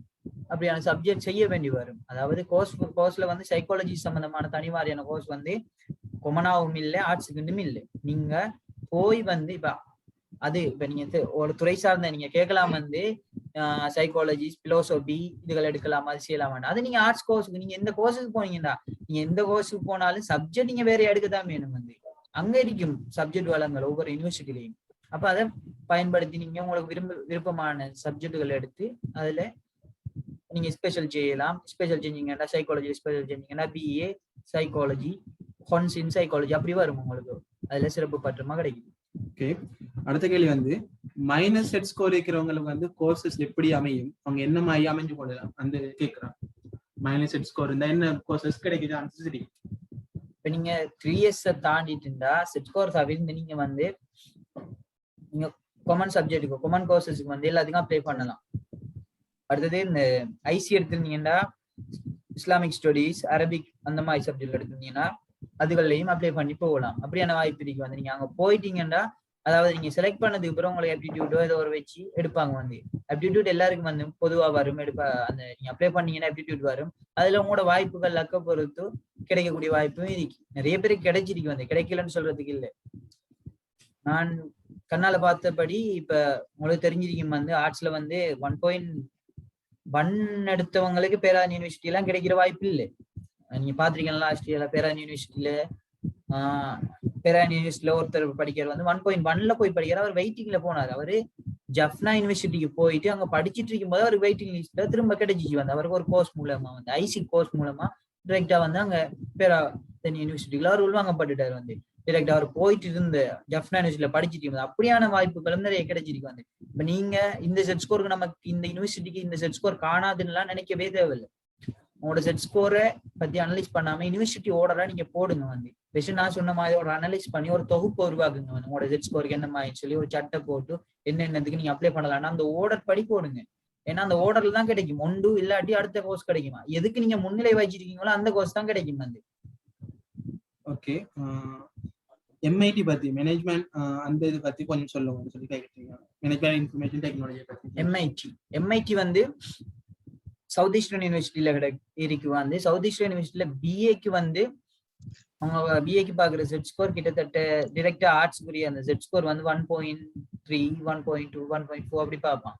அப்படியான சப்ஜெக்ட் செய்ய வேண்டி வரும். அதாவது கோர்ஸ்ல வந்து சைக்காலஜி சம்பந்தமான தனிவாரியான கோர்ஸ் வந்து கொமனாவும் இல்லை, ஆர்ட்ஸுக்குண்டும் இல்லை. நீங்க போய் வந்து இப்ப நீங்க ஒரு துறை சார்ந்த நீங்க கேட்கலாம் வந்து சைக்காலஜி, பிலோசபி இதுகள் எடுக்கலாம், அது செய்யலாம். அது நீங்க ஆர்ட்ஸ் கோர்ஸுக்கு நீங்க எந்த கோர்ஸுக்கு போனீங்கன்னா நீங்க எந்த கோர்ஸுக்கு போனாலும் சப்ஜெக்ட் நீங்க வேற எடுக்கதான் வேணும் வந்து. அங்க இருக்கும் சப்ஜெக்ட் வளங்கள் ஒவ்வொரு யூனிவர்சிட்டிலையும். அப்ப அதை பயன்படுத்தி நீங்க உங்களுக்கு விருப்பமான சப்ஜெக்டுகள் எடுத்து அதுல நீங்க ஸ்பெஷல் செய்யலாம். ஸ்பெஷல் செஞ்சீங்கன்னா சைக்காலஜி ஸ்பெஷல் செஞ்சீங்கன்னா BA psychology, honours in psychology அப்படி வரும் உங்களுக்கு. அதுல சிறப்பு பற்றமா கிடைக்கும். ஓகே, அடுத்த கேள்வி வந்து மைனஸ் செட் ஸ்கோர் இருக்கிறவங்களுக்கு வந்து கோர்சஸ் எப்படி அமையும், அவங்க என்ன மாதிரி அமைஞ்சு கொள்ளலாம் அந்த கேட்கறாங்க. மைனஸ் செட் ஸ்கோர் இருந்தா என்ன கோர்சஸ் கிடைக்குது சான்சஸ் இருக்கு? இப்ப நீங்க 3 இயர்ஸ் தாண்டிட்டு இருந்தா செட் ஸ்கோர் தவிர்த்து நீங்க வந்து நீங்க காமன் சப்ஜெக்ட்டுக்கு காமன் கோர்சஸ்க்கு வந்து எல்லாத்துக்கும் அப்ளை பண்ணலாம். அடுத்தது இந்த ஐசி எடுத்திருந்தீங்கன்னா இஸ்லாமிக் ஸ்டடீஸ், அரபிக் அந்த மாதிரி சப்ஜெக்ட் எடுத்திருந்தீங்கன்னா அதுகள்லையும் அப்ளை பண்ணி போகலாம். அப்படியான வாய்ப்பு இருக்கு வந்து. நீங்க அங்க போயிட்டீங்கன்னா அதாவது நீங்க செலக்ட் பண்ணதுக்கு அப்புறம் உங்களுக்கு ஆப்டிடியூடோ ஏதோ ஒரு வச்சு எடுப்பாங்க வந்து. ஆப்டிடியூட் எல்லாருக்கும் வந்து பொதுவா வரும். அந்த நீங்க அப்ளை பண்ணீங்கன்னா ஆப்டிடியூட் வரும். அதுல உங்களோட வாய்ப்புகள் லக்க பொறுத்து கிடைக்கக்கூடிய வாய்ப்பும் இருக்கு. நிறைய பேருக்கு கிடைச்சிருக்கு வந்து, கிடைக்கலன்னு சொல்றதுக்கு இல்லை. நான் கண்ணால பார்த்தபடி இப்ப உங்களுக்கு தெரிஞ்சிருக்கும் வந்து ஆர்ட்ஸ்ல வந்து 1.1 எடுத்தவங்களுக்கு பேராதன் யூனிவர்சிட்டி எல்லாம் கிடைக்கிற வாய்ப்பு இல்லை. நீங்க பாத்திருக்கீங்களா ஆஸ்திரேலியால பேராதன் யூனிவர்சிட்டியில பேராதன் யூனிவர்சிட்டியில ஒருத்தர் படிக்கிறார் வந்து 1.1ல போய் படிக்கிறார். அவர் வெயிட்டிங்ல போனார். அவரு ஜப்னா யூனிவர்சிட்டிக்கு போயிட்டு அங்க படிச்சுட்டு இருக்கும் போது அவருக்கு வெயிட்டிங் லிஸ்ட்ல திரும்ப கிடைச்சிச்சு வந்து. அவருக்கு ஒரு கோர்ஸ் மூலமா வந்து ஐசி கோர்ஸ் மூலமா டைரக்டா வந்து அங்க பேராதன் யூனிவர்சிட்டிக்குள்ள அவர் உள்வாங்கப்பட்டுட்டார் வந்து. டிரெக்டா அவர் போயிட்டு இருந்த ஜஃப்னா யூனிவர்சிட்டியில படிச்சுட்டு இருந்தது. அப்படியான வாய்ப்புகளும் நிறைய கிடைச்சிருக்கு வந்து. இப்ப நீங்க இந்த செட் ஸ்கோருக்கு நமக்கு இந்த யூனிவர்சிட்டிக்கு இந்த செட் ஸ்கோர் காணாதுன்னு நினைக்கவே தேவையில்லை. உங்களோட செட் ஸ்கோரை பத்தி அனலைஸ் பண்ணாம யூனிவர்சிட்டி ஓர்டரா நீங்க போடுங்க வந்து. பெஸ்ட் நான் சொன்ன மாதிரி ஒரு அனலைஸ் பண்ணி ஒரு தொகுப்பு உருவாக்குங்க வந்து. உங்களோட செட் ஸ்கோருக்கு என்ன மாதிரி சொல்லி ஒரு சட்டை போட்டு என்னென்னதுக்கு நீங்க அப்ளை பண்ணலாம்னா அந்த ஓர்டர் படி போடுங்க. ஏன்னா அந்த ஓர்டர்ல தான் கிடைக்கும். ஒன்று இல்லாட்டி அடுத்த கோர்ஸ் கிடைக்குமா, எதுக்கு நீங்க முன்னிலை வச்சிருக்கீங்களோ அந்த கோர்ஸ் தான் கிடைக்கும் வந்து. ஓகே, எம்ஐடி பத்தி மேனேஜ்மெண்ட் அந்த இது பத்தி கொஞ்சம் சொல்லுங்க சொல்லி கேட்குறீங்க. மேனேஜ்மெண்ட் இன்ஃபர்மேஷன் டெக்னாலஜி பத்தி. எம்ஐடி வந்து சவுத் ஈஸ்டர்ன் யூனிவர்சிட்டியில இருக்கு வந்து. சவுத் ஈஸ்டர்ன் யூனிவர்சிட்டியில பிஏக்கு வந்து அவங்க பிஏக்கு பாக்குற செட் ஸ்கோர் கிட்டத்தட்ட டிரெக்டா ஆர்ட்ஸ்க்குரிய அந்த செட் ஸ்கோர் வந்து 1.3, 1.2, 1.4 அப்படி பார்ப்பான்.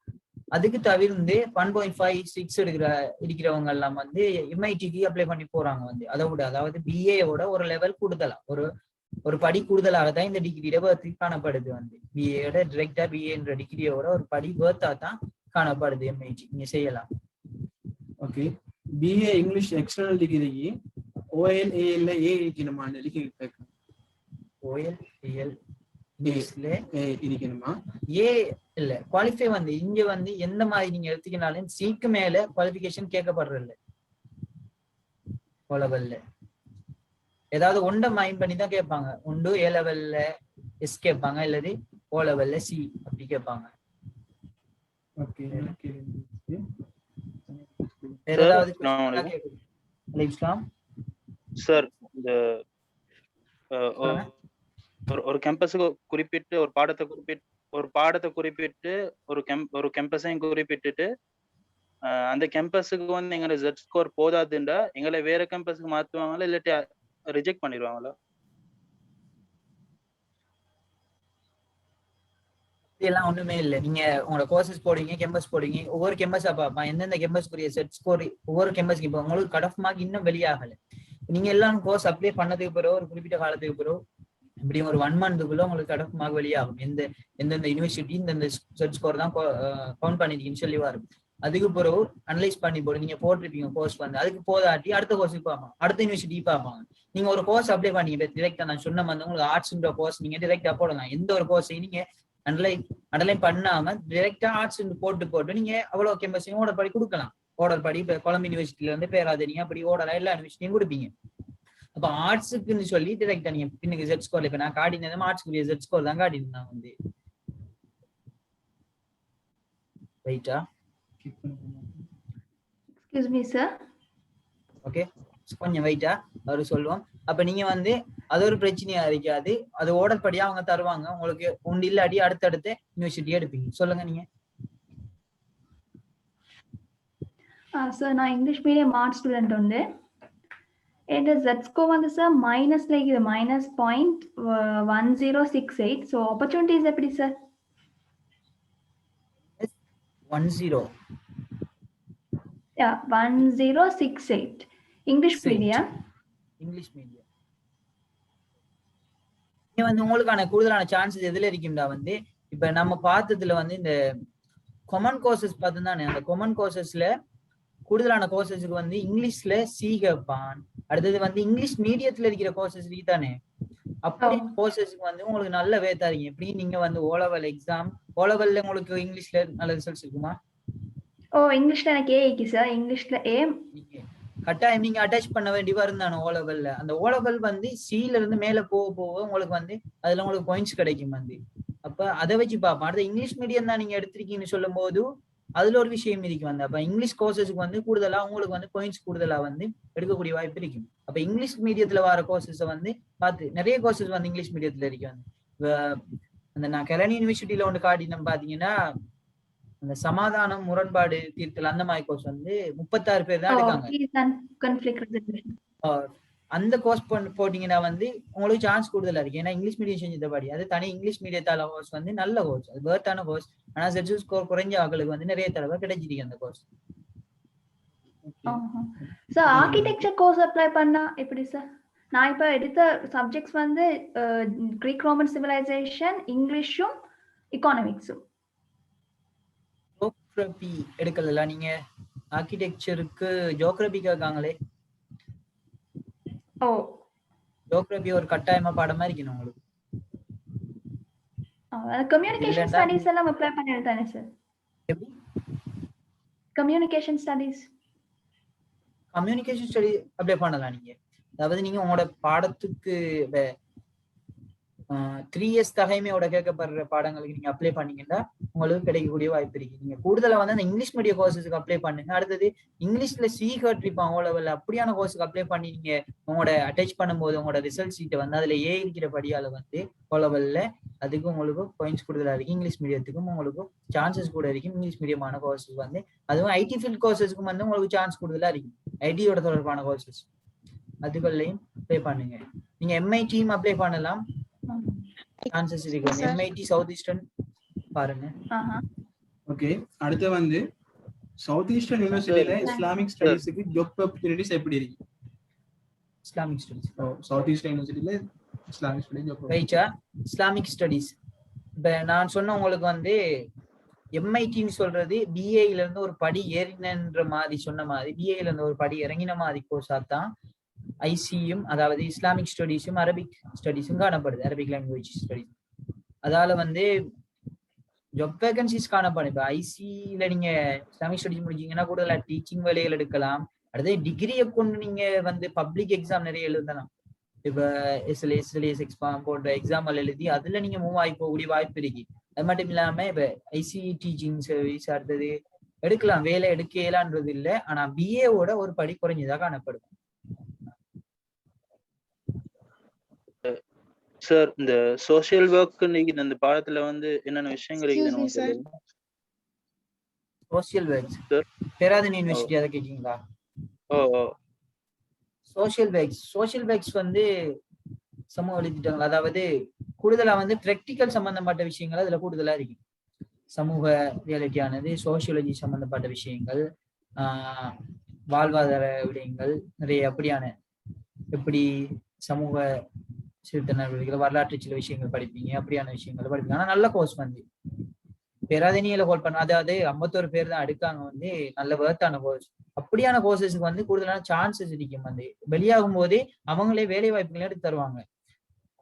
அதுக்கு தவிர்த்து 1.56 இருக்கிறவங்க எல்லாம் வந்து எம்ஐடிக்கு அப்ளை பண்ணி போறாங்க வந்து. அதாவது பிஏவோட ஒரு லெவல் கூடுதலா ஒரு படி கூடுதலாக தான் இந்த டிகிரியோட வேர்த்து காணப்படுது வந்து. பிஏயோட டிரெக்டா பிஏன்ற டிகிரியோட ஒரு படி வேர்த்தா தான் காணப்படுது எம்ஐடி. நீங்க செய்யலாம். ஓகே, பிஏ இங்கிலீஷ் எக்ஸ்டர்னல் டிகிரிக்கு OLAL ஏ இருக்கணுமா? OLAL இருக்கணுமா? ஏ இல்ல குவாலிஃபை வந்து இங்க வந்து எந்த மாதிரி நீங்க எடுத்துக்கினாலும் சிக்கு மேல குவாலிஃபிகேஷன் கேட்கப்படுறதில்ல. ஓ லெவல்ல ஏதாவது ஒன்றை மைண்ட் பண்ணி தான் கேட்பாங்க. ஒன்று ஏ லெவல்ல எஸ் கேட்பாங்க, இல்லது ஓ லெவல்ல சி அப்படி கேட்பாங்க. ஓகே, இஸ்லாம் சார், இந்த ஒரு கேம்பஸுக்கு குறிப்பிட்டு ஒரு பாடத்தை குறிப்பிட்டு ஒரு கேம்பஸையும் குறிப்பிட்டுட்டு அந்த கேம்பஸுக்கு வந்து எங்களோட ஜெட் ஸ்கோர் போதாதுண்டா எங்களை வேற கேம்பஸுக்கு மாத்துவாங்களா இல்லாட்டி ரிஜெக்ட் பண்ணிடுவாங்களா? இதெல்லாம் ஒண்ணுமே இல்லை. நீங்க உங்களோட கோர்சஸ் போடுவீங்க, கேம்பஸ் போடுவீங்க, ஒவ்வொரு கேம்பஸா பார்ப்பான் எந்தெந்த கேம்பஸ்க்குரிய செட் ஸ்கோர் ஒவ்வொரு கேம்பஸ்க்கு. இப்போ உங்களுக்கு கட் ஆஃப் மார்க் இன்னும் வெளியாகல. நீங்க எல்லாம் கோர்ஸ் அப்ளை பண்ணதுக்கு பிறகு ஒரு குறிப்பிட்ட காலத்துக்கு பிறகு இப்படி ஒரு 1 மந்த்துக்குள்ள உங்களுக்கு கட் ஆஃப் மார்க் வெளியாகும். எந்தெந்த யூனிவர்சிட்டி இந்த செட் ஸ்கோர் தான் கவுண்ட் பண்ணிருக்கீங்கன்னு சொல்லி வரும். அதுக்கு பிறகு அனலைஸ் பண்ணி போடு. நீங்க போட்டிருப்பீங்க கோர்ஸ் வந்து, அதுக்கு போதாட்டி அடுத்த கோர்ஸுக்கு பார்ப்பாங்க, அடுத்த யூனிவர்சிட்டி பார்ப்பாங்க. நீங்க ஒரு கோர்ஸ் அப்ளை பண்ணீங்க டிரெக்டா, நான் சொன்ன வந்து உங்களுக்கு ஆர்ட்ஸ்ன்ற கோர்ஸ் நீங்க டிரெக்டா போடலாம். எந்த ஒரு கோர்ஸையும் நீங்க அண்டர்லைன் பண்ணாம டிரெக்டா ஆர்ட்ஸ் போட்டு நீங்க அவ்வளவு கேம்பஸையும் ஓர்டர் படி கொடுக்கலாம். ஆர்டர் படி இப்ப கொலம்பு யூனிவர்சிட்டியில இருந்து பேராதீங்க அப்படி ஓர்டரா எல்லா யூனிவர்சிட்டியும் கொடுப்பீங்க. அப்ப ஆர்ட்ஸுக்குன்னு சொல்லி டிரெக்டா நீங்க பின்னுக்கு ஜெட் ஸ்கோர்ல இப்ப நான் காட்டினதும் ஆர்ட்ஸ்க்குரிய ஜெட் ஸ்கோர் தான் காட்டினேன் வந்து. ரைட்டா? Excuse me sir. ஓகே, கொஞ்சம் வெயிட்டா அவரு சொல்லுவோம். அப்ப நீங்க வந்து அது ஒரு பிரச்சனையா இருக்காது. அது ஓர்டர் படியா அவங்க தருவாங்க உங்களுக்கு. ஒன்று இல்லாட்டி அடுத்தடுத்த யூனிவர்சிட்டியே எடுப்பீங்க. சொல்லுங்க நீங்க. சார், நான் இங்கிலீஷ் மீடியம் ஆர்ட்ஸ் ஸ்டூடெண்ட் உண்டு. என் ஜெட் ஸ்கோர் வந்து சார் மைனஸ்ல இருக்குது, -.1068. ஸோ ஆப்பர்ச்சுனிட்டிஸ் எப்படி சார்? 1068 English medium. வந்து உங்களுக்கான கூடுதலான சான்சஸ் எதுல இருக்கும்டா வந்து, இப்ப நம்ம பார்த்ததுல வந்து இந்த காமன் கோர்சஸ் பார்த்து தானே, அந்த காமன் கோர்சஸ்ல கூடுதலான கோர்சஸுக்கு வந்து இங்கிலீஷ்ல சி கேட்பான். அடுத்தது வந்து இங்கிலீஷ் மீடியத்துல இருக்கிற கோர்சஸ் தானே, அப்படி கோர்சஸ்க்கு வந்து உங்களுக்கு நல்ல வேத்தாரிங்க. எப்படி நீங்க வந்து ஓ லெவல் எக்ஸாம், ஓ லெவல்ல உங்களுக்கு இங்கிலீஷ்ல நல்ல ரிசல்ட்ஸ் இருக்குமா? இங்கிலீஷ்ல எனக்கு ஏ சார். இங்கிலீஷ்ல ஏ கட்டாயம் நீங்க அட்டாச் பண்ண வேண்டி வரும் தானே ஓ லெவல்ல. அந்த ஓ லெவல் வந்து சில இருந்து மேல போக உங்களுக்கு வந்து அதுல உங்களுக்கு பாயிண்ட்ஸ் கிடைக்கும் வந்து. அப்ப அதை வச்சு பார்ப்போம். அடுத்த இங்கிலீஷ் மீடியம் தான் நீங்க எடுத்திருக்கீங்கன்னு சொல்லும் போது அதுல ஒரு விஷயம் இருக்கு வந்து. அப்ப இங்கிலீஷ் கோர்சஸ்க்கு வந்து கூடுதலா உங்களுக்கு வந்து பாயிண்ட்ஸ் கூடுதலா வந்து எடுக்கக்கூடிய வாய்ப்பு இருக்கும். அப்ப இங்கிலீஷ் மீடியத்துல வர கோர்சஸ் வந்து பார்த்து நிறைய கோர்சஸ் வந்து இங்கிலீஷ் மீடியத்துல இருக்கு வந்து. அந்த நான் கெலனி யூனிவர்சிட்டியில ஒன்று காட்டினோம் பாத்தீங்கன்னா, அந்த சமாதானம் முரண்பாடு தீர்த்தல் அந்த மாதிரி கோர்ஸ் வந்து 36 பேர் தான் எடுக்காங்க. அந்த கோர்ஸ் போட்டீங்கன்னா வந்து உங்களுக்கு சான்ஸ் கூடுதலா இருக்கு. ஏன்னா இங்கிலீஷ் மீடியம் செஞ்சதபடி அது தனி இங்கிலீஷ் மீடியத்தால கோர்ஸ் வந்து நல்ல கோர்ஸ், அது வேர்த்தான கோர்ஸ். ஆனா செட் ஸ்கோர் குறைஞ்ச ஆட்களுக்கு வந்து நிறைய தடவை கிடைச்சிருக்கு அந்த course. Sir, architecture course apply பண்ணா எப்படி சார்? நான் இப்ப எடுத்த சப்ஜெக்ட்ஸ் வந்து கிரீக் ரோமன் சிவிலைசேஷன், இங்கிலீஷும் எக்கானமிக்ஸும். ஜியோகிராபி எடுக்கல நீங்க? ஆர்கிடெக்சருக்கு ஜியோகிராபி கேட்காங்களே. ஜியோகிராஃபி ஒரு கட்டாயமா பாடமா இருக்கணும் உங்களுக்கு. கம்யூனிகேஷன் இல்லண்டா ஸ்டடீஸ் எல்லாம் அப்ளை பண்ணிட்டு தானே சார்? எப்படி communication studies communication study apply பண்ணலாம் நீங்க. அதாவது நீங்க உங்களோட பாடத்துக்கு 3 இயர்ஸ் தகைமையோட கேட்கப்படுற பாடங்களுக்கு நீங்க அப்ளை பண்ணீங்கன்னா உங்களுக்கு கிடைக்கக்கூடிய வாய்ப்பு இருக்கு. நீங்க கூடுதலா வந்து அந்த இங்கிலீஷ் மீடியம் கோர்ஸஸ்க்கு அப்ளை பண்ணுங்க. அடுத்தது இங்கிலீஷ்ல கேட்டிருப்பாங்க ஓ லெவல்ல, அப்படியான கோர்ஸுக்கு அப்ளை பண்ணி நீங்க உங்களோட அட்டாச் பண்ணும்போது உங்களோட ரிசல்ட் ஷீட்டை வந்து அதுல இருக்கிற படியால வந்து ஓ லெவல்ல அதுக்கு உங்களுக்கு பாயிண்ட்ஸ் கூடுதலா இருக்கு. இங்கிலீஷ் மீடியத்துக்கும் உங்களுக்கு சான்சஸ் கூட இருக்கு. இங்கிலீஷ் மீடியமான கோர்ஸஸ் வந்து அதுவும் ஐடி ஃபீல்ட் கோர்ஸஸ்க்கும் வந்து உங்களுக்கு சான்ஸ் கூடுதலா இருக்கு. ஐடியோட தொடர்பான கோர்சஸ் அதுகள்லையும் அப்ளை பண்ணுங்க. நீங்க எம்ஐடியும் அப்ளை பண்ணலாம், சான்சஸ் இருக்கு. எம்ஐடி சவுத் ஈஸ்டர்ன் பாருங்க. ஓகே, அடுத்து வந்து சவுத் ஈஸ்டர்ன் யுனிவர்சிட்டியில இஸ்லாமிக் ஸ்டடீஸ்க்கு ஜாப் ஆப்பர்ச்சுனிட்டிஸ் எப்படி இருக்கு? இஸ்லாமிக் ஸ்டடீஸ் சவுத் ஈஸ்டர்ன் யுனிவர்சிட்டியில இஸ்லாமிக் ஸ்டடீஸ் ஜாப் ரைட்டா. இஸ்லாமிக் ஸ்டடீஸ் இப்ப நான் சொன்ன உங்களுக்கு வந்து எம்ஐடின்னு சொல்றது பிஏல இருந்து ஒரு படி ஏறினன்ற மாதிரி சொன்ன மாதிரி பிஏல இருந்து ஒரு படி இறங்கின மாதிரி கோர்ஸா தான் ஐசியும், அதாவது இஸ்லாமிக் ஸ்டடீஸும் அரபிக் ஸ்டடீஸும் காணப்படுது. அரபிக் லாங்குவேஜ் ஸ்டடீஸ் அதால வந்து ஜாப் வேகன்சிஸ் காணப்படும். இப்ப ஐசியில நீங்க இஸ்லாமிக் ஸ்டடீஸ் முடிச்சீங்கன்னா கூடுதலா டீச்சிங் வேலைகள் எடுக்கலாம். அடுத்து டிகிரியை கொண்டு நீங்க வந்து பப்ளிக் எக்ஸாம் நிறைய எழுதலாம். இப்ப எஸ்எல்எஸ் எக்ஸாம் போன்ற எக்ஸாம்பிள் எழுதி அதுல நீங்க மூவ் ஆகி போகக்கூடிய வாய்ப்பு இருக்கு. அது மட்டும் இல்லாம இப்ப ஐசி டீச்சிங் சர்வீஸ் அடுத்தது எடுக்கலாம், வேலை எடுக்கலான்றது இல்லை. ஆனா பிஏவோட ஒரு படி குறைஞ்சதா காணப்படும். சார், இந்த சோசியல் ஒர்க் இந்த பாடத்துல வந்து என்னென்ன விஷயங்கள் இருக்குன்னு சோசியல் ஒர்க்ஸ் பேராதன் யூனிவர்சிட்டி அதை கேட்டீங்களா? சோசியல் ஒர்க்ஸ் வந்து சமூக வலைத்திட்டங்கள், அதாவது கூடுதலா வந்து பிராக்டிக்கல் சம்பந்தப்பட்ட விஷயங்கள் அதுல கூடுதலா இருக்கு. சமூக ரியாலிட்டியானது, சோசியாலஜி சம்பந்தப்பட்ட விஷயங்கள், வாழ்வாதார விடயங்கள் நிறைய அப்படியான எப்படி சமூக சிறுத்த நடவடிக்கைகள், வரலாற்று சில விஷயங்கள் படிப்பீங்க, அப்படியான விஷயங்கள் படிப்பீங்க. ஆனா நல்ல கோர்ஸ் வந்து பேராதனியில ஹோல்ட் பண்ண, அதாவது 51 பேர் தான் எடுக்காங்க, வந்து நல்ல வேர்த்தான கோர்ஸ். அப்படியான கோர்சஸ்க்கு வந்து கூடுதலான சான்சஸ் இருக்கும். வந்து வெளியாகும் போதே அவங்களே வேலை வாய்ப்புகளை எடுத்து தருவாங்க.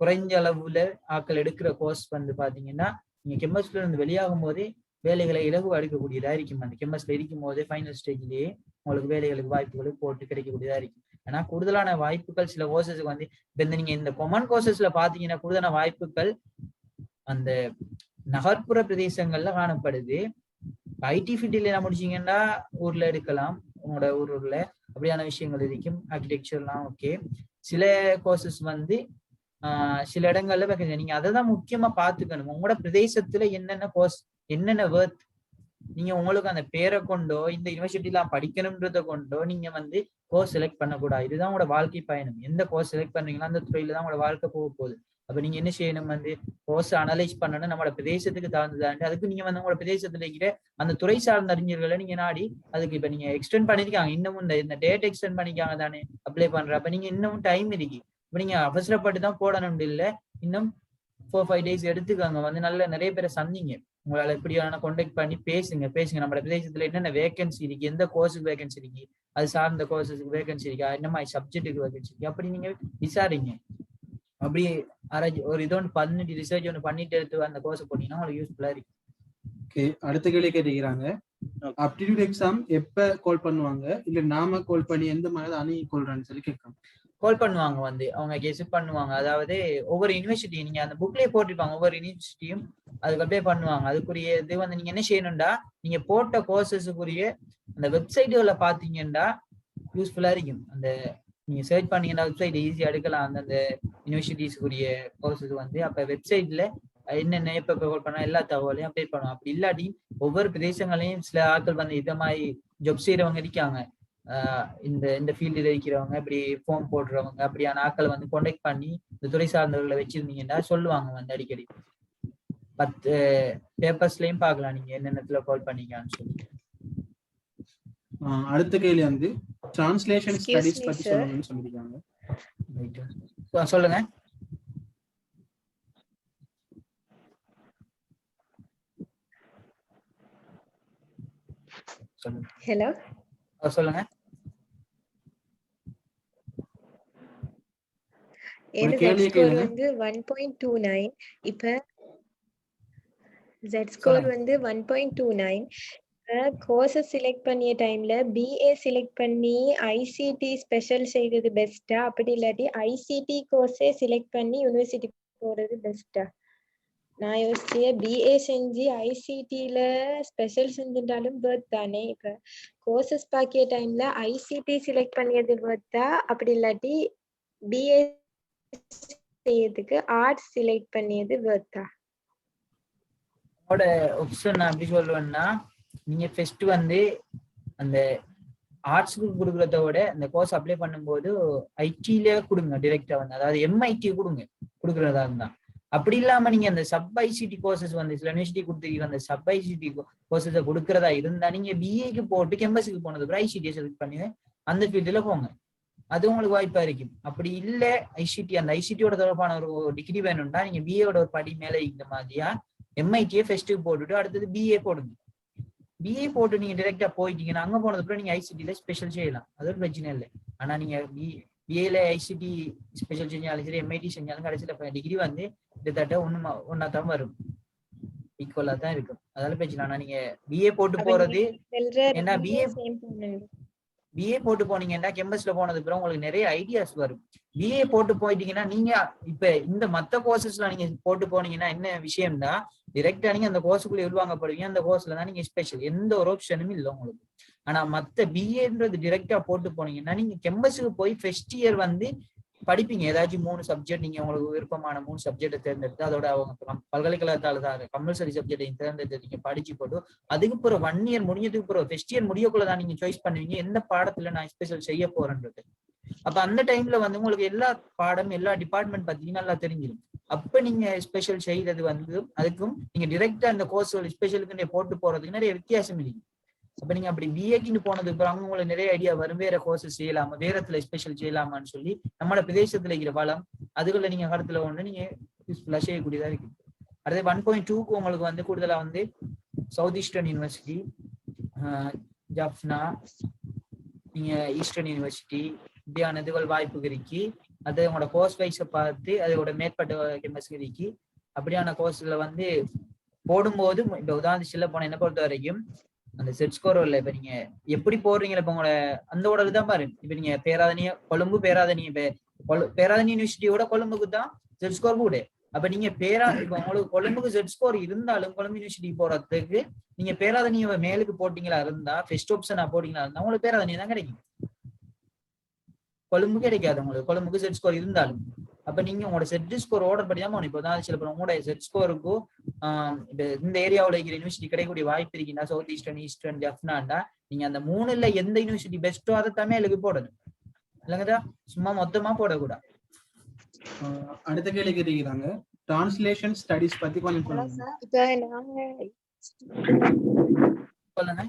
குறைஞ்ச அளவுல ஆட்கள் எடுக்கிற கோர்ஸ் வந்து பாத்தீங்கன்னா நீங்க கெமிஸ்ட்ரில இருந்து வெளியாகும் போதே வேலைகளை இலகுவா எடுக்கக்கூடியதா இருக்கும். அந்த கெமிஸ்ட்ரில இருக்கும் போதே ஃபைனல் ஸ்டேஜ்லயே உங்களுக்கு வேலைகளுக்கு வாய்ப்புகள் போட்டு கிடைக்கக்கூடியதா இருக்கும். ஆனா கூடுதலான வாய்ப்புகள் சில கோர்சஸ்க்கு வந்து இப்ப நீங்க இந்த கொமன் கோர்சஸ்ல பாத்தீங்கன்னா கூடுதலான வாய்ப்புகள் அந்த நகர்ப்புற பிரதேசங்கள்ல காணப்படுது. ஐடி ஃபீல்ட்ல என்ன முடிச்சீங்கன்னா ஊர்ல எடுக்கலாம், உங்களோட ஊர்ல அப்படியான விஷயங்கள் இருக்கும். ஆர்கிடெக்சர்லாம் ஓகே. சில கோர்சஸ் வந்து சில இடங்கள்ல நீங்க அதை தான் முக்கியமா பாத்துக்கணும். உங்களோட பிரதேசத்துல என்னென்ன கோர்ஸ், என்னென்ன ஒர்த், நீங்க உங்களுக்கு அந்த பேரை கொண்டோ இந்த யூனிவர்சிட்டில படிக்கணும்ன்றத கொண்டோ நீங்க வந்து கோர்ஸ் செலக்ட் பண்ணக்கூடாது. இதுதான் உங்களோட வாழ்க்கை பயணம். எந்த கோர்ஸ் செலக்ட் பண்றீங்களோ அந்த துறையில தான் உங்களோட வாழ்க்கை போக போகுது. அப்ப நீங்க என்ன செய்யணும், வந்து கோர்ஸ் அனலைஸ் பண்ணணும், நம்மளோட பிரதேசத்துக்கு தகுந்ததாண்டு. அதுக்கு நீங்க வந்து உங்களோட பிரதேசத்துல இருக்கிற அந்த துறை சார்ந்த அறிஞர்களை நீங்க நாடி, அதுக்கு இப்ப நீங்க எக்ஸ்டெண்ட் பண்ணிருக்காங்க, இன்னமும் இந்த டேட் எக்ஸ்டெண்ட் பண்ணிக்காங்க தானே அப்ளை பண்ற. அப்ப நீங்க இன்னமும் டைம் இருக்கு. இப்ப நீங்க அவசரப்பட்டு தான் போடணும் இல்ல, இன்னும் 4-5 days எடுத்துக்காங்க. வந்து நல்ல நிறைய பேரை சந்திங்க, உங்களால எப்படியான கான்டாக்ட் பண்ணி பேசுங்க. நம்மளோட பிரதேசத்துல என்னென்ன வேகன்சி இருக்கு, எந்த கோர்ஸுக்கு வேகன்சி இருக்கு, அது சார்ந்த கோர்ஸஸுக்கு வேகன்சி இருக்கா, என்ன மாதிரி சப்ஜெக்டுக்கு வேகன்சி இருக்கு, அப்படி நீங்க விசாரிங்க. அப்படி ஒரு இது ஒன்று பண்ணிட்டு ரிசர்ச் ஒன்று பண்ணிட்டு எடுத்து அந்த கோர்ஸ் போனீங்கன்னா உங்களுக்கு யூஸ்ஃபுல்லா இருக்கு. ஓகே, அடுத்த கேள்வி கேட்டுக்கிறாங்க. ஆப்டிடியூட் எக்ஸாம் எப்ப கால் பண்ணுவாங்க, இல்ல நாம கால் பண்ணி எந்த மாதிரி அணுகி கொள்றான்னு சொல்லி கேட்கலாம். கால் பண்ணுவாங்க, வந்து அவங்க கெஸ் பண்ணுவாங்க. அதாவது ஒவ்வொரு யூனிவர்சிட்டி நீங்க அந்த புக்லயே போட்டிருப்பாங்க, ஒவ்வொரு யூனிவர்சிட்டியும் அதுக்கு அப்ளை பண்ணுவாங்க. அதுக்குரிய இது வந்து நீங்க என்ன செய்யணும்டா, நீங்க போட்ட கோர்சஸுக்குரிய அந்த வெப்சைட்டுகளை பாத்தீங்கன்னா யூஸ்ஃபுல்லா இருக்கும். அந்த நீங்க சர்ச் பண்ணீங்கன்னா வெப்சைட் ஈஸியா எடுக்கலாம். அந்தந்த யூனிவர்சிட்டிஸ்க்குரிய கோர்ஸஸ் வந்து அப்ப வெப்சைட்ல என்னென்ன எப்ப கால் பண்ணா எல்லா தகவலையும் அப்டேட் பண்ணுவோம். அப்படி இல்லாட்டி ஒவ்வொரு பிரதேசங்களையும் சில ஆட்கள் வந்து இதை மாதிரி ஜாப் செய்யறவங்க இருக்காங்க, இந்த ஃபீல்டில் இருக்கிறவங்க, இப்படி ஃபார்ம் போடுறவங்க, அப்படியான ஆட்களை வந்து கான்டாக்ட் பண்ணி இந்த துறை சார்ந்தவர்களை வச்சிருந்தீங்கன்னா சொல்லுவாங்க. வந்து அடிக்கடி 10 பேப்பர்ஸ்லயும் பார்க்கலாம் நீங்க என்னென்னத்துல கால் பண்ணீங்கன்னு சொல்லி. அடுத்த கேள்வி வந்து டிரான்ஸ்லேஷன் ஸ்டடீஸ் பத்தி சொல்லணும்னு சொல்லிருக்காங்க. சொல்லுங்க. ஹலோ, சொல்லுங்க. ஒரு ஏன்னா கேள்வியை Z-score கேளுங்க. வந்து 1.29. இப்ப Z-score சொல்லுங்க. வந்து 1.29. கோர்சஸ் செலக்ட் பண்ணிய டைம்ல BA செலக்ட் பண்ணி ICT ஸ்பெஷல் செய்யறது பெஸ்டா, அப்படி இல்லாட்டி ICT கோர்ஸே செலக்ட் பண்ணி யூனிவர்சிட்டி போறது பெஸ்டா? நான் யோசிச்சேன் BA செஞ்சு ICTல ஸ்பெஷல் செஞ்சிருந்தாலும் worth தானே. இப்ப கோர்சஸ் பாக்கிய டைம்ல ICT செலக்ட் பண்ணியது worth-ஆ, அப்படி இல்லாட்டி BA செய்யறதுக்கு ஆர்ட்ஸ் செலக்ட் பண்ணியது worth-ஆ? உங்களோட ஆப்ஷன் நான் எப்படி சொல்லுவேன்னா, நீங்க ஃபர்ஸ்ட் வந்து அந்த ஆர்ட்ஸுக்கு கொடுக்கறத விட அந்த கோர்ஸ் அப்ளை பண்ணும்போது ஐடில கொடுங்க டிரெக்டா வந்து, அதாவது MIT கொடுக்கறதா இருந்தா. அப்படி இல்லாம நீங்க அந்த சப் ஐசிடி கோர்சஸ் வந்து சில யூனிவர்சிட்டி கொடுத்துருக்கிற அந்த சப் ஐசிடி கோர்சஸை கொடுக்கறதா இருந்தா நீங்க பிஏக்கு போட்டு கேம்பஸுக்கு போனது அப்புறம் ஐசிடியை செலக்ட் பண்ணி அந்த ஃபீல்டுல போங்க, அது உங்களுக்கு வாய்ப்பா இருக்கும். அப்படி இல்ல ஐசிடி அந்த ஐசிடியோட தொடர்பான ஒரு டிகிரி வேணும்னா நீங்க பிஏவோட ஒரு படி மேல இந்த மாதிரியா MIT ஃபர்ஸ்ட்டுக்கு போட்டுட்டு அடுத்தது BA போடுங்க. BA போட்டு நீங்க டைரக்டா போயிட்டீங்கன்னா அங்க போனது அப்புறம் நீங்க ஐசிடில ஸ்பெஷல் செய்யலாம், அது ஒரு பிரச்சனை இல்லை. ஆனா நீங்க BAல ஐசிடி ஸ்பெஷல் செஞ்சாலும் சரி MIT செஞ்சாலும் கடைசியில டிகிரி வந்து கிட்டத்தட்ட ஒன்னா தான் வரும், ஈக்குவலா தான் இருக்கும். அதனால பிரச்சனை. ஆனா நீங்க BA போட்டு போறது, ஏன்னா BA போட்டு போனீங்கன்னா கேம்பஸ்ல போனதுக்கு அப்புறம் உங்களுக்கு நிறைய ஐடியாஸ் வரும். BA போட்டு போயிட்டீங்கன்னா நீங்க இப்ப இந்த மத்த கோர்சஸ்ல நீங்க போட்டு போனீங்கன்னா என்ன விஷயம்னா டிரெக்டா நீங்க அந்த கோர்ஸுக்குள்ள உள்வாங்கப்படுவீங்க, அந்த கோர்ஸ்ல தான் நீங்க ஸ்பெஷல், எந்த ஒரு ஆப்ஷனும் இல்லை உங்களுக்கு. ஆனா மத்த BAன்றது டிரெக்டா போட்டு போனீங்கன்னா நீங்க கேம்பஸுக்கு போய் ஃபர்ஸ்ட் இயர் வந்து படிப்பீங்க. ஏதாச்சும் 3 சப்ஜெக்ட் நீங்க உங்களுக்கு விருப்பமான 3 சப்ஜெக்டை தேர்ந்தெடுத்து அதோட அவங்க பல்கலைக்கழகத்தால தான் கம்பல்சரி சப்ஜெக்டையும் தேர்ந்தெடுத்து நீங்க படிச்சு போட்டு அதுக்கு பிறகு 1 இயர் முடிஞ்சதுக்கு பிறகு ஃபர்ஸ்ட் இயர் முடியக்குள்ளதான் நீங்க சாய்ஸ் பண்ணுவீங்க எந்த பாடத்துல நான் ஸ்பெஷல் செய்ய போறேன்றது. அப்ப அந்த டைம்ல வந்து உங்களுக்கு எல்லா பாடம் எல்லா டிபார்ட்மெண்ட் பத்தி நல்லா தெரிஞ்சிடும். அப்ப நீங்க ஸ்பெஷல் செய்யறது வந்து அதுக்கும் நீங்க டிரெக்டா அந்த கோர்ஸ் ஸ்பெஷலுக்கு போட்டு போறதுக்கு நிறைய வித்தியாசம் இருக்கு. அப்ப நீங்க அப்படி பிஏக்குன்னு போனதுக்கு அப்புறம் அங்க உங்களுக்கு நிறைய ஐடியா வரும், வேற கோர்சஸ் செய்யலாமா, வேற இடத்துல ஸ்பெஷல் செய்யலாமான்னு சொல்லி நம்மளோட பிரதேசத்துல இருக்கிற வளம் அதுக்குள்ள நீங்க கடத்துல ஒண்ணு நீங்க யூஸ்ஃபுல்லா செய்யக்கூடியதா இருக்கு. அடுத்து 1.2க்கு உங்களுக்கு வந்து கூடுதலா வந்து சவுத் ஈஸ்டர்ன் யூனிவர்சிட்டி, ஜப்னா, நீங்க ஈஸ்டர்ன் யூனிவர்சிட்டி இப்படியான இதுகள் வாய்ப்பு இருக்கு. அது உங்களோட கோர்ஸ் வைஸை பார்த்து அதோட மேற்பட்ட கேம்பஸ் இருக்கு. அப்படியான கோர்ஸ்ல வந்து போடும்போது இப்ப உதாரணத்துல போன என்ன பொறுத்த வரைக்கும் அந்த செட் ஸ்கோர் இல்லை. இப்ப நீங்க எப்படி போடுறீங்களா இப்ப உங்களோட அந்த உடல் தான் பாரு. இப்ப நீங்க பேராதனிய கொழும்பு பேராதனி யூனிவர்சிட்டியோட கொழும்புக்கு தான் செட் ஸ்கோர் கூட. அப்ப நீங்க இப்ப உங்களுக்கு கொழும்புக்கு செட் ஸ்கோர் இருந்தாலும் கொழும்பு யூனிவர்சிட்டி போறதுக்கு நீங்க பேராதனிய மேலுக்கு போட்டீங்களா இருந்தா ஃபர்ஸ்ட் ஆப்ஷனா போட்டீங்களா இருந்தா உங்களுக்கு பேராதனியா தான் கிடைக்கும், கொழும்பு கிடைக்காது உங்களுக்கு கொழும்புக்கு செட் ஸ்கோர் இருந்தாலும். அப்ப நீங்க உங்களோட செட் ஸ்கோர் ஆர்டர் பண்ணி தான் போகணும். இப்போ தான் சில பேர் உங்களோட செட் ஸ்கோருக்கும் இந்த ஏரியாவில் இருக்கிற யூனிவர்சிட்டி கிடைக்கக்கூடிய வாய்ப்பு இருக்குன்னா சவுத் ஈஸ்டர்ன் ஜப்னாண்டா நீங்க அந்த 3ல எந்த யூனிவர்சிட்டி பெஸ்ட்டோ அதை தமிழுக்கு போடணும், இல்லைங்கதா சும்மா மொத்தமா போடக்கூடாது. அடுத்த கேள்வி கேட்கிறாங்க, டிரான்ஸ்லேஷன் ஸ்டடிஸ் பத்தி கொஞ்சம் சொல்லுங்க. சொல்லுங்க.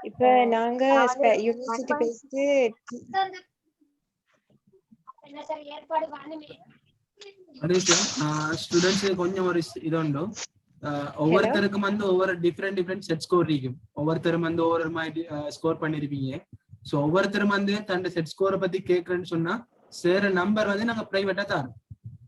இப்ப நாங்க யூனிவர்சிட்டி பேஸ்ட் ஸ்டூடெண்ட்ஸ் கொஞ்சம் ஒரு இது உண்டு, ஒவ்வொருத்தருக்கும் வந்து ஒவ்வொரு டிஃப்ரெண்ட் செட் ஸ்கோர் இருக்கும். ஒவ்வொருத்தரும் வந்து ஒவ்வொரு மாதிரி ஸ்கோர் பண்ணிருப்பீங்க. ஸோ ஒவ்வொருத்தரும் வந்து தன்னோட செட் ஸ்கோரை பத்தி கேட்கறேன்னு சொன்னா சேர நம்பர் வந்து நாங்க பிரைவேட்டா தரோம்.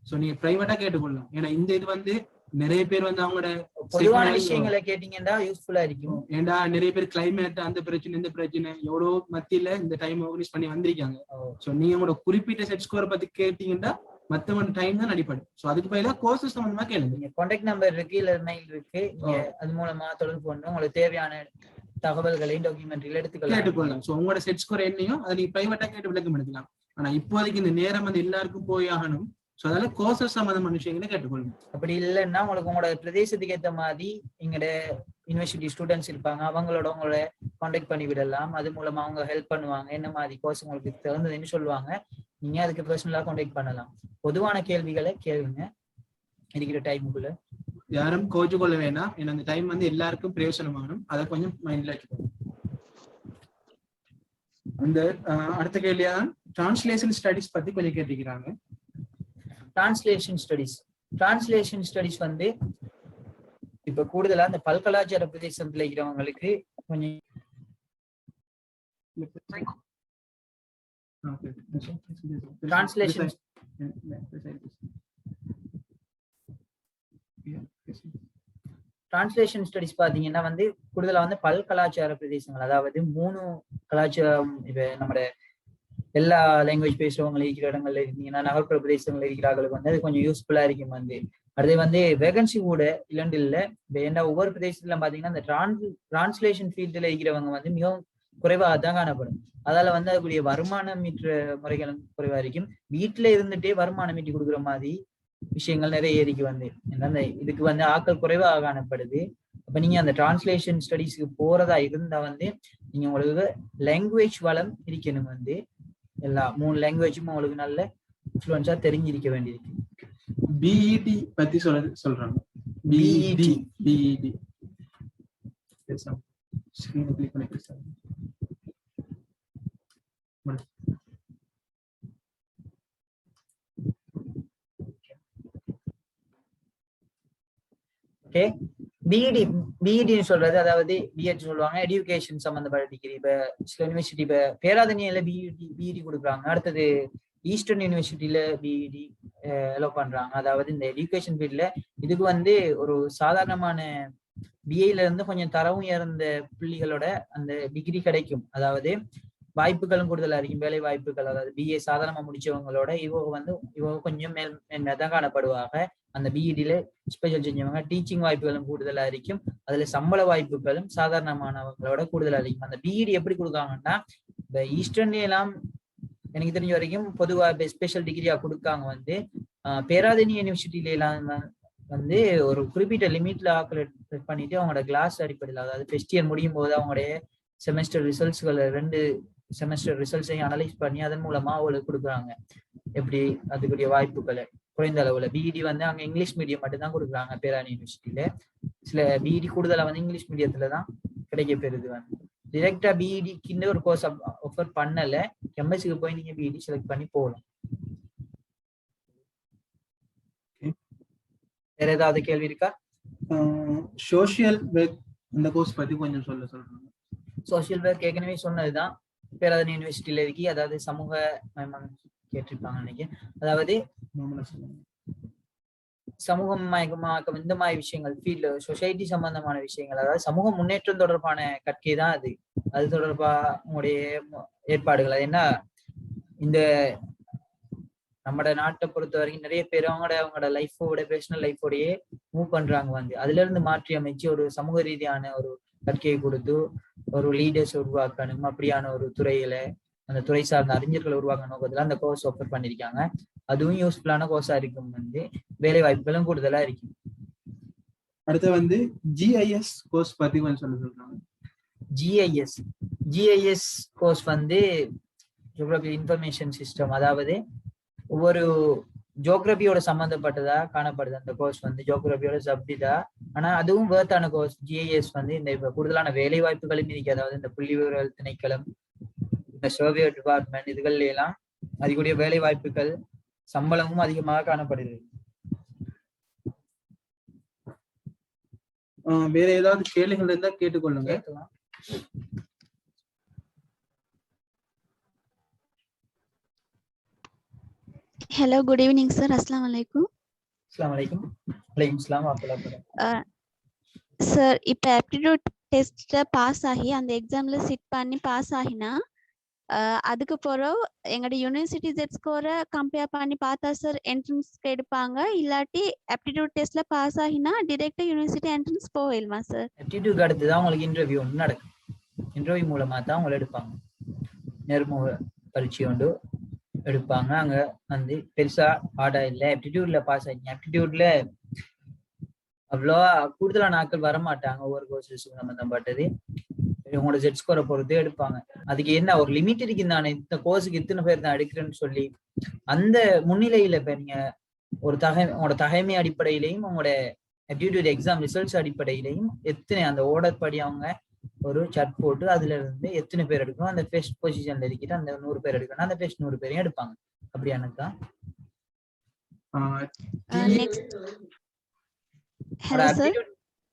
ஸோ நீங்க பிரைவேட்டா கேட்டுக்கொள்ளலாம். ஏன்னா இந்த இது வந்து நிறைய பேர் வந்து அவங்களோட பொதுவான விஷயங்களை கேட்டீங்கன்னா யூஸ்ஃபுல்லா இருக்கும். ஏண்டா நிறைய பேர் கிளைமேட் அந்த பிரச்சனை இந்த பிரச்சனை எவ்வளவு மத்தியில இந்த டைம் ஆர்கனைஸ் பண்ணி வந்திருக்காங்க. ஸோ நீங்க உங்களோட குறிப்பிட்ட செட் ஸ்கோரை பத்தி கேட்டீங்கன்னா மத்தவங்க டைம் தான் அடிப்படை. ஸோ அதுக்கு பதிலாக கோர்சஸ் சம்பந்தமா கேளுங்க. கான்டாக்ட் நம்பர் இருக்கு, இல்ல மெயில் இருக்கு, அது மூலமா தொடர்பு கொண்டு உங்களுக்கு தேவையான தகவல்களையும் டாக்குமெண்ட்ரியில கேட்டுக்கொள்ளலாம். ஸோ உங்களோட செட் ஸ்கோர் என்னையோ அதை நீங்க பிரைவேட்டா கேட்டு விளக்கம் எடுக்கலாம். ஆனா இப்போதைக்கு இந்த நேரம் வந்து எல்லாருக்கும் போய் ஆகணும். ஸோ அதனால கோர்சஸ் சம்பந்தமான விஷயங்களை கேட்டுக்கொள்ளுங்க. அப்படி இல்லைன்னா உங்களுக்கு உங்களோட பிரதேசத்துக்கு ஏற்ற மாதிரி எங்களோட யூனிவர்சிட்டி ஸ்டூடெண்ட்ஸ் இருப்பாங்க, அவங்களோட உங்களை கான்டாக்ட் பண்ணி விடலாம். அது மூலமா அவங்க ஹெல்ப் பண்ணுவாங்க, என்ன மாதிரி கோர்ஸ் உங்களுக்கு திறந்ததுன்னு சொல்லுவாங்க. நீங்க அதுக்கு பர்சனலா கான்டாக்ட் பண்ணலாம். பொதுவான கேள்விகளை கேளுங்க இருக்கிற டைமுக்குள்ள. யாரும் கோச்சு கொள்ள வேண்டாம். ஏன்னா அந்த டைம் வந்து எல்லாருக்கும் பிரயோஜனமாகணும். அதை கொஞ்சம் மைண்ட்ல வச்சுக்கோங்க. அந்த அடுத்த கேள்வியாதான் டிரான்ஸ்லேஷன் ஸ்டடிஸ் பத்தி கொஞ்சம் கேட்டிருக்கிறாங்க. டிரான்ஸ்லேஷன் ஸ்டடிஸ் வந்து இப்ப கூடுதலா இந்த பல்கலாச்சார பிரதேசத்துல இருக்கிறவங்களுக்கு கொஞ்சம் Translation. டிரான்ஸ்லேஷன் ஸ்டடிஸ் பாத்தீங்கன்னா வந்து கூடுதலா வந்து பல் கலாச்சார பிரதேசங்கள், அதாவது 3 கலாச்சாரம், இப்ப நம்ம எல்லா லாங்குவேஜ் பேசுறவங்க இருக்கிற இடங்கள்ல இருக்கீங்கன்னா நகர்ப்புற பிரதேசங்கள்ல இருக்கிறார்களுக்கு வந்து அது கொஞ்சம் யூஸ்ஃபுல்லா இருக்கும். வந்து அடுத்து வந்து வேகன்சி கூட இல்லண்டு இல்லை. ஏன்னா ஒவ்வொரு பிரதேசத்துல பாத்தீங்கன்னா இந்த டிரான்ஸ்லேஷன் ஃபீல்டுல இருக்கிறவங்க வந்து மிகவும் குறைவாக தான் காணப்படும். அதால வந்து அதுக்குரிய வருமானம் ஈற்ற முறைகளும் குறைவா இருக்கும். வீட்டுல இருந்துட்டே வருமானம் ஈட்டி கொடுக்குற மாதிரி விஷயங்கள் நிறைய ஏறிக்கு வந்து என்ன இதுக்கு வந்து ஆட்கள் குறைவாக காணப்படுது. அப்ப நீங்க அந்த டிரான்ஸ்லேஷன் ஸ்டடிஸ்க்கு போறதா இருந்தா வந்து நீங்க உங்களுக்கு லாங்குவேஜ் வளம் இருக்கணும். வந்து எல்லா 3 லாங்குவேஜும் உங்களுக்கு நல்ல இன்ஃப்ளூயன்ஸா தெரிஞ்சிருக்க வேண்டியிருக்கு. பிஇடி பத்தி சொல்றாங்க. பிஇடி ஸ்கிரீன் கிளிக் பண்ணி பேசுறாங்க. ஓகே, பிஇடின்னு சொல்றது அதாவது பிஎட் சொல்லுவாங்க, எஜுகேஷன் சம்பந்தப்பட்ட டிகிரி. இப்ப சில யூனிவர்சிட்டி இப்ப பேராதனியில பிஇடி கொடுக்குறாங்க. அடுத்தது ஈஸ்டர்ன் யூனிவர்சிட்டியில பிஇடி அலோ பண்றாங்க. அதாவது இந்த எஜுகேஷன் ஃபீல்ட்ல இதுக்கு வந்து ஒரு சாதாரணமான பிஏல இருந்து கொஞ்சம் தரம் உயர்ந்த புள்ளிகளோட அந்த டிகிரி கிடைக்கும். அதாவது வாய்ப்புகளும் கூடுதலா இருக்கும், வேலை வாய்ப்புகள். அதாவது பிஏ சாதாரணமா முடிச்சவங்களோட இவங்க கொஞ்சம் மேல்தான் காணப்படுவாங்க. அந்த பிஇடியில ஸ்பெஷல் செஞ்சவங்க டீச்சிங் வாய்ப்புகளும் கூடுதலா இருக்கும். அதுல சம்பள வாய்ப்புகளும் சாதாரணமானவங்களோட கூடுதலா இருக்கும். அந்த பிஇடி எப்படி கொடுக்காங்கன்னா, இந்த ஈஸ்டர்ன்ல எல்லாம் எனக்கு தெரிஞ்ச வரைக்கும் பொதுவா ஸ்பெஷல் டிகிரியா கொடுக்காங்க. வந்து பேராதனி யூனிவர்சிட்டியில எல்லாம் வந்து ஒரு குறிப்பிட்ட லிமிட்ல கால்குலேட் பண்ணிட்டு அவங்களோட கிளாஸ் அடிப்படையில், அதாவது ஃபர்ஸ்ட் இயர் முடியும் போது அவங்களுடைய செமஸ்டர் ரிசல்ட்ஸ்களை 2 செமஸ்டர் ரிசல்ட்ஸையும் அனலைஸ் பண்ணி அதன் மூலமா அவங்களுக்கு கொடுக்குறாங்க. எப்படி அதுக்குரிய வாய்ப்புகளை குறைந்த அளவுல. பிஇடி வந்து அங்க இங்கிலீஷ் மீடியம் மட்டும் தான் கொடுக்குறாங்க பேராதனி யூனிவர்சிட்டியில. சில பிஇடி கூடுதலா வந்து இங்கிலீஷ் மீடியத்துல தான் கிடைக்க பெறுது. வந்து டிரெக்டா பிஇடிக்கு ஒரு கோர்ஸ் ஆஃபர் பண்ணல, எம்எஸ்சிக்கு போய் நீங்க பிஇடி செலக்ட் பண்ணி போகலாம். வேற ஏதாவது கேள்வி இருக்கா? சோஷியல் ஒர்க் இந்த கோர்ஸ் பத்தி கொஞ்சம் சொல்றாங்க. சோஷியல் ஒர்க் ஏற்கனவே சொன்னதுதான், பேராதனி யூனிவர்சிட்டியில இருக்கு. அதாவது சமூக கேட்டிருப்பாங்க நினைக்கிறேன். அதாவது சமூகமயமாக்கம் இந்த மாதிரி விஷயங்கள் ஃபீல்டு சொசைட்டி சம்பந்தமான விஷயங்கள், அதாவது சமூக முன்னேற்றம் தொடர்பான கற்கை தான் அது. அது தொடர்பா உங்களுடைய ஏற்பாடுகள். அது என்ன, இந்த நம்மளோட நாட்டை பொறுத்த வரைக்கும் நிறைய பேர் அவங்களோட லைஃபோட பர்சனல் லைஃபோடையே மூவ் பண்றாங்க. வந்து அதுல இருந்து மாற்றி அமைச்சு ஒரு சமூக ரீதியான ஒரு கற்கையை கொடுத்து ஒரு லீடர்ஸ் உருவாக்கணும். அப்படியான ஒரு துறையில அந்த துறை சார்ந்த அறிஞர்களை உருவாக்க நோக்கத்துல அந்த கோர்ஸ் ஆஃபர் பண்ணிருக்காங்க. அதுவும் யூஸ்ஃபுல்லான கோர்ஸா இருக்கும். வந்து வேலை வாய்ப்புகளும் கூடுதலா இருக்கும். அடுத்து வந்து ஜிஐஎஸ் கோர்ஸ் பத்தி கொஞ்சம் சொல்றாங்க. ஜிஐஎஸ் கோர்ஸ் வந்து ஜியோகிராபி இன்ஃபர்மேஷன் சிஸ்டம், அதாவது ஒவ்வொரு ஜியோகிராபியோட சம்பந்தப்பட்டதா காணப்படுது. அந்த கோர்ஸ் வந்து ஜியோகிராபியோட சப்ஜெக்டா, ஆனா அதுவும் வேர்த்தான கோர்ஸ். ஜிஐஎஸ் வந்து இந்த கூடுதலான வேலை வாய்ப்புகளும் இருக்கு. அதாவது இந்த புள்ளி விவரல் திணைக்களம், இந்த சர்வே டிபார்ட்மெண்ட், இதுகள்ல எல்லாம் அதிகூடிய வேலை வாய்ப்புகள், சம்பளமும் அதிகமாக காணப்படுது. வேற ஏதாவது கேள்விகள் இருந்தா கேட்டுக்கொள்ளுங்க. Hello, good evening, sir. Assalamu alaikum. Assalamu alaikum. Alaikum assalam wa rahmatullah. Sir, இப்போ aptitude test பாஸ் ஆகி அந்த எக்ஸாம்ல சிட் பண்ணி பாஸ் ஆகினா அதுக்கு பிறகு எங்களோட யூனிவர்சிட்டி ஜெட் ஸ்கோரை கம்பேர் பண்ணி பார்த்தா சார் என்ட்ரன்ஸ்க்கு எடுப்பாங்க. இல்லாட்டி ஆப்டிடியூட் டெஸ்ட்ல பாஸ் ஆகினா டிரெக்டா யூனிவர்சிட்டி என்ட்ரன்ஸ் போயிடுமா சார்? ஆப்டிடியூட் அடுத்து தான் உங்களுக்கு இன்டர்வியூ ஒன்று நடக்கும். இன்டர்வியூ மூலமா தான் உங்களை எடுப்பாங்க. நேர்முக பரீட்சை ஒன்று எடுப்பாங்க. அங்க வந்து பெருசா ஹார்டா இல்லை. ஆப்டிடியூட்ல பாஸ் ஆகிங்க. ஆப்டிடியூட்ல அவ்வளோவா கூடுதலான நாட்கள் வரமாட்டாங்க. ஒவ்வொரு கோர்சஸுக்கும் சம்பந்தப்பட்டது உங்களோட ஜெட் ஸ்கோரை பொறுத்து எடுப்பாங்க. அதுக்கு என்ன ஒரு லிமிட் இருக்கு தானே, இந்த கோர்ஸுக்கு இத்தனை பேர் தான் எடுக்கிறேன்னு சொல்லி. அந்த முன்னிலையில இப்ப நீங்க ஒரு உங்களோட தகைமை அடிப்படையிலையும் உங்களோட ஆப்டிடியூட் எக்ஸாம் ரிசல்ட்ஸ் அடிப்படையிலையும் எத்தனை அந்த ஓர்டர் படி அவங்க ஒரு சட் போட்டு அதுல இருந்து எத்தனை பேர் எடுக்கணும், அந்த பெஸ்ட் பொசிஷன்ல இருக்கிட்டு அந்த 100 பேர் எடுக்கணும், அந்த பெஸ்ட் 100 பேரையும் எடுப்பாங்க. அப்படியானதுதான்.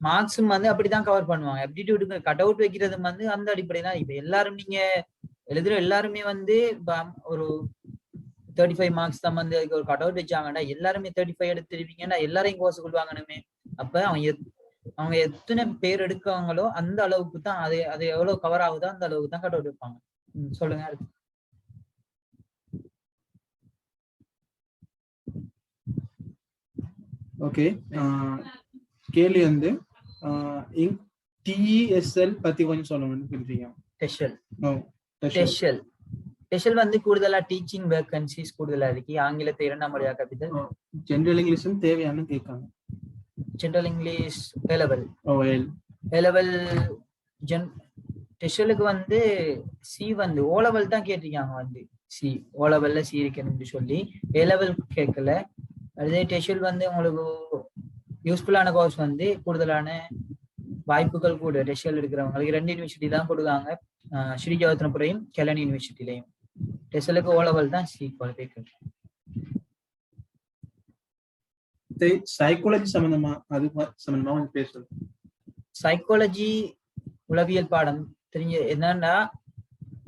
மார்க்ஸும் வந்து அப்படிதான் கவர் பண்ணுவாங்க. ஆப்டிடியூடுக்கு கட் அவுட் வைக்கிறது வந்து அந்த அடிப்படையில இப்ப எல்லாரும் நீங்க எழுதுற எல்லாருமே வந்து ஒரு 35 மார்க்ஸ் தான் வந்து ஒரு கட் அவுட் வச்சாங்கன்னா எல்லாருமே 35 எடுத்துருவீங்கன்னா எல்லாரையும் கோர்ஸுக்குள் வாங்கணுமே. அப்ப அவங்க எத்தனை பேர் எடுக்காங்களோ அந்த அளவுக்கு தான் அது எவ்வளவு கவர் ஆகுதோ அந்த அளவுக்கு தான் கட் அவுட் வைப்பாங்க. சொல்லுங்க. ஓகே, கேள்வி வந்து TESL பத்தி கொஞ்சம் சொல்லுங்க. டெஷல் வந்து கூடுதலா டீச்சிங் வேகன்சிஸ் கூடுதலா இருக்கு. ஆங்கிலத்தை 2ஆம் மொழியா கற்பித்தல். ஜெனரல் இங்கிலீஷும் தேவையானு கேட்காங்க. ஜெனரல் இங்கிலீஷ் ஏ லெவல் டெஷலுக்கு வந்து சி வந்து ஓ லெவல் தான் கேட்டிருக்காங்க. வந்து சி ஓ லெவல்ல சி இருக்கணும்னு சொல்லி ஏ லெவல் கேட்கல. அதே டெஷல் வந்து உங்களுக்கு யூஸ்ஃபுல்லான கோர்ஸ் வந்து கூடுதலான வாய்ப்புகள் கூட டெஷல் இருக்கிறவங்களுக்கு 2 யூனிவர்சிட்டி தான் கொடுக்காங்க, ஸ்ரீ ஜவஹர்லாபுரையும் கெலன் யூனிவர்சிட்டிலையும். டெஷலுக்கு ஓ லெவல் தான் சி குவாலிஃபிகேஷன். சைக்காலஜி சம்பந்தமா கொஞ்சம் பேசுறோம். சைக்காலஜி உளவியல் பாடம் தெரிஞ்ச என்னன்னா,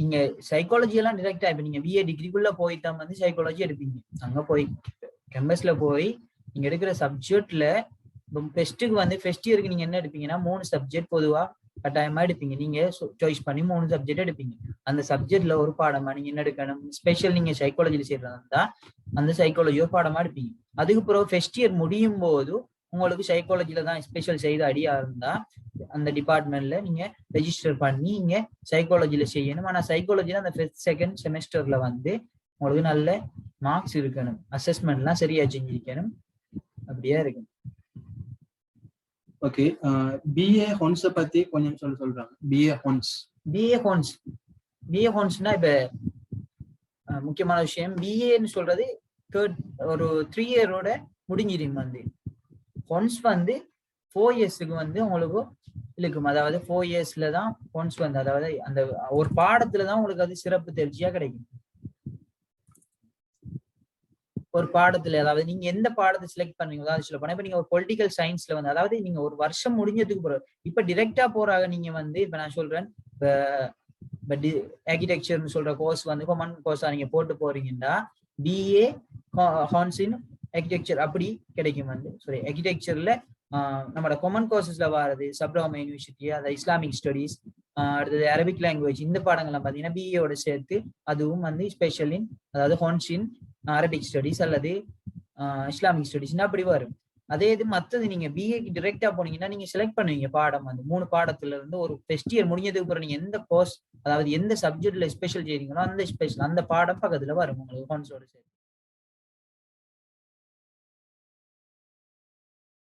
நீங்க சைக்காலஜி எல்லாம் டிரெக்டா இப்ப நீங்க BA டிகிரிக்குள்ள போய்தான் வந்து சைக்காலஜி எடுப்பீங்க. அங்க போய் கேம்பஸ்ல போய் நீங்க எடுக்கிற சப்ஜெக்ட்ல ஃபெஸ்ட்டுக்கு வந்து ஃபெஸ்ட் இயருக்கு நீங்க என்ன எடுப்பீங்கன்னா 3 சப்ஜெக்ட் பொதுவா கட்டாயமா எடுப்பீங்க. நீங்க சாய்ஸ் பண்ணி 3 சப்ஜெக்ட் எடுப்பீங்க. அந்த சப்ஜெக்ட்ல ஒரு பாடமா நீங்க என்ன எடுக்கணும், ஸ்பெஷல் நீங்க சைக்காலஜில சேர்றதா அந்த சைக்காலஜி ஒரு பாடமா எடுப்பீங்க. அதுக்கு பிறகு ஃபெஸ்ட் இயர் முடியும் போது உங்களுக்கு சைக்காலஜில தான் ஸ்பெஷல் செய்த அடியா இருந்தா அந்த டிபார்ட்மெண்ட்ல நீங்க ரெஜிஸ்டர் பண்ணி நீங்க சைக்காலஜில செய்யணும். ஆனா சைக்காலஜில அந்த செகண்ட் செமஸ்டர்ல வந்து உங்களுக்கு நல்ல மார்க்ஸ் இருக்கணும், அசஸ்மெண்ட் எல்லாம் சரியா செஞ்சிருக்கணும், அப்படியே இருக்கணும். ஓகே, BA ஹான்ஸ் பத்தி கொஞ்சம் சொல்றாங்க. BA ஹான்ஸ்னா இப்ப முக்கியமான விஷயம், BAன்னு சொல்றது ஒரு 3 இயரோட முடிஞ்சிடும். வந்து ஹான்ஸ் வந்து 4 இயர்ஸுக்கு வந்து உங்களுக்கு இருக்கும். அதாவது 4 இயர்ஸ்ல தான் ஹான்ஸ் வந்து, அதாவது அந்த ஒரு பாடத்துலதான் உங்களுக்கு அது சிறப்பு தேர்ச்சியா கிடைக்கும். ஒரு பாடத்துல, அதாவது நீங்க எந்த பாடத்தை செலக்ட் பண்ணீங்க, அதாவது சொல்ல போனா இப்ப நீங்க ஒரு பொலிட்டிக்கல் சயின்ஸ்ல வந்து, அதாவது நீங்க ஒரு வருஷம் முடிஞ்சதுக்கு பிறகு இப்ப டிரெக்டா போறாங்க. நீங்க வந்து இப்ப நான் சொல்றேன், ஆர்கிடெக்சர்னு சொல்ற கோர்ஸ் வந்து காமன் கோர்ஸா நீங்க போட்டு போறீங்கன்னா BA ஹான்ஸ் இன் ஆர்கிடெக்சர் அப்படி கிடைக்கும். வந்து சாரி, ஆர்கிடெக்சர்ல நம்மளோட காமன் கோர்சஸ்ல வர்றது சப்ரஹ்மா யூனிவர்சிட்டி, அதாவது இஸ்லாமிக் ஸ்டடீஸ், அடுத்தது அரபிக் லாங்குவேஜ், இந்த பாடங்கள்லாம் பாத்தீங்கன்னா BA-யோட சேர்த்து அதுவும் வந்து ஸ்பெஷல் இன், அதாவது ஹான்ஸ் இன் அரபிக் ஸ்டடீஸ் அல்லது இஸ்லாமிக் ஸ்டடீஸ்னா அப்படி வரும். அதே இது மற்றது நீங்க BA-க்கு டிரெக்டா போனீங்கன்னா நீங்க செலக்ட் பண்ணுவீங்க பாடம் வந்து 3 பாடத்துல இருந்து. ஒரு ஃபர்ஸ்ட் இயர் முடிஞ்சதுக்கு அப்புறம் நீங்க எந்த கோர்ஸ், அதாவது எந்த சப்ஜெக்ட்ல ஸ்பெஷல் செய்றீங்களோ அந்த ஸ்பெஷல் அந்த பாடம் பக்கத்துல வரும் உங்களுக்கு ஹான்ஸோட சேர்த்து.